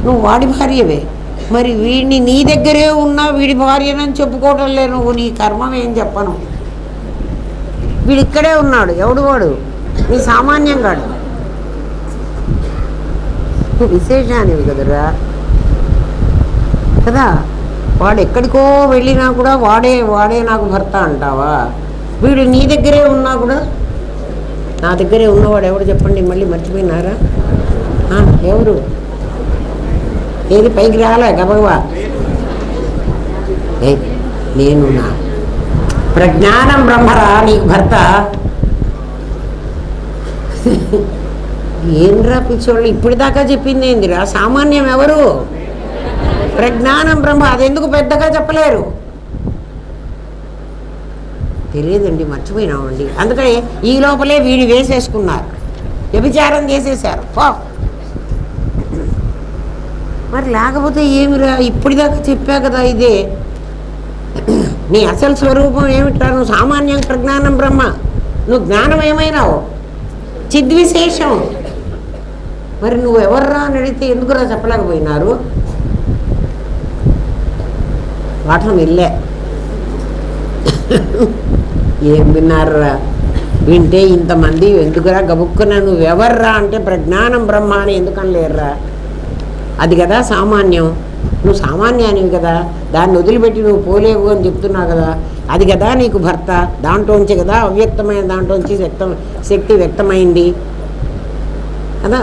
నువ్వు వాడి భార్యవే. మరి వీడిని నీ దగ్గరే ఉన్నా వీడి భార్యనని చెప్పుకోవటం లే నువ్వు. నీ కర్మం ఏం చెప్పను. వీడు ఇక్కడే ఉన్నాడు, ఎవడు వాడు? నీ సామాన్యం కాడు, నువ్వు విశేషానివి కదరా కదా. వాడు ఎక్కడికో వెళ్ళినా కూడా వాడే నాకు భర్త అంటావా? వీడు నీ దగ్గరే ఉన్నా కూడా, నా దగ్గరే ఉన్నవాడు ఎవడు చెప్పండి? మళ్ళీ మర్చిపోయినారా? ఎవరు? ఏది పైకి రాలే గబగవా? నేను నా ప్రజ్ఞానం బ్రహ్మరా నీకు భర్త. ఏంద్రా పిచ్చోళ్ళు ఇప్పటిదాకా చెప్పింది ఏందిరా? సామాన్యం ఎవరు? ప్రజ్ఞానం బ్రహ్మ. అదెందుకు పెద్దగా చెప్పలేరు? తెలియదండి, మర్చిపోయినామండి. అందుకని ఈ లోపలే వీడి వేసేసుకున్నారు, వ్యభిచారం చేసేసారు. మరి లేకపోతే ఏమిరా? ఇప్పటిదాకా చెప్పా కదా ఇదే. నీ అసలు స్వరూపం ఏమిట్రా? నువ్వు సామాన్యం ప్రజ్ఞానం బ్రహ్మ. నువ్వు జ్ఞానం ఏమైనావు? చిద్విశేషం. మరి నువ్వెవర్రా అని అడిగితే ఎందుకురా చెప్పలేకపోయినారు? పాఠం వెళ్ళే ఏం విన్నారా? వింటే ఇంతమంది ఎందుకురా గబుక్కున నువ్వెవర్రా అంటే ప్రజ్ఞానం బ్రహ్మ అని ఎందుకనలేరురా? అది కదా సామాన్యం. నువ్వు సామాన్యానివి కదా, దాన్ని వదిలిపెట్టి నువ్వు పోలేవు అని చెప్తున్నావు కదా. అది కదా నీకు భర్త. దాంట్లోంచి కదా అవ్యక్తమైన దాంట్లోంచి శక్తి వ్యక్తమైంది కదా.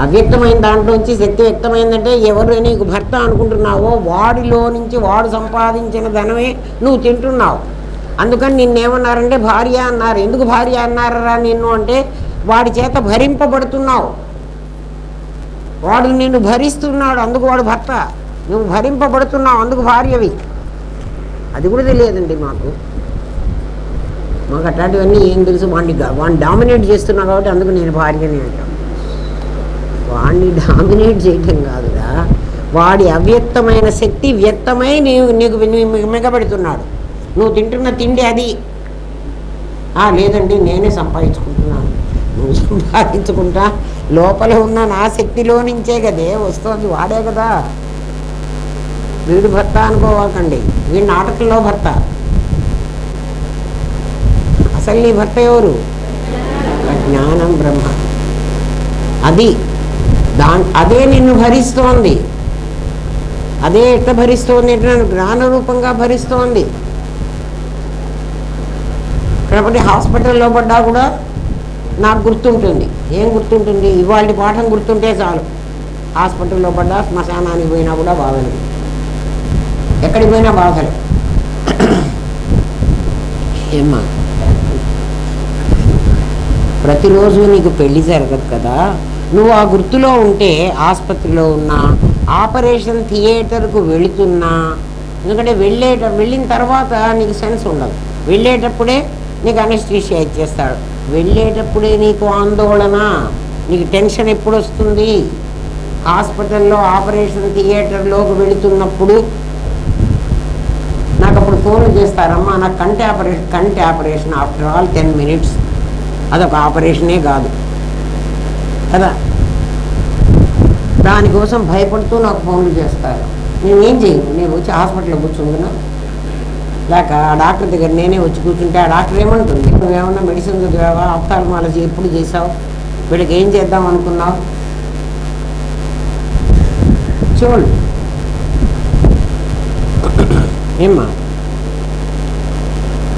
అవ్యక్తమైన దాంట్లోంచి శక్తి వ్యక్తమైందంటే ఎవరు నీకు భర్త అనుకుంటున్నావో వాడిలో నుంచి వాడు సంపాదించిన ధనమే నువ్వు తింటున్నావు. అందుకని నిన్నేమన్నారంటే భార్య అన్నారు. ఎందుకు భార్య అన్నారా నిన్ను అంటే వాడి చేత భరింపబడుతున్నావు. వాడు నిన్ను భరిస్తున్నాడు, అందుకు వాడు భర్త. నువ్వు భరింపబడుతున్నావు, అందుకు భార్యవి. అది కూడా తెలియదండి మాకు అట్లాంటివన్నీ ఏం తెలుసు? వాడిని డామినేట్ చేస్తున్నావు కాబట్టి అందుకు నేను భార్యని అంటాను. వాడిని డామినేట్ చేయటం కాదురా, వాడి అవ్యక్తమైన శక్తి వ్యక్తమై నీకు మిగబెడుతున్నాడు. నువ్వు తింటున్న తిండి అది. లేదండి నేనే సంపాదించుకుంటున్నాను. నువ్వు సంపాదించుకుంటా, లోపల ఉన్న నా శక్తిలో నుంచే కదే వస్తుంది. వాడే కదా. వీడు భర్త అనుకోవాకండి, వీడి నాటకంలో భర్త. అసలు నీ భర్త ఎవరు? జ్ఞానం బ్రహ్మ. అది అదే నిన్ను భరిస్తోంది. అదే ఎట్లా భరిస్తోంది అంటే నన్ను జ్ఞానరూపంగా భరిస్తోంది. కాబట్టి హాస్పిటల్లో పడ్డా కూడా నాకు గుర్తుంటుంది. ఏం గుర్తుంటుంది? ఇవాళ పాఠం గుర్తుంటే చాలు. హాస్పిటల్లో పడ్డా, శ్మశానానికి పోయినా కూడా బాధలు, ఎక్కడికి పోయినా బాధలు. ఏమ్మా ప్రతిరోజు నీకు పెళ్లి జరగదు కదా. నువ్వు ఆ గుర్తులో ఉంటే ఆసుపత్రిలో ఉన్నా, ఆపరేషన్ థియేటర్కు వెళుతున్నా, ఎందుకంటే వెళ్ళిన తర్వాత నీకు సెన్స్ ఉండదు. వెళ్ళేటప్పుడే నీకు అనెస్థీషియా ఇచ్చేస్తాడు. వెళ్ళేటప్పుడే నీకు ఆందోళన, నీకు టెన్షన్ ఎప్పుడు వస్తుంది? హాస్పిటల్లో ఆపరేషన్ థియేటర్లోకి వెళుతున్నప్పుడు నాకు అప్పుడు ఫోన్లు చేస్తారమ్మా, నాకు కంటి ఆపరేషన్ ఆఫ్టర్ ఆల్ 10 minutes. అదొక ఆపరేషనే కాదు కదా. దానికోసం భయపడుతూ నాకు ఫోన్లు చేస్తారు. నేనేం చేయను, నేను వచ్చి హాస్పిటల్లో కూర్చుంటున్నా, లేక ఆ డాక్టర్ దగ్గర నేనే వచ్చి కూర్చుంటే ఆ డాక్టర్ ఏమంటుంది? నువ్వేమన్నా మెడిసిన్ చదివావా? ఆప్థాల్మాలజీ ఎప్పుడు చేసావు? వీళ్ళకి ఏం చేద్దాం అనుకున్నావు? చూడు ఏమ్మా,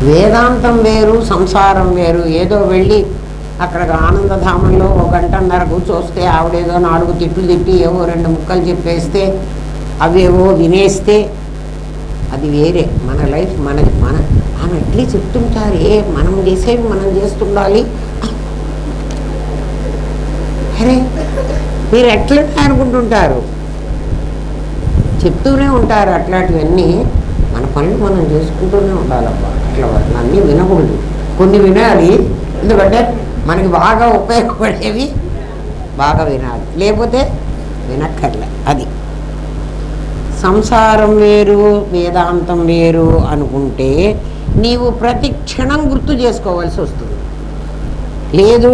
వేదాంతం వేరు, సంసారం వేరు. ఏదో వెళ్ళి అక్కడ ఆనందధామంలో 1.5 గంట కూర్చొస్తే ఆవిడేదో 4 తిట్లు తిట్టి ఏవో 2 ముక్కలు చెప్పేస్తే అవేవో వినేస్తే అది వేరే. మన లైఫ్ మనది. ఆమె ఎట్లీ చెప్తుంటారే, మనం చేసేవి మనం చేస్తుండాలి. అరే మీరు ఎట్లా అనుకుంటుంటారు, చెప్తూనే ఉంటారు అట్లాంటివన్నీ. మన పనులు మనం చేసుకుంటూనే ఉండాలబ్బా. అట్లా అన్నీ వినకూడదు, కొన్ని వినాలి. ఎందుకంటే మనకి బాగా ఉపయోగపడేవి బాగా వినాలి, లేకపోతే వినక్కర్లే. అది సంసారం వేరు, వేదాంతం వేరు అనుకుంటే నీవు ప్రతి క్షణం గుర్తు చేసుకోవాల్సి వస్తుంది. లేదు,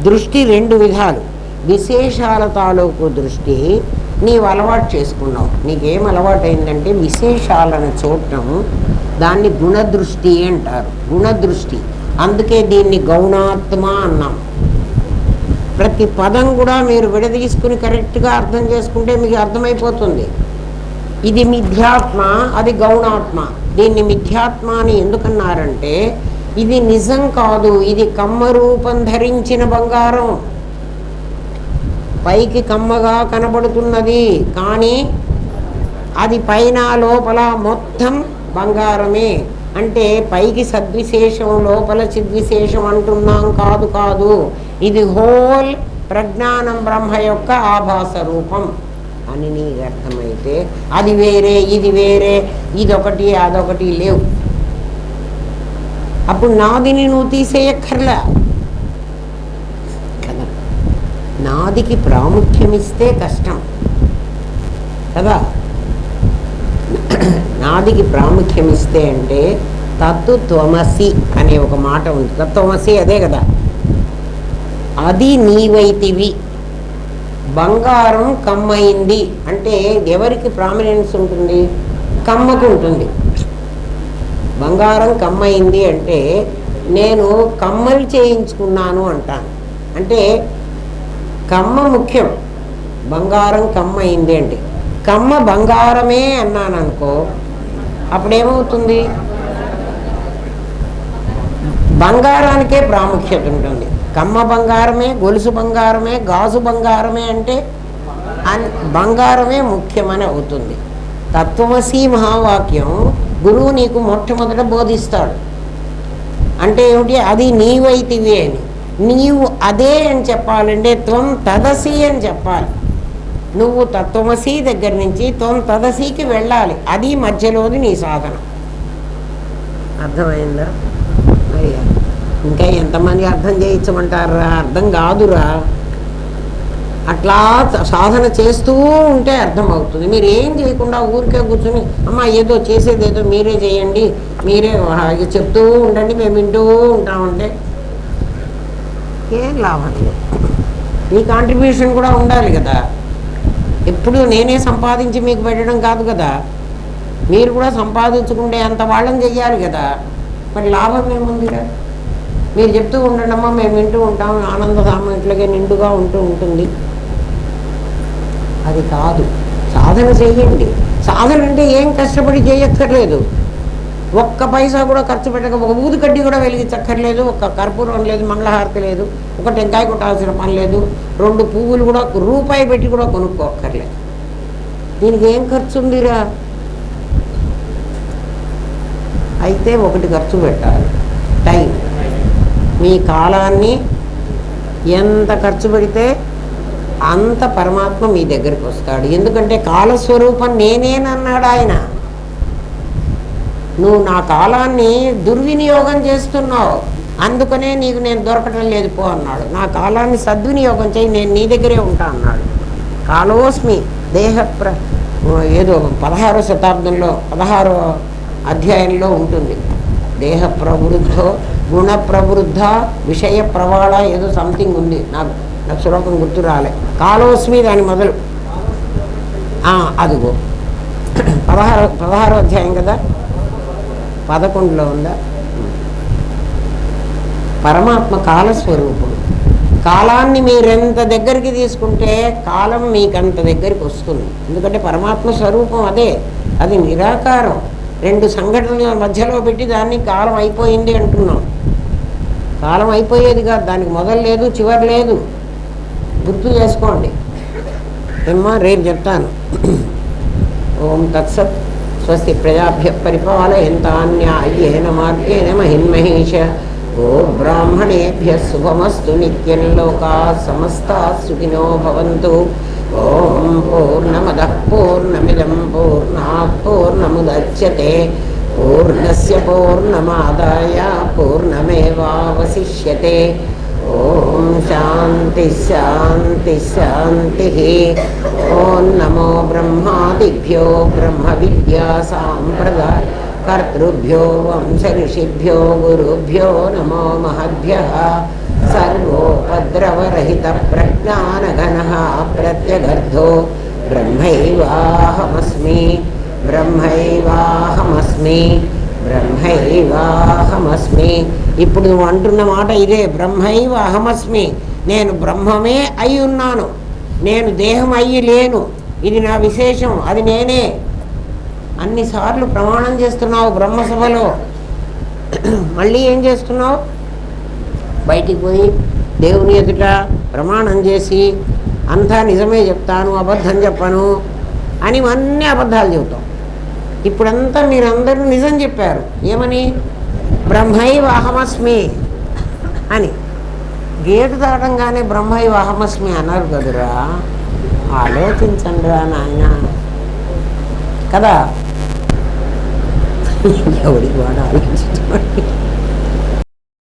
దృష్టి 2 విధాలు. విశేషాల తాలూకు దృష్టి నీవు అలవాటు చేసుకున్నావు. నీకేం అలవాటు అయిందంటే విశేషాలను చూడటం. దాన్ని గుణదృష్టి అంటారు. గుణదృష్టి. అందుకే దీన్ని గౌణాత్మ అన్నాం. ప్రతి పదం కూడా మీరు విడదీసుకుని కరెక్ట్గా అర్థం చేసుకుంటే మీకు అర్థమైపోతుంది. ఇది మిథ్యాత్మ, అది గౌణాత్మ. దీన్ని మిథ్యాత్మ అని ఎందుకన్నారంటే ఇది నిజం కాదు, ఇది కమ్మ రూపం ధరించిన బంగారం. పైకి కమ్మగా కనబడుతున్నది కానీ అది పైన లోపల మొత్తం బంగారమే. అంటే పైకి సద్విశేషం, లోపల చిద్విశేషం అంటున్నాం. కాదు, ఇది హోల్ ప్రజ్ఞానం బ్రహ్మ యొక్క ఆభాస రూపం అని నీకు అర్థమైతే అది వేరే, ఇది వేరే, ఇదొకటి అదొకటి లేవు. అప్పుడు నాదిని నువ్వు తీసేయక్కర్లా కదా. నాదికి ప్రాముఖ్యం ఇస్తే కష్టం కదా. నాదికి ప్రాముఖ్యం ఇస్తే అంటే తత్తు త్వమసి అనే ఒక మాట ఉంది. తత్వమసి అదే కదా. అది నీవైతివి. బంగారం కమ్మయింది అంటే ఎవరికి ప్రామినెన్స్ ఉంటుంది? కమ్మకు ఉంటుంది. బంగారం కమ్మయింది అంటే నేను కమ్మలు చేయించుకున్నాను అంటాను. అంటే కమ్మ ముఖ్యం. బంగారం కమ్మయింది అంటే కమ్మ బంగారమే అన్నాను అనుకో, అప్పుడేమవుతుంది? బంగారానికే ప్రాముఖ్యత ఉంటుంది. కమ్మ బంగారమే, గొలుసు బంగారమే, గాజు బంగారమే అంటే బంగారమే ముఖ్యమని అవుతుంది. తత్వమసి మహావాక్యం గురువు నీకు మొట్టమొదట బోధిస్తాడు. అంటే ఏమిటి? అది నీవైతివి అని. నీవు అదే అని చెప్పాలంటే త్వం తదసి అని చెప్పాలి. నువ్వు తత్వమసి దగ్గర నుంచి త్వం తదసికి వెళ్ళాలి. అది మధ్యలోది నీ సాధన. అర్థమైందా? అయ్యా ఇంకా ఎంతమంది అర్థం చేయించమంటారా? అర్థం కాదురా. అట్లా సాధన చేస్తూ ఉంటే అర్థమవుతుంది. మీరు ఏం చేయకుండా ఊరికే కూర్చొని అమ్మ ఏదో చేసేదేదో మీరే చేయండి, మీరే చెప్తూ ఉండండి, మేము వింటూ ఉంటామంటే ఏం లాభం లేదు. మీ కాంట్రిబ్యూషన్ కూడా ఉండాలి కదా. ఎప్పుడు నేనే సంపాదించి మీకు పెట్టడం కాదు కదా. మీరు కూడా సంపాదించుకుంటే అంత వాళ్ళని చెయ్యాలి కదా. మరి లాభం ఏముందిరా? మీరు చెప్తూ ఉండడమ్మా మేము వింటూ ఉంటాం, ఆనందధామం ఇట్లాగే నిండుగా ఉంటూ ఉంటుంది. అది కాదు. సాధన చెయ్యండి. సాధన అంటే ఏం కష్టపడి చేయక్కర్లేదు. ఒక్క పైసా కూడా ఖర్చు పెట్టక, ఒక ఊదు కడ్డి కూడా వెలిగించక్కర్లేదు, ఒక కర్పూరం లేదు, మంగళహారతి లేదు, ఒక టెంకాయ కొట్టాల్సిన పని లేదు, 2 పువ్వులు కూడా రూపాయి పెట్టి కూడా కొనుక్కోక్కర్లేదు. దీనికి ఏం ఖర్చు ఉందిరా? అయితే ఒకటి ఖర్చు పెట్టాలి, టైం. మీ కాలాన్ని ఎంత ఖర్చు పెడితే అంత పరమాత్మ మీ దగ్గరికి వస్తాడు. ఎందుకంటే కాలస్వరూపం నేనేనన్నాడు ఆయన. నువ్వు నా కాలాన్ని దుర్వినియోగం చేస్తున్నావు, అందుకనే నీకు నేను దొరకటం లేదు పో అన్నాడు. నా కాలాన్ని సద్వినియోగం చేయి, నేను నీ దగ్గరే ఉంటా అన్నాడు. కాలోస్మి ఏదో 16వ శతాబ్దంలో 16వ అధ్యాయంలో ఉంటుంది. దేహ ప్రవృద్ధో గుణ ప్రవృద్ధ విషయ ప్రవాళ ఏదో సంథింగ్ ఉంది. నాకు శ్లోకం గుర్తు రాలే. కాలోస్మి దాని మొదలు. అదిగో 16వ అధ్యాయం కదా, 11లో ఉందా? పరమాత్మ కాలస్వరూపుడు. కాలాన్ని మీరెంత దగ్గరికి తీసుకుంటే కాలం మీకంత దగ్గరికి వస్తుంది. ఎందుకంటే పరమాత్మ స్వరూపం అదే. అది నిరాకారం. 2 సంఘటనల మధ్యలో పెట్టి దాన్ని కాలం అయిపోయింది అంటున్నాం. కాలం అయిపోయేది కాదు, దానికి మొదలు లేదు, చివరి లేదు. గుర్తు చేసుకోండి. ఏమ్మా రేపు చెప్తాను. ఓం తత్సత్. స్వస్తి ప్రజాభ్య పరిపాలయంతాన్యాయేన మార్గేణ మహిన్మహేష. ఓ బ్రాహ్మణేభ్య శుభమస్తు. నిత్యం లోకాః సమస్తాః సుఖినో భవంతు. ఓం పూర్ణమదః పూర్ణమిదం పూర్ణాత్ పూర్ణముదచ్యతే. పూర్ణస్య పూర్ణమాదాయ పూర్ణమేవావశిష్యతే. ఓం శాంతి శాంతి శాంతి. ఓం నమో బ్రహ్మాదిభ్యో బ్రహ్మ విద్యా సాంప్రదాయ కర్తృభ్యో వంశ ఋషిభ్యో గురుభ్యో నమో మహద్భ్యః. సర్వోపద్రవరహిత ప్రజ్ఞానఘనః ప్రత్యగర్ధో బ్రహ్మైవాహమస్మి బ్రహ్మైవాహమస్మి బ్రహ్మైవాహమస్మి. ఇప్పుడు నువ్వు అంటున్న మాట ఇదే, బ్రహ్మైవ అహమస్మి. నేను బ్రహ్మమే అయి ఉన్నాను, నేను దేహం అయ్యి లేను. ఇది నా విశేషం, అది నేనే. అన్నిసార్లు ప్రమాణం చేస్తున్నావు బ్రహ్మసభలో. మళ్ళీ ఏం చేస్తున్నావు? బయటికి పోయి దేవుని ఎదుట ప్రమాణం చేసి అంతా నిజమే చెప్తాను, అబద్ధం చెప్పను అని అన్నీ అబద్ధాలు చెబుతాం. ఇప్పుడంతా మీరందరూ నిజం చెప్పారు. ఏమని? బ్రహ్మైవ అహమస్మి అని. గేటు దాటంగానే బ్రహ్మైవ అహమస్మి అన్నారు కదురా. ఆలోచించండి రా నాయన కదా. ఎవడికి వాడు ఆలోచించండి.